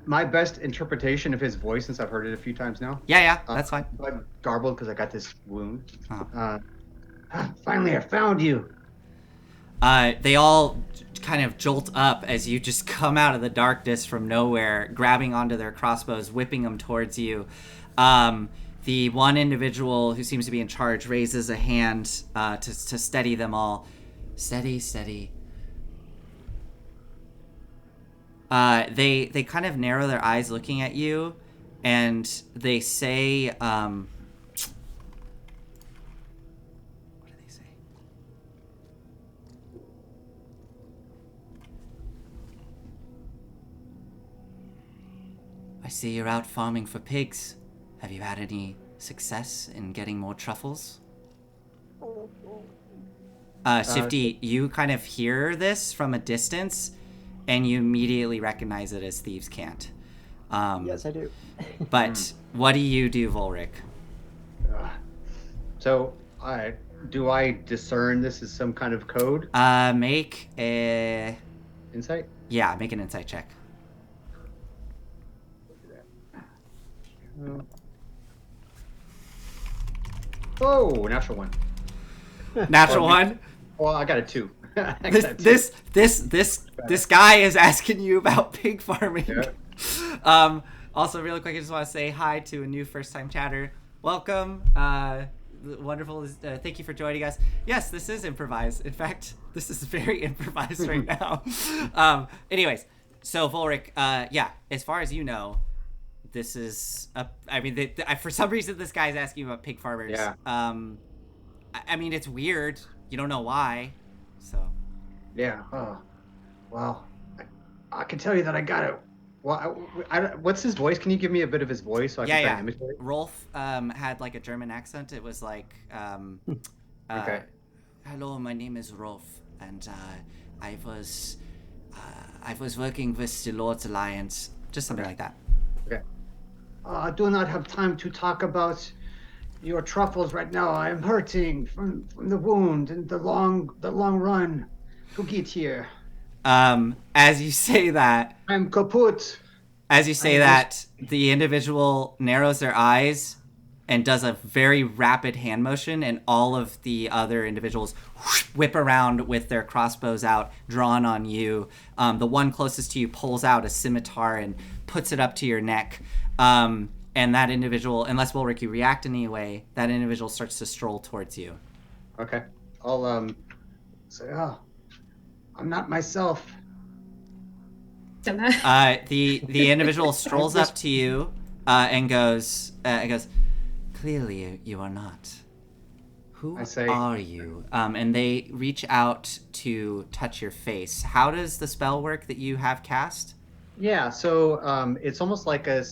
D: my best interpretation of his voice, since I've heard it a few times now.
A: Yeah, that's fine.
D: I'm garbled because I got this wound.
A: Uh-huh.
D: Finally, I found you.
A: They all kind of jolt up as you just come out of the darkness from nowhere, grabbing onto their crossbows, whipping them towards you. The one individual who seems to be in charge raises a hand to steady them all. Steady, steady. They kind of narrow their eyes looking at you, and they say, what do they say? I see you're out farming for pigs. Have you had any success in getting more truffles? Shifty, you kind of hear this from a distance, and you immediately recognize it as thieves' cant.
F: Yes, I do.
A: But what do you do, Volric?
D: So Do I discern this is some kind of code?
A: Make a...
D: Insight?
A: Yeah, make an insight check.
D: Oh, natural one.
A: Natural one?
D: Well, I got a 2. I got a 2.
A: This guy is asking you about pig farming.
D: Yeah.
A: Also, really quick, I just want to say hi to a new first-time chatter. Welcome. Wonderful. Thank you for joining us. Yes, this is improvised. In fact, this is very improvised right now. Anyways, so Volric, yeah, as far as you know, this is I mean, for some reason, this guy's asking about pig farmers.
D: Yeah.
A: I mean, it's weird. You don't know why, so.
D: Yeah. Oh, well, I can tell you that I got it. Well, what's his voice? Can you give me a bit of his voice so I can try and imitate it?
A: Rolf had like a German accent. It was like,
D: Okay.
A: Hello, my name is Rolf, and I was working with the Lord's Alliance, just something like that.
D: Okay. I do not have time to talk about your truffles right now. I am hurting from the wound and the long run to get here.
A: As you say that,
D: I'm kaput.
A: As you say that, the individual narrows their eyes and does a very rapid hand motion, and all of the other individuals whip around with their crossbows out, drawn on you. The one closest to you pulls out a scimitar and puts it up to your neck. And that individual, unless Ulrich, you react in any way, that individual starts to stroll towards you.
D: Okay. I'll say, oh, I'm not myself.
A: The individual strolls up to you and goes, clearly you are not. Who are you? And they reach out to touch your face. How does the spell work that you have cast?
D: Yeah, so it's almost like a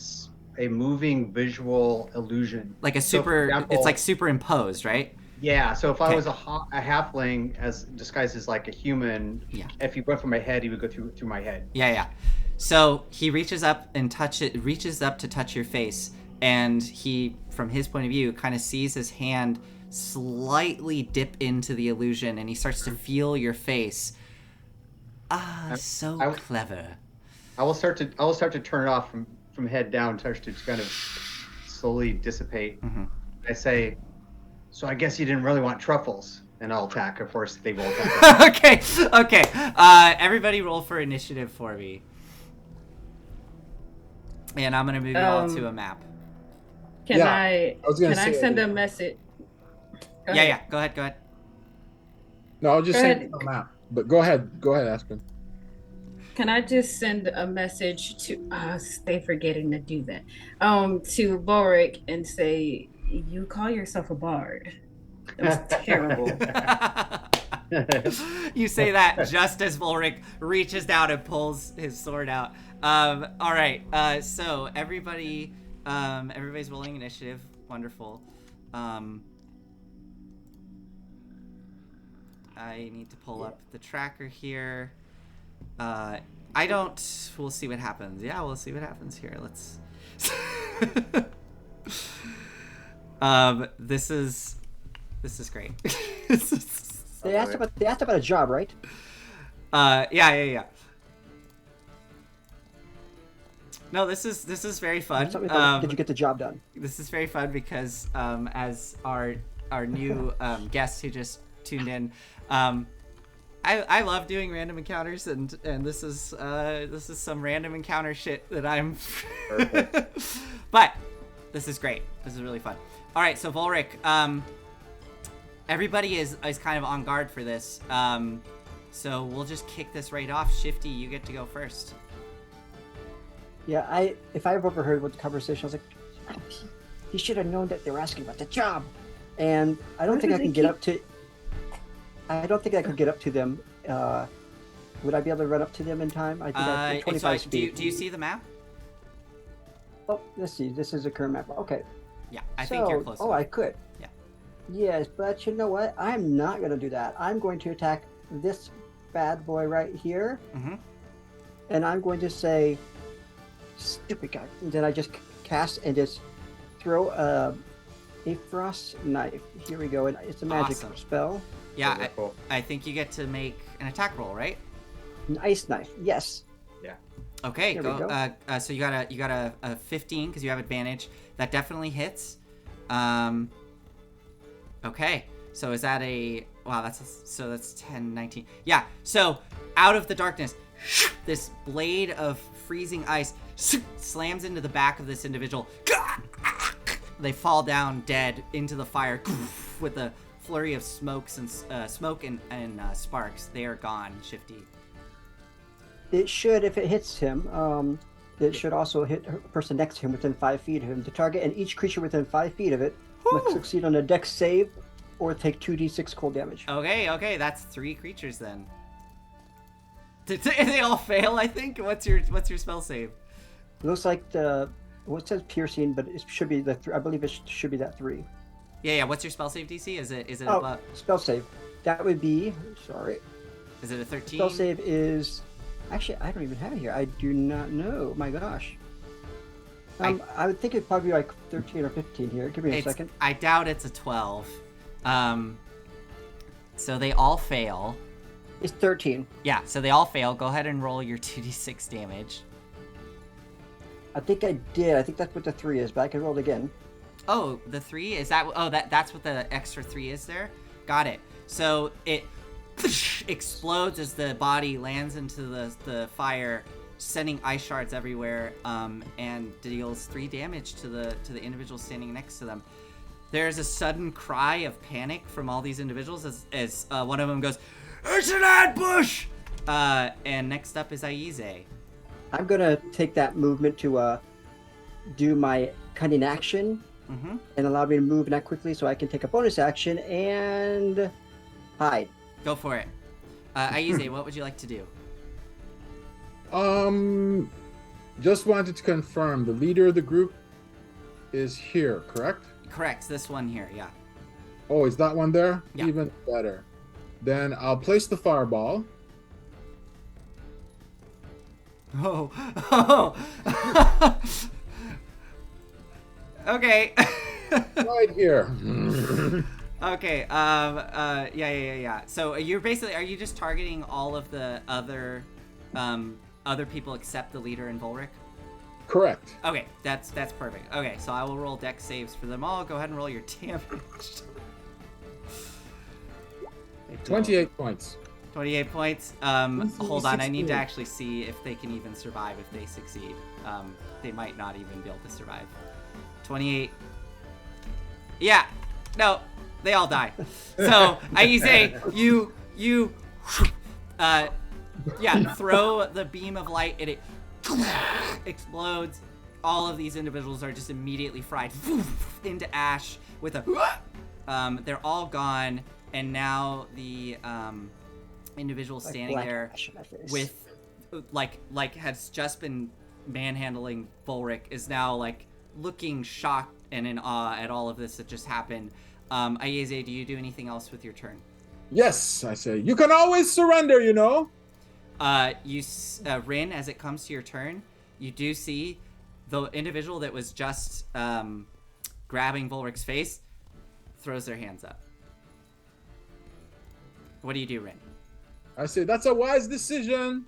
D: moving visual illusion.
A: Like a super, it's like superimposed, right?
D: Yeah, so if I was a halfling as disguised as like a human, if he went for my head, he would go through my head.
A: Yeah. So he reaches up to touch your face, and he, from his point of view, kind of sees his hand slightly dip into the illusion, and he starts to feel your face. So clever.
D: I will start to turn it off from head down, starts to kind of slowly dissipate. Mm-hmm. I say, so I guess you didn't really want truffles, and I'll attack. Of course, they will attack.
A: Okay. Everybody roll for initiative for me. And I'm gonna move you all to a map.
E: Can I send a message?
A: Go ahead.
B: No, I'll just send a map. But go ahead, Aspen.
E: Can I just send a message to stay forgetting to do that. To Boric and say, you call yourself a bard. That was terrible.
A: You say that just as Volric reaches down and pulls his sword out. All right. So everybody's rolling initiative. Wonderful. I need to pull up the tracker here. We'll see what happens. Yeah, we'll see what happens here. Let's. This is great.
F: They asked about a job, right?
A: Yeah. No, this is very fun.
F: Did you get the job done?
A: This is very fun because as our new guest who just tuned in, I love doing random encounters, and this is some random encounter shit that I'm. But this is great. This is really fun. All right, so Volric, everybody is kind of on guard for this. So we'll just kick this right off. Shifty, you get to go first.
F: Yeah, if I've overheard what the conversation, I was like, he should have known that they were asking about the job. And I don't think I can get up to. I don't think I could get up to them. Would I be able to run up to them in time? I think I have 25 speed.
A: Do you see the map?
F: Oh, let's see. This is a current map. Okay.
A: Yeah, I think you're close.
F: Oh, I could.
A: Yeah.
F: Yes, but you know what? I'm not going to do that. I'm going to attack this bad boy right here.
A: Mm-hmm.
F: And I'm going to say, stupid guy. And then I just cast and just throw a a frost knife. Here we go. It's a magic
A: Awesome.
F: spell.
A: Yeah,
B: Wonderful.
A: I think you get to make an attack roll, right?
F: An ice knife. Yes.
A: Okay,
F: There we
A: go.
F: go.
A: So you got a 15 because you have advantage. That definitely hits. Okay, so is that a wow? That's 10, 19. Yeah. So out of the darkness, this blade of freezing ice slams into the back of this individual. They fall down dead into the fire with a flurry of smoke and sparks. They are gone. Shifty.
F: It should, if it hits him, it should also hit a person next to him within 5 feet of him. The target and each creature within 5 feet of it must succeed on a dex save or take 2d6 cold damage.
A: Okay, that's 3 creatures then. Did they all fail? I think. What's your spell save?
F: It looks like it says piercing, but it should be I believe it should be that 3.
A: Yeah. What's your spell save DC? Is it
F: Oh,
A: above?
F: spell save. That would be, sorry.
A: Is it a 13?
F: Spell save is, actually, I don't even have it here. I do not know. My gosh. I would think it'd probably be like 13 or 15 here. Give me a second.
A: I doubt it's a 12. So they all fail.
F: It's 13.
A: Yeah, so they all fail. Go ahead and roll your 2d6 damage.
F: I think I did. I think that's what the 3 is, but I can roll it again.
A: Oh, the 3? Is that... Oh, that's what the extra 3 is there? Got it. So it explodes as the body lands into the fire, sending ice shards everywhere, and deals 3 damage to the individual standing next to them. There's a sudden cry of panic from all these individuals as one of them goes, "It's an ambush!" And next up is Aize.
F: I'm going to take that movement to do my cunning action and allow me to move that quickly so I can take a bonus action and hide.
A: Go for it. Aize, what would you like to do?
B: Just wanted to confirm the leader of the group is here, correct?
A: Correct, this one here, yeah.
B: Oh, is that one there?
A: Yeah.
B: Even better. Then I'll place the fireball.
A: Oh. Okay.
B: Right here.
A: Okay, yeah. So are you just targeting all of the other people except the leader and Volric?
B: Correct.
A: Okay, that's perfect. Okay, so I will roll dex saves for them all. Go ahead and roll your damage.
B: 28 points.
A: 28 points. Hold on, I need to actually see if they can even survive if they succeed. They might not even be able to survive. 28. Yeah, no, they all die. So Aize, you throw the beam of light and it explodes. All of these individuals are just immediately fried into ash with a they're all gone, and now the individual standing there with like has just been manhandling Volric is now like looking shocked and in awe at all of this that just happened. Aize, do you do anything else with your turn?
B: Yes, I say. You can always surrender, you know.
A: Rin, as it comes to your turn, you do see the individual that was just grabbing Volric's face throws their hands up. What do you do, Rin?
B: I say that's a wise decision.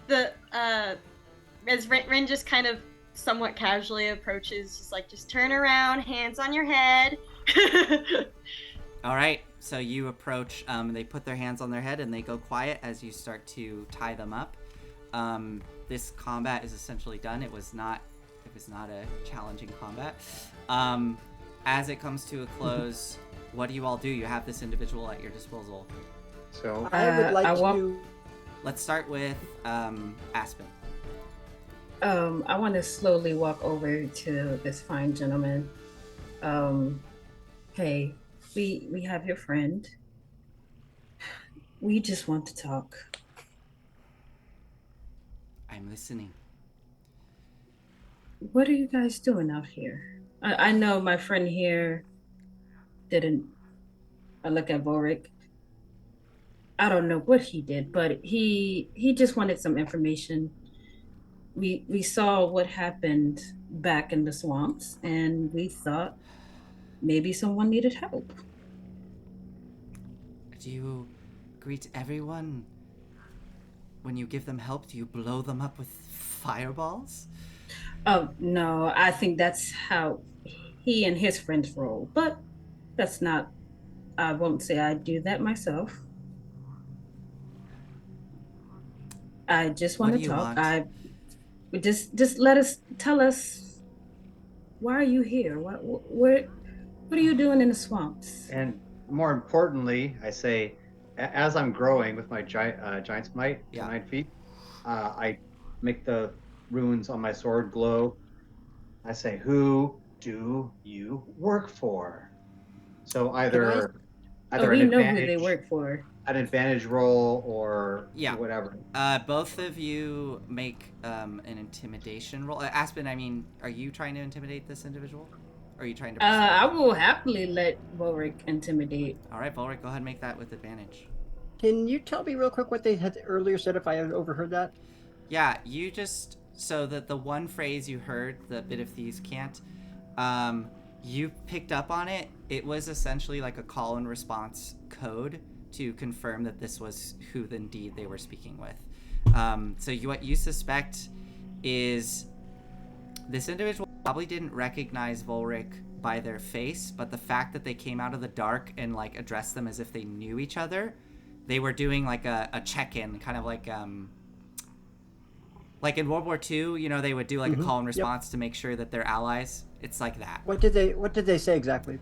C: As Rin just kind of somewhat casually approaches, just turn around, hands on your head.
A: All right, so you approach, they put their hands on their head and they go quiet as you start to tie them up. This combat is essentially done. It was not a challenging combat. As it comes to a close, what do you all do? You have this individual at your disposal.
D: So
F: I would like to...
A: Let's start with Aspen.
E: I want to slowly walk over to this fine gentleman. Hey, we have your friend. We just want to talk.
A: I'm listening.
E: What are you guys doing out here? I know my friend here didn't look at Volric. I don't know what he did, but he just wanted some information. We saw what happened back in the swamps, and we thought maybe someone needed help.
A: Do you greet everyone when you give them help? Do you blow them up with fireballs?
E: Oh, no, I think that's how he and his friends roll, but that's not, I won't say I do that myself. I just
A: What
E: want
A: do
E: to
A: you
E: talk.
A: want?
E: I just let us tell us, why are you here? What are you doing in the swamps?
D: And more importantly, I say, as I'm growing with my giant's might to
A: Yeah.
D: 9 feet, I make the runes on my sword glow. I say, "Who do you work for?" So
F: Can I?
E: Oh,
D: either
E: we know who they work for.
D: an advantage roll or
A: Yeah.
D: whatever.
A: Both of you make an intimidation roll. Aspen, I mean, are you trying to intimidate this individual? Or are you trying to persuade
E: I
A: him?
E: will happily let Volric intimidate.
A: All right, Volric, go ahead and make that with advantage.
F: Can you tell me real quick what they had earlier said if I had overheard that?
A: Yeah, you just so that the one phrase you heard, the bit of thieves can't, you picked up on it. It was essentially like a call and response code to confirm that this was who indeed they were speaking with. What you suspect is this individual probably didn't recognize Volric by their face, but the fact that they came out of the dark and like addressed them as if they knew each other, they were doing like a check-in, kind of like in World War II, you know, they would do like a call and response to make sure that they're allies. It's like that.
F: What did they say exactly?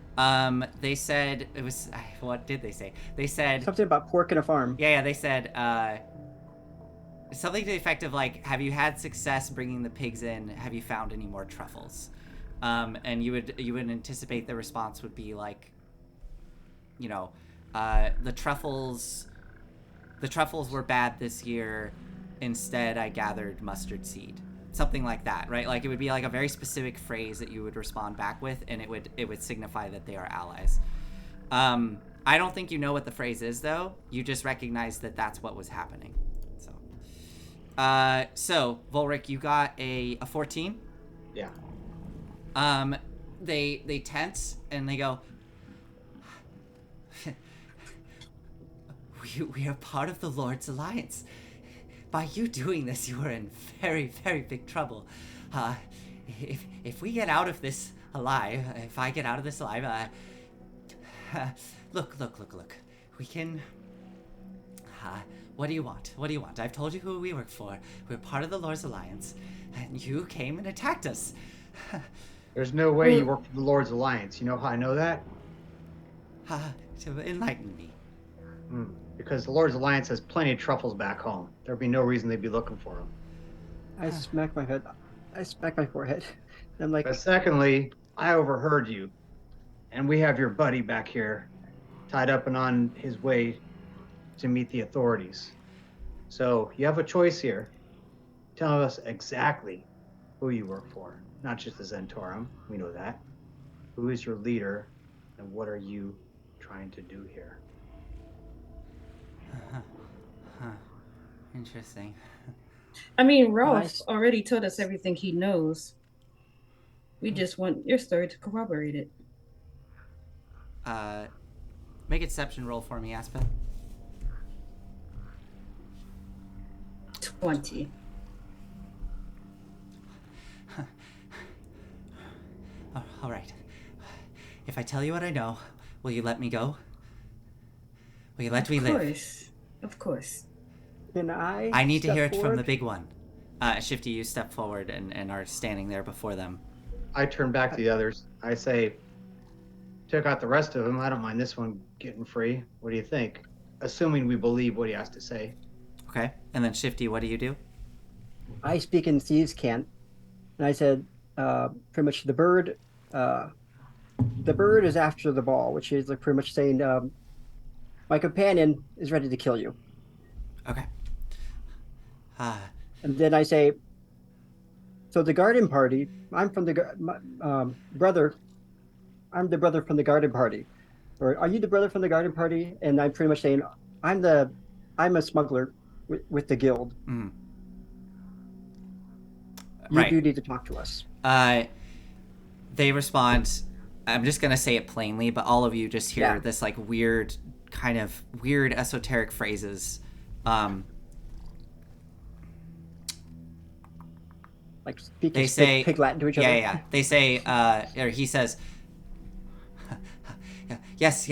A: They said it was. What did they say? They said
F: Something about pork in a farm.
A: Yeah, they said something to the effect of like, "Have you had success bringing the pigs in? Have you found any more truffles?" And you would anticipate the response would be like, you know, the truffles were bad this year. Instead, I gathered mustard seed. Something like that, right? Like it would be like a very specific phrase that you would respond back with, and it would signify that they are allies. I don't think you know what the phrase is, though. You just recognize that that's what was happening. So Volric, you got a 14.
D: Yeah.
A: They tense and they go. We are part of the Lord's Alliance. By you doing this, you are in very, very big trouble. If we get out of this alive, if I get out of this alive, look. We can. What do you want? What do you want? I've told you who we work for. We're part of the Lord's Alliance, and you came and attacked us.
D: There's no way you work for the Lord's Alliance. You know how I know that?
A: To enlighten me.
D: Because the Lord's Alliance has plenty of truffles back home. There'd be no reason they'd be looking for them.
F: I smack my forehead. I'm like,
D: But secondly, I overheard you, and we have your buddy back here tied up and on his way to meet the authorities. So you have a choice here. Tell us exactly who you work for, not just the Zentaurum. We know that. Who is your leader, and what are you trying to do here?
A: Interesting.
E: I mean, Rolf already told us everything he knows. We just want your story to corroborate it.
A: Make a deception roll for me, Aspen.
E: 20.
A: All right. If I tell you what I know, will you let me go? Will you let me live?
E: Of course.
F: Can I?
A: I need to hear it from the big one. Shifty, you step forward and are standing there before them.
D: I turn back to the others. I say, took out the rest of them. I don't mind this one getting free. What do you think? Assuming we believe what he has to say.
A: Okay. And then Shifty, what do you do?
F: I speak in thieves' cant, and I said, pretty much the bird is after the ball, which is like pretty much saying, my companion is ready to kill you.
A: Okay.
F: And then I say, so the garden party, I'm from the brother. I'm the brother from the garden party. Or are you the brother from the garden party? And I'm pretty much saying, I'm a smuggler with the guild. You
A: Right.
F: do need to talk to us.
A: They respond, I'm just going to say it plainly, but all of you just hear
F: Yeah.
A: this like weird, kind of weird esoteric phrases.
F: Like speaking
A: They say,
F: pig Latin to each
A: yeah,
F: other.
A: yeah. They say, or he says, yes.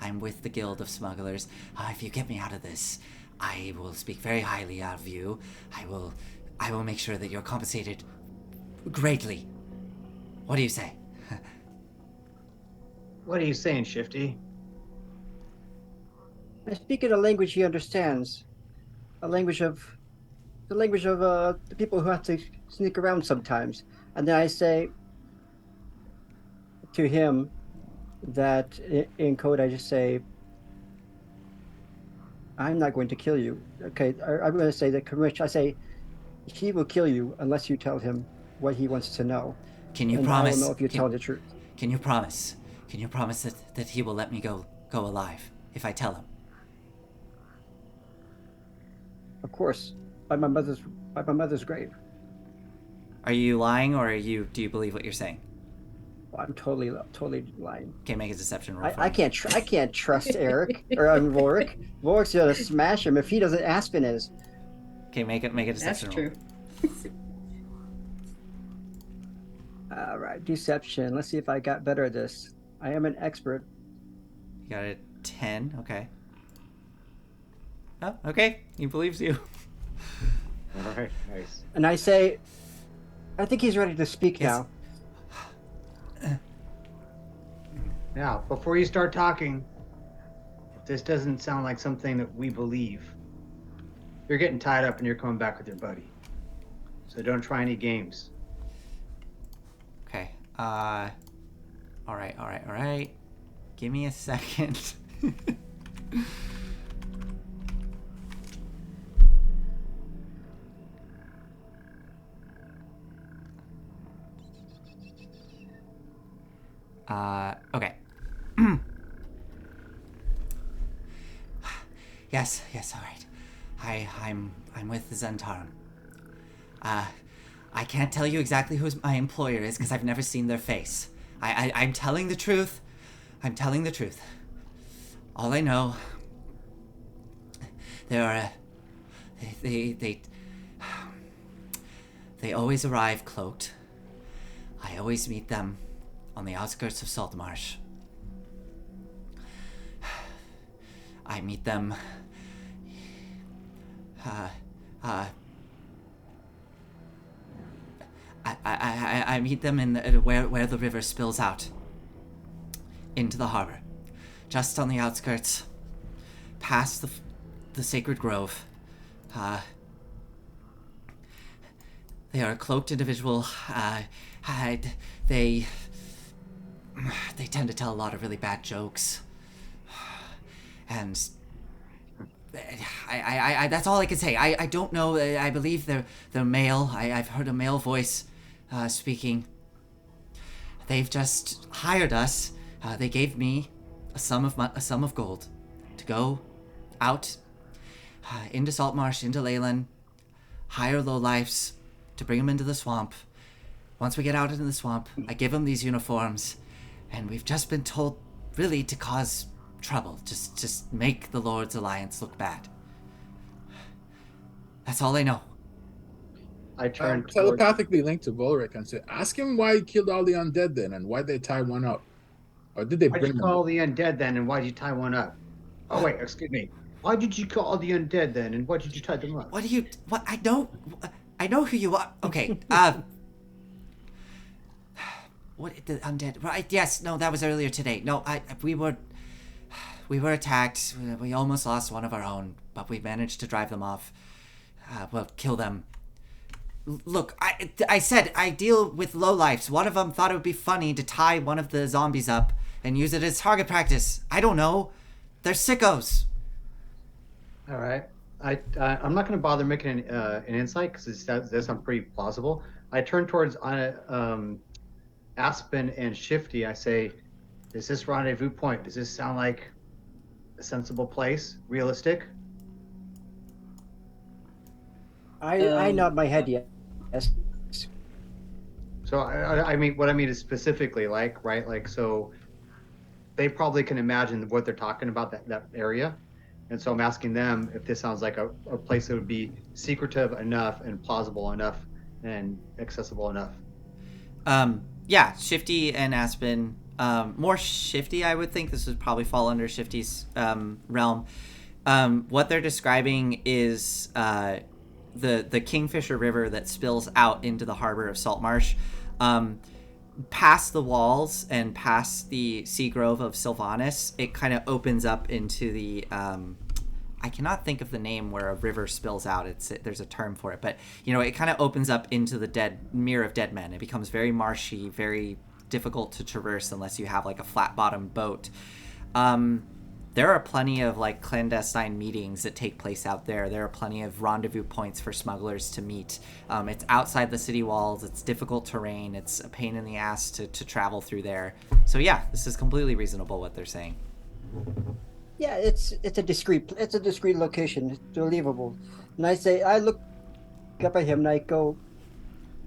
A: I'm with the Guild of Smugglers. If you get me out of this, I will speak very highly of you. I will make sure that you're compensated greatly. What do you say?
D: What are you saying, Shifty?
F: I speak in a language he understands. The language of the people who have to sneak around sometimes. And then I say to him that in code I just say, I'm not going to kill you. Okay, I'm going to say that Kamish, I say, he will kill you unless you tell him what he wants to know.
A: Can you
F: and
A: promise?
F: I will know if you tell the truth.
A: Can you promise? Can you promise that he will let me go alive if I tell him?
F: Of course, by my mother's grave.
A: Are you lying, or do you believe what you're saying?
F: Well, I'm totally lying.
A: Okay, make a deception roll.
F: I can't trust Eric or Rorik. Rorik's gonna smash him if he doesn't. Aspen is.
A: Okay, make a
E: That's
A: deception
E: true.
A: roll.
F: All right, deception. Let's see if I got better at this. I am an expert.
A: You got a 10. Okay. Oh, okay. He believes you.
D: All right, nice.
F: And I say, I think he's ready to speak
A: Yes.
F: now.
D: Now, before you start talking, if this doesn't sound like something that we believe, you're getting tied up and you're coming back with your buddy. So don't try any games.
A: Okay. All right. Give me a second. Okay. Yes, all right. I'm with the Zentarum. I can't tell you exactly who my employer is because I've never seen their face. I'm telling the truth. I'm telling the truth. All I know, they always arrive cloaked. I always meet them on the outskirts of Saltmarsh. I meet them I meet them in where the river spills out into the harbor, just on the outskirts, past the sacred grove. They are a cloaked individual. They tend to tell a lot of really bad jokes, and I that's all I can say. I don't know. I believe they're male. I've heard a male voice speaking. They've just hired us. They gave me a sum of gold to go out into Saltmarsh, into Leyland, hire lowlifes to bring them into the swamp. Once we get out into the swamp, I give them these uniforms, and we've just been told really to cause trouble, just make the Lord's Alliance look bad. That's all I know.
D: I turn
B: telepathically linked to Volric and say, ask him why he killed all the undead then, and why they tie one up. Or did they
D: Why'd
B: bring
D: you
B: them?
D: call the undead then, and why'd you tie one up? Oh wait, excuse me. Why did you call the undead then, and why did you tie them up?
A: What? I know who you are. Okay. What the undead? Right? Yes. No, that was earlier today. No, we were attacked. We almost lost one of our own, but we managed to drive them off. Kill them. Look, I said I deal with lowlifes. One of them thought it would be funny to tie one of the zombies up and use it as target practice. I don't know. They're sickos.
D: All right. I'm not going to bother making an insight because that sounds pretty plausible. I turn towards Aspen and Shifty. I say, "Is this rendezvous point? Does this sound like a sensible place? Realistic?"
F: I nod my head yes.
D: So I mean, what I mean is specifically like, right? Like, so they probably can imagine what they're talking about, that area. And so I'm asking them if this sounds like a place that would be secretive enough and plausible enough and accessible enough.
A: Yeah, Shifty and Aspen. More Shifty, I would think. This would probably fall under Shifty's realm. What they're describing is the Kingfisher River that spills out into the harbor of Saltmarsh. Past the walls and past the sea grove of Sylvanas, it kind of opens up into the I cannot think of the name where a river spills out. There's a term for it, but it kind of opens up into the Mere of Dead Men. It becomes very marshy, very difficult to traverse unless you have like a flat bottom boat. There are plenty of like clandestine meetings that take place out there. There are plenty of rendezvous points for smugglers to meet. It's outside the city walls. It's difficult terrain. It's a pain in the ass to travel through there. So yeah, this is completely reasonable what they're saying.
F: Yeah, it's a discreet location. It's believable. And I look up at him and I go,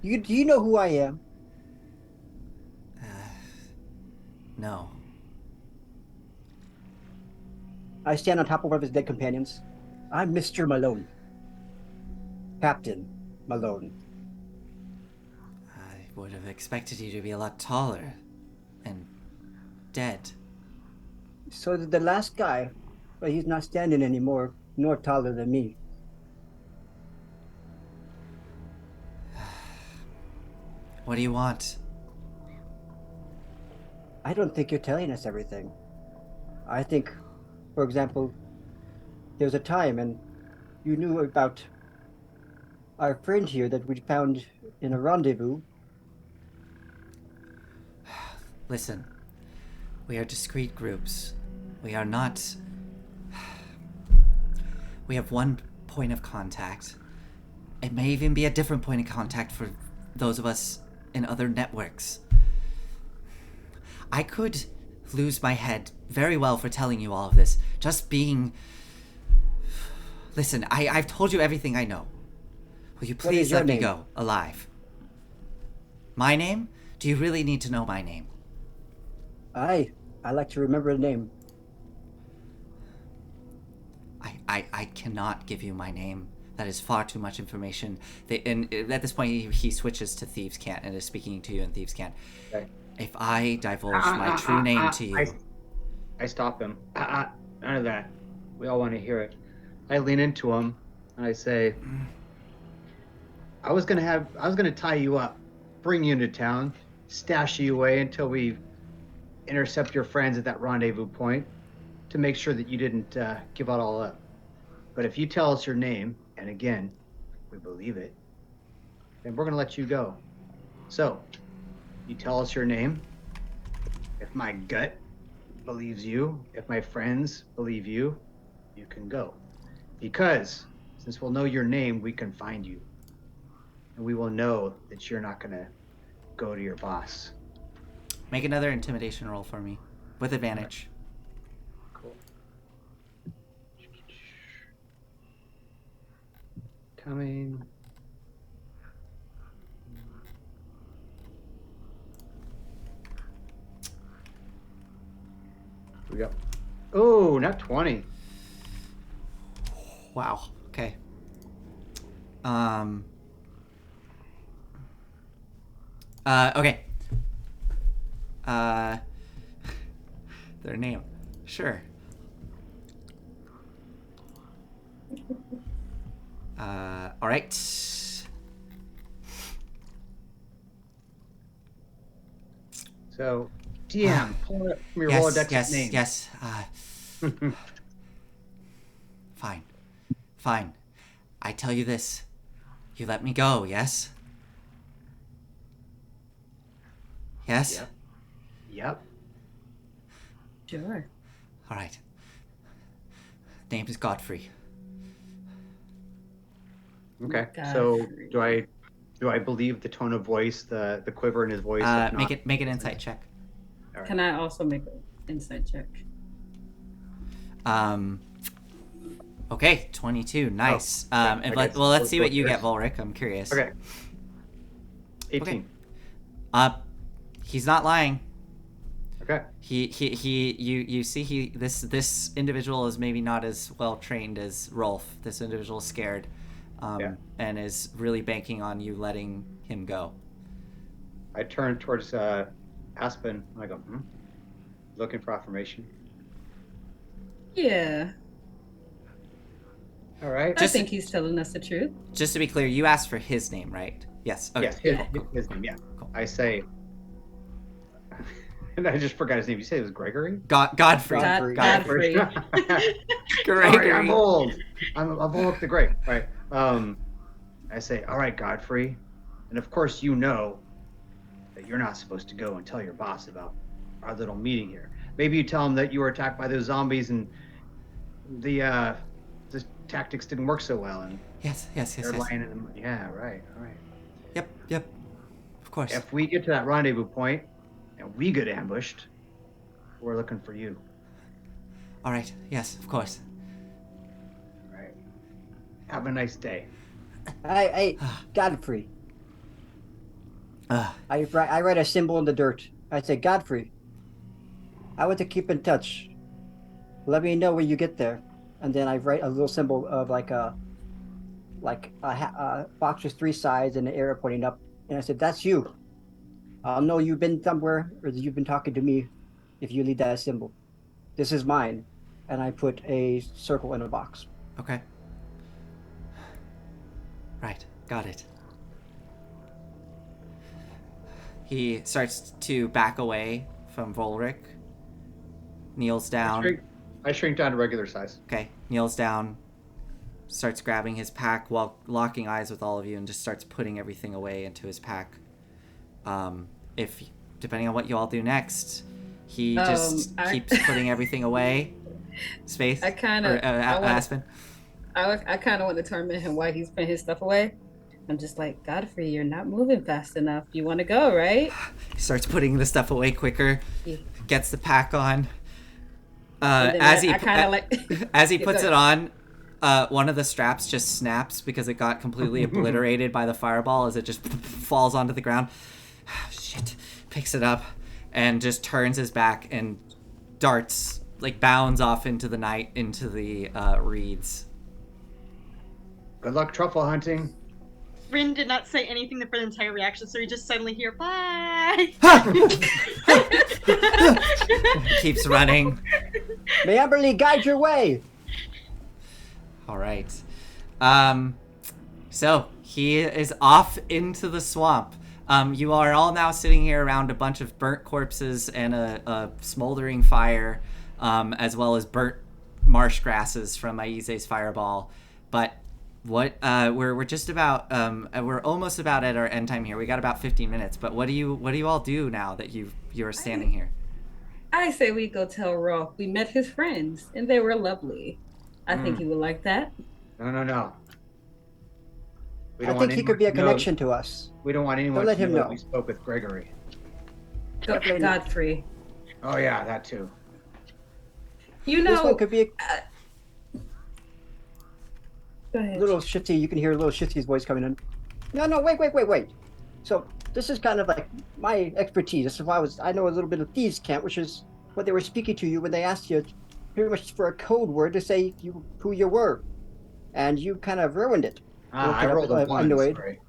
F: do you know who I am?
A: No.
F: I stand on top of one of his dead companions. I'm Mr. Malone. Captain Malone.
A: I would have expected you to be a lot taller and dead.
F: So did the last guy, but he's not standing anymore, nor taller than me.
A: What do you want?
F: I don't think you're telling us everything. I think, for example, there was a time and you knew about our friend here that we found in a rendezvous.
A: Listen, we are discrete groups. We are not... We have one point of contact. It may even be a different point of contact for those of us in other networks. I could lose my head very well for telling you all of this. Just being... Listen, I've told you everything I know. Will you please let me go alive? My name? Do you really need to know my name?
F: I like to remember the name.
A: I cannot give you my name. That is far too much information. And at this point, he switches to Thieves' Cant and is speaking to you in Thieves' Cant.
D: Okay.
A: If I divulge my true name to you...
D: I stop him. None of that. We all want to hear it. I lean into him and I say, I was gonna tie you up, bring you into town, stash you away until we intercept your friends at that rendezvous point to make sure that you didn't give it all up. But if you tell us your name, and again, we believe it, then we're gonna let you go. So, you tell us your name. If my gut believes you, if my friends believe you, you can go. Because since we'll know your name, we can find you. And we will know that you're not gonna go to your boss.
A: Make another intimidation roll for me, with advantage.
D: Cool. Coming. Here we go. Oh, not 20.
A: Wow. Okay. Okay. Their name. Sure. All right.
D: So, DM, pull it up from your Rolodex name.
A: Yes. Fine. I tell you this. You let me go, yes? Yes?
D: Yep.
E: Sure.
A: All right. Name is Godfrey.
D: Okay.
E: Godfrey.
D: So, do I believe the tone of voice, the quiver in his voice? If not,
A: Make an insight check.
D: all right.
E: Can I also make an insight check?
A: Okay, 22. Nice.
D: okay.
A: Let's see what you
D: Yours.
A: get, Volric. I'm curious.
D: Okay. 18.
A: He's not lying.
D: Okay.
A: You see this individual is maybe not as well trained as Rolf. This individual is scared, and is really banking on you letting him go.
D: I turn towards Aspen. And I go, looking for affirmation.
E: Yeah.
D: All right.
E: I think he's telling us the truth.
A: Just to be clear, you asked for his name, right? Yes. Okay.
D: Yes, his name, yeah.
A: Cool.
D: I say, and I just forgot his name. You say it was Gregory?
A: Godfrey.
E: Godfrey.
A: Gregory.
D: I'm old. I'm old the Great. Right. I say, all right, Godfrey. And of course, you know that you're not supposed to go and tell your boss about our little meeting here. Maybe you tell him that you were attacked by those zombies and the tactics didn't work so well. And
A: Yes.
D: they're lying in the mud. Yeah, right. All right.
A: Yep. Of course.
D: If we get to that rendezvous point and we get ambushed, we're looking for you.
A: All right. Yes, of course.
D: All right. Have a nice day.
F: Hey, Godfrey.
A: Uh,
F: I write a symbol in the dirt. I say, Godfrey, I want to keep in touch. Let me know when you get there. And then I write a little symbol of like a box with 3 sides and an arrow pointing up. And I said, that's you. I'll know you've been somewhere or that you've been talking to me if you leave that symbol. This is mine. And I put a circle in a box.
A: Okay. Right. Got it. He starts to back away from Volric. Kneels down.
D: I shrink down to regular size.
A: Okay. Kneels down. Starts grabbing his pack while locking eyes with all of you and just starts putting everything away into his pack. If, depending on what you all do next, he just keeps putting everything away. Space? Aspen?
E: I kind of want to torment him while he's putting his stuff away. I'm just like, Godfrey, you're not moving fast enough. You want to go, right?
A: He starts putting the stuff away quicker.
E: Yeah.
A: Gets the pack on.
E: As he
A: puts it on, one of the straps just snaps because it got completely obliterated by the fireball as it just falls onto the ground. Shit. Picks it up and just turns his back and darts, bounds off into the night, into the reeds.
D: Good luck truffle hunting.
C: Rin did not say anything for the entire reaction, so we just suddenly hear, bye!
A: Keeps running.
F: May Amberly guide your way.
A: All right. So he is off into the swamp. You are all now sitting here around a bunch of burnt corpses and a smoldering fire, as well as burnt marsh grasses from Aize's fireball. But we're just about we're almost about at our end time here. We got about 15 minutes. But what do you all do now that you're standing here?
E: I say we go tell Rolf we met his friends and they were lovely. I think he would like that.
D: No.
F: I think he could be a connection to us.
D: We don't want anyone
F: Don't let
D: to
F: him
D: know
F: know.
D: that we spoke with Gregory.
E: Godfrey.
D: Oh yeah, that too.
E: You
F: This
E: know,
F: one could be
E: go
F: a
E: ahead.
F: little shifty. You can hear a little shifty's voice coming in. No, wait. So this is kind of like my expertise. This is why I know a little bit of thieves' cant, which is what they were speaking to you when they asked you pretty much for a code word to say who you were. And you kind of ruined it.
D: I rolled a 1.
F: Annoyed.
D: Sorry.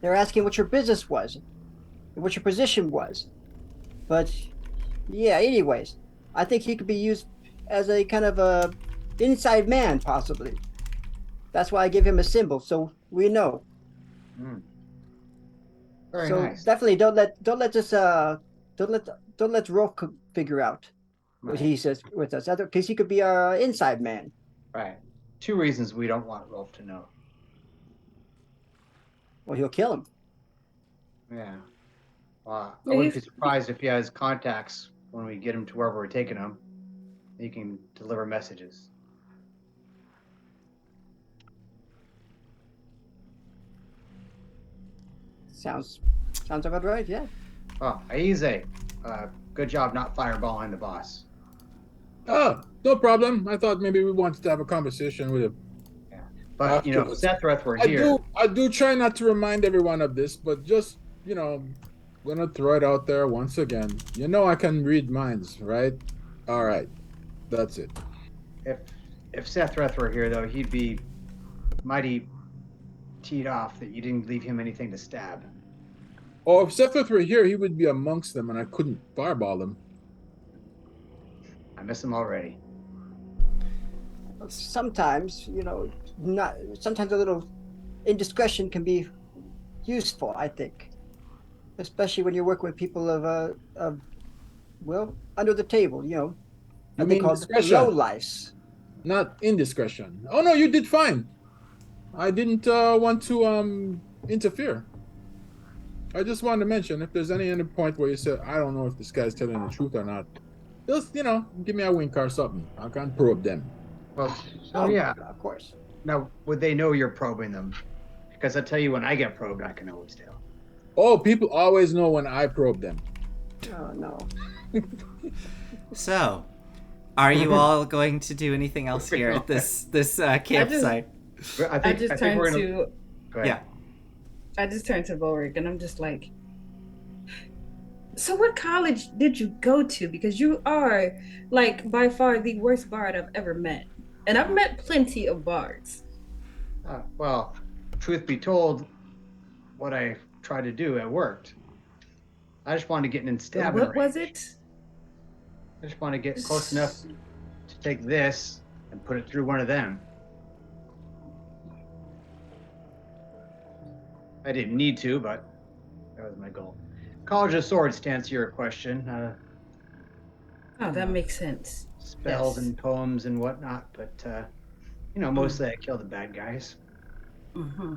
F: They're asking what your business was, what your position was. But, yeah, anyways, I think he could be used as a kind of a inside man, possibly. That's why I give him a symbol, so we know.
D: Very
F: So
D: nice.
F: definitely don't let Rolf figure out what he says with us, because he could be our inside man.
D: Right. 2 reasons we don't want Rolf to know.
F: Well, he'll kill him.
D: Yeah. I wouldn't be surprised if he has contacts when we get him to wherever we're taking him. He can deliver messages.
F: Sounds about right, yeah.
D: Oh, Aize. Good job not fireballing the boss.
B: Oh, no problem. I thought maybe we wanted to have a conversation with him.
D: But, if Sethreth were here...
B: I do try not to remind everyone of this, but just, gonna throw it out there once again. I can read minds, right? All right. That's it.
D: If Sethreth were here, though, he'd be mighty teed off that you didn't leave him anything to stab.
B: Oh, if Sethreth were here, he would be amongst them, and I couldn't fireball him.
D: I miss him already.
F: Sometimes, sometimes a little indiscretion can be useful, I think. Especially when you're working with people of under the table,
B: You
F: what
B: mean
F: they call
B: discretion?
F: low lives.
B: Not indiscretion. Oh, no, you did fine. I didn't want to interfere. I just wanted to mention, if there's any point where you said, I don't know if this guy's telling the truth or not, just, give me a wink or something. I can probe them.
D: Well, yeah.
F: Of course.
D: Now, would they know you're probing them? Because I tell you, when I get probed, I can always tell.
B: Oh, people always know when I probe them.
F: Oh, no.
A: So, are you all going to do anything else here at this campsite?
D: I think we're gonna...
E: to...
D: Go ahead.
A: Yeah.
E: I just turned to Volric and I'm just like, so what college did you go to? Because you are, like, by far the worst bard I've ever met. And I've met plenty of bards.
D: Well, truth be told, what I tried to do, it worked. I just wanted to get in stabbing
E: What was it?
D: I just want to get close enough to take this and put it through one of them. I didn't need to, but that was my goal. College of Swords, to answer your question.
E: Oh, that makes sense.
D: Spells
E: Yes.
D: and poems and whatnot, but mostly I kill the bad guys.
E: Mm-hmm.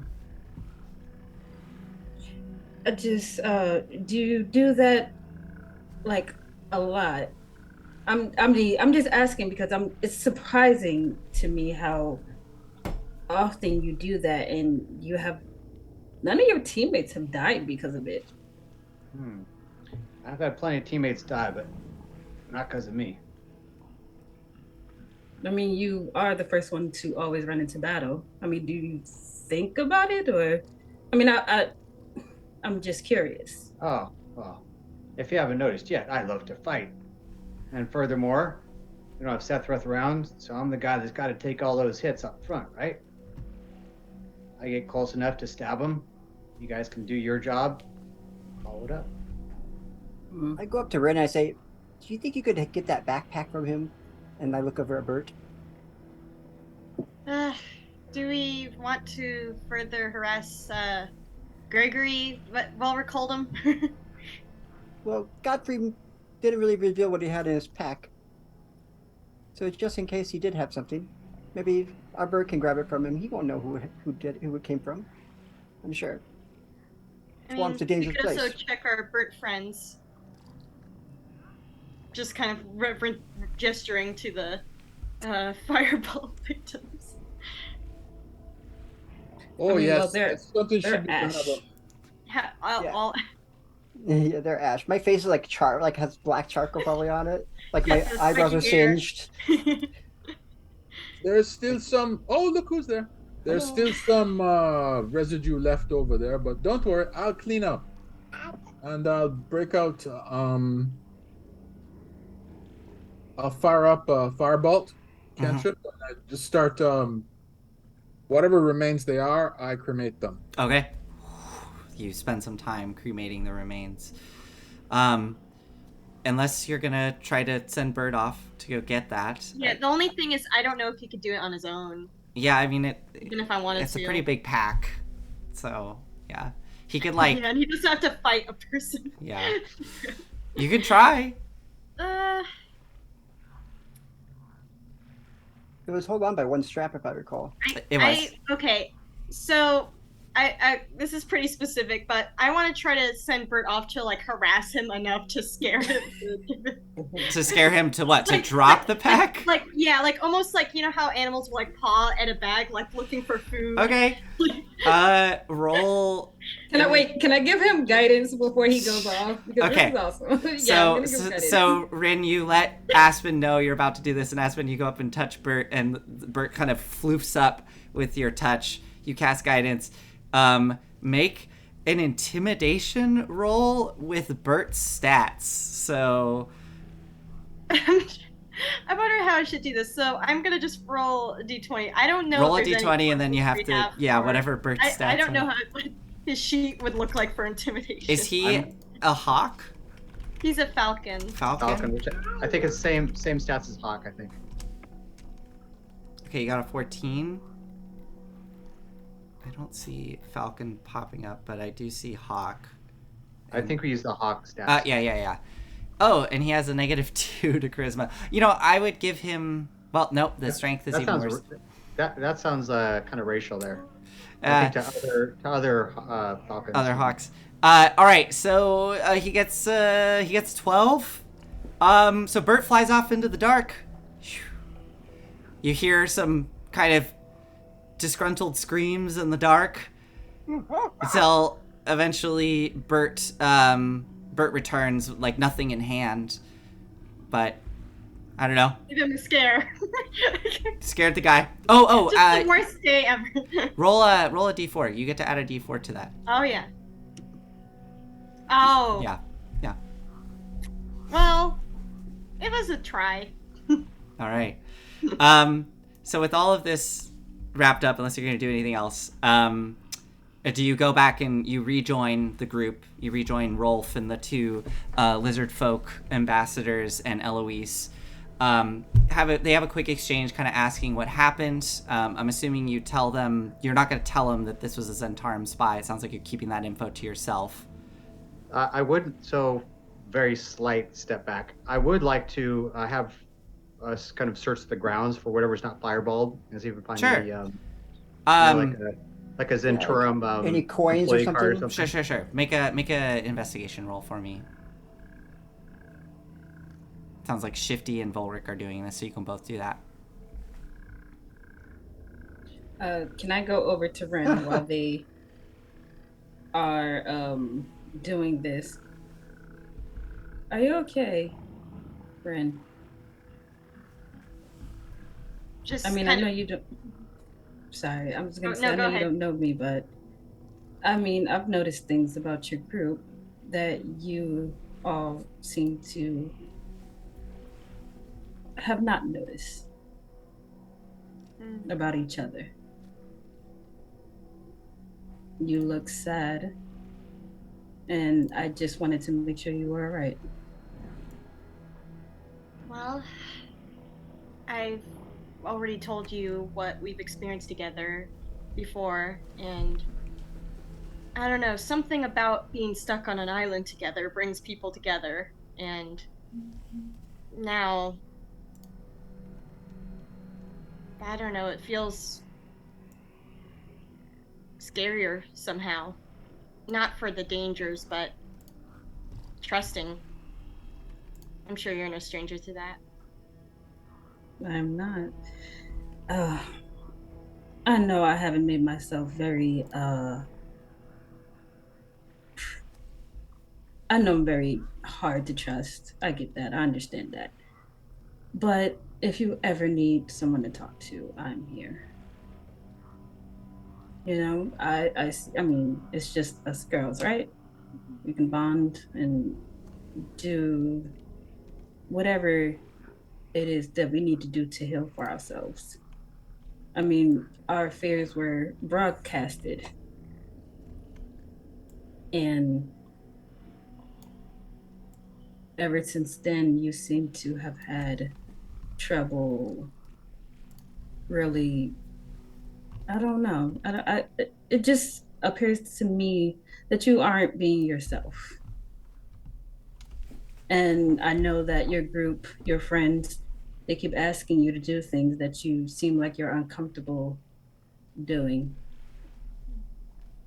E: I just, do you do that, like, a lot? I'm just asking because it's surprising to me how often you do that, and you have none of your teammates have died because of it.
D: I've had plenty of teammates die, but not because of me.
E: I mean, you are the first one to always run into battle. I mean, do you think about it, or? I mean, I'm just curious.
D: Oh, well, if you haven't noticed yet, I love to fight. And furthermore, I have Sethreth around, so I'm the guy that's got to take all those hits up front, right? I get close enough to stab him. You guys can do your job. Follow it up.
F: I go up to Ren and I say, do you think you could get that backpack from him? And I look over at Bert.
C: Do we want to further harass Gregory, what Volric called him?
F: Well, Godfrey didn't really reveal what he had in his pack. So just in case he did have something, maybe our Bert can grab it from him. He won't know who it came from. I'm sure. Swamp's a dangerous
C: we could
F: place.
C: also check our Bert friends. Just kind of reverent gesturing to the fireball victims.
B: Oh,
E: I mean,
B: yes.
E: well,
B: Something
E: they're
B: should be done
E: ash.
B: about.
C: Yeah,
F: Yeah.
C: I'll
F: Yeah, they're ash. My face is like has black charcoal probably on it. Like my
C: Yes, it's
F: eyebrows
C: like
F: are
C: hair.
F: singed.
B: There's still some. Oh, look who's there. There's still some residue left over there, but don't worry, I'll clean up. And I'll break out. I'll fire up a firebolt cantrip. And I just start. Whatever remains they are, I cremate them.
A: Okay. You spend some time cremating the remains. Unless you're gonna try to send Bird off to go get that.
C: Yeah, the only thing is I don't know if he could do it on his own.
A: Yeah, I mean
C: Even if I wanted
A: it's
C: to.
A: a pretty big pack. So, yeah. He could like
C: Yeah, and he doesn't have to fight a person.
A: Yeah. You could try.
F: It was hold on by one strap, if I recall.
A: It was.
C: Okay, so I this is pretty specific, but I want to try to send Bert off to like harass him enough to scare him.
A: To scare him to what?
C: Like-
A: to drop the pack?
C: Like almost like, you know how animals will like paw at a bag like looking for food.
A: Okay. Roll.
E: Can I give him guidance before he goes off? Because
A: Okay.
E: this is awesome. Yeah, I'm
A: So,
E: gonna give guidance.
A: so Rin, you let Aspen know you're about to do this, and Aspen, you go up and touch Bert, and Bert kind of floofs up with your touch. You cast guidance. Make an intimidation roll with Bert's stats. So,
C: I wonder how I should do this. So I'm gonna just roll a d20. I don't know.
A: roll a
C: if there's
A: d20,
C: any
A: and then you have to,
C: or-
A: whatever Bert's stats
C: I don't
A: are.
C: know what his sheet would look like for intimidation.
A: Is he a hawk?
C: He's a falcon.
D: Falcon, which I think is same stats as Hawk. I think.
A: Okay, you got a 14. I don't see Falcon popping up, but I do see Hawk.
D: I think we use the Hawk stats.
A: Yeah. Oh, and he has a -2 to charisma. You know, I would give him. Well, nope. The strength is
D: that
A: even
D: sounds,
A: worse.
D: That sounds kind of racial there. I think to other Falcons.
A: Other hawks. All right. So he gets 12. So Bert flies off into the dark. You hear some kind of disgruntled screams in the dark until eventually Bert returns like nothing in hand, but I don't know.
C: Give him a scare.
A: Scared the guy. Oh,
C: Just the worst day ever.
A: roll a d4. You get to add a d4 to that.
C: Oh yeah. Oh.
A: Yeah.
C: Well, it was a try.
A: All right. So with all of this wrapped up, unless you're going to do anything else, do you go back and you rejoin the group? You rejoin Rolf and the two lizardfolk ambassadors and Eloise. They have a quick exchange, kind of asking what happened. I'm assuming you tell them you're not going to tell them that this was a Zentarum spy. It sounds like you're keeping that info to yourself.
D: I would, so very slight step back. I would like to have us kind of search the grounds for whatever's not fireballed and see if we find any, like a Zentarum.
F: Any coins or
D: employee card
F: something?
A: Sure. Make a investigation roll for me. Sounds like Shifty and Volric are doing this, so you can both do that.
E: Can I go over to Ren while they are doing this? Are you okay, Ren?
C: Just.
E: I mean, I know you don't. Sorry, I'm just gonna say I know you don't know me, but I mean, I've noticed things about your group that you all seem to have not noticed about each other. You look sad, and I just wanted to make sure you were all right.
C: Well, I've already told you what we've experienced together before, and I don't know, something about being stuck on an island together brings people together, and now I don't know, it feels scarier somehow. Not for the dangers, but trusting. I'm sure you're no stranger to that.
E: I'm not. I know I haven't made myself very, I know I'm very hard to trust. I get that. I understand that. But if you ever need someone to talk to, I'm here. You know, I mean, it's just us girls, right? We can bond and do whatever it is that we need to do to heal for ourselves. I mean, our affairs were broadcasted. And ever since then, you seem to have had trouble really, I don't know. It just appears to me that you aren't being yourself. And I know that your group, your friends, they keep asking you to do things that you seem like you're uncomfortable doing.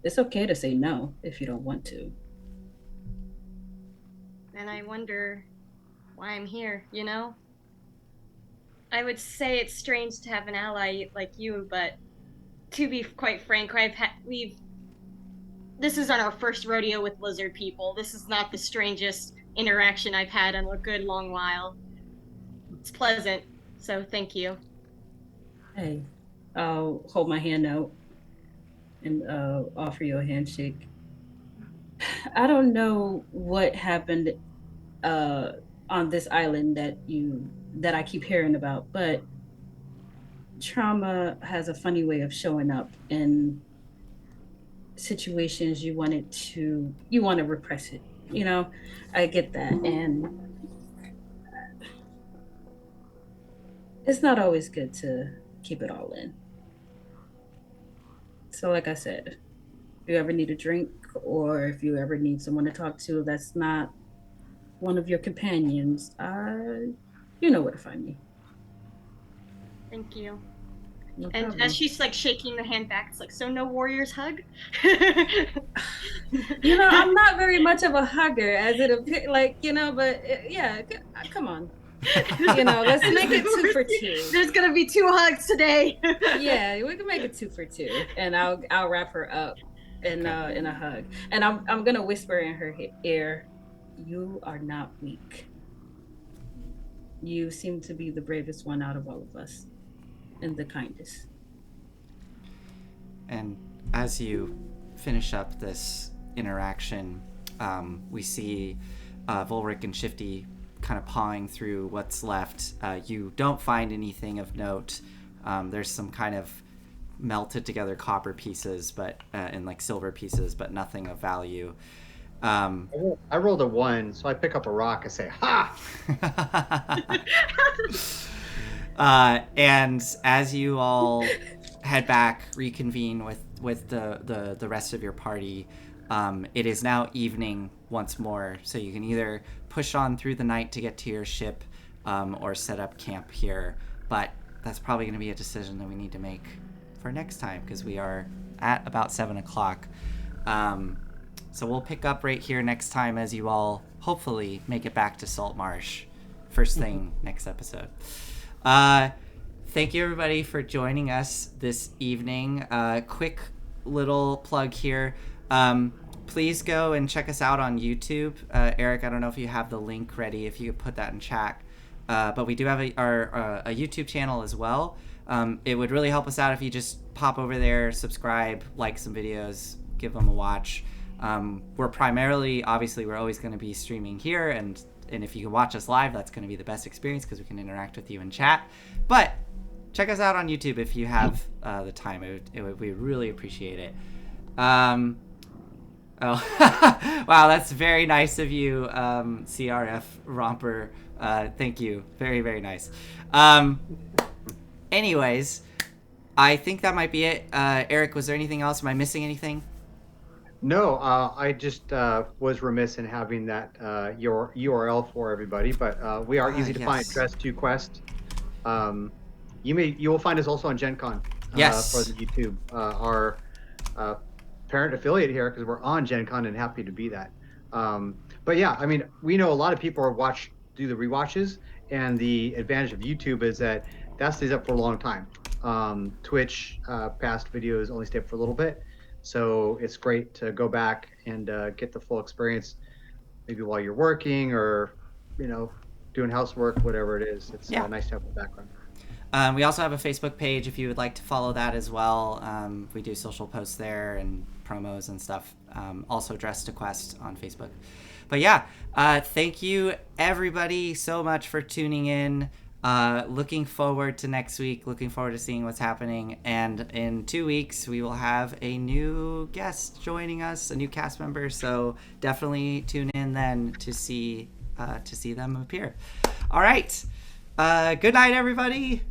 E: It's okay to say no if you don't want to.
C: And I wonder why I'm here, you know? I would say it's strange to have an ally like you, but to be quite frank, this is on our first rodeo with lizard people. This is not the strangest interaction I've had in a good long while. It's pleasant, so thank you.
E: Hey, I'll hold my hand out and offer you a handshake. I don't know what happened on this island that I keep hearing about, but trauma has a funny way of showing up in situations you want to repress it. You know, I get that, and it's not always good to keep it all in. So, like I said, if you ever need a drink or if you ever need someone to talk to that's not one of your companions, you know where to find me.
C: Thank you.
E: No
C: and
E: problem.
C: as she's like shaking the hand back, it's like, so no warriors hug?
E: You know, I'm not very much of a hugger, as it appears, like, you know, but yeah, come on. You know, let's make it 2 for 2.
C: There's gonna be 2 hugs today.
E: Yeah, we can make it 2 for 2, and I'll wrap her up in a hug, and I'm gonna whisper in her ear, "You are not weak. You seem to be the bravest one out of all of us, and the kindest."
A: And as you finish up this interaction, we see Volric and Shifty kind of pawing through what's left. You don't find anything of note. There's some kind of melted together copper pieces, but and like silver pieces, but nothing of value.
D: I rolled a 1, so I pick up a rock and say, "Ha!"
A: And as you all head back, reconvene with the rest of your party, it is now evening once more, so you can either push on through the night to get to your ship, or set up camp here. But that's probably going to be a decision that we need to make for next time, because we are at about 7 o'clock. So we'll pick up right here next time as you all hopefully make it back to Saltmarsh first thing next episode. Thank you everybody for joining us this evening. Quick little plug here. Please go and check us out on YouTube. Eric, I don't know if you have the link ready, if you could put that in chat. But we do have a YouTube channel as well. It would really help us out if you just pop over there, subscribe, like some videos, give them a watch. We're primarily, obviously, we're always going to be streaming here, and if you can watch us live, that's going to be the best experience because we can interact with you in chat. But check us out on YouTube if you have the time. We really appreciate it. Oh, wow, that's very nice of you, CRF Romper. Thank you. Very, very nice. Anyways, I think that might be it. Eric, was there anything else? Am I missing anything?
D: No, I just was remiss in having that your URL for everybody, but we are easy to find. Dress to Quest. You will find us also on Gen Con.
A: Yes.
D: For the YouTube, our parent affiliate here, because we're on Gen Con and happy to be that. But yeah, I mean, we know a lot of people do the rewatches, and the advantage of YouTube is that stays up for a long time. Twitch past videos only stay up for a little bit. So it's great to go back and get the full experience, maybe while you're working or, doing housework, whatever it is. It's nice to have the background.
A: We also have a Facebook page if you would like to follow that as well. We do social posts there and promos and stuff. Also Dress to Quest on Facebook. But yeah, thank you everybody so much for tuning in. Looking forward to next week, looking forward to seeing what's happening, and in 2 weeks we will have a new guest joining us, a new cast member, so definitely tune in then to see them appear. All right, good night everybody.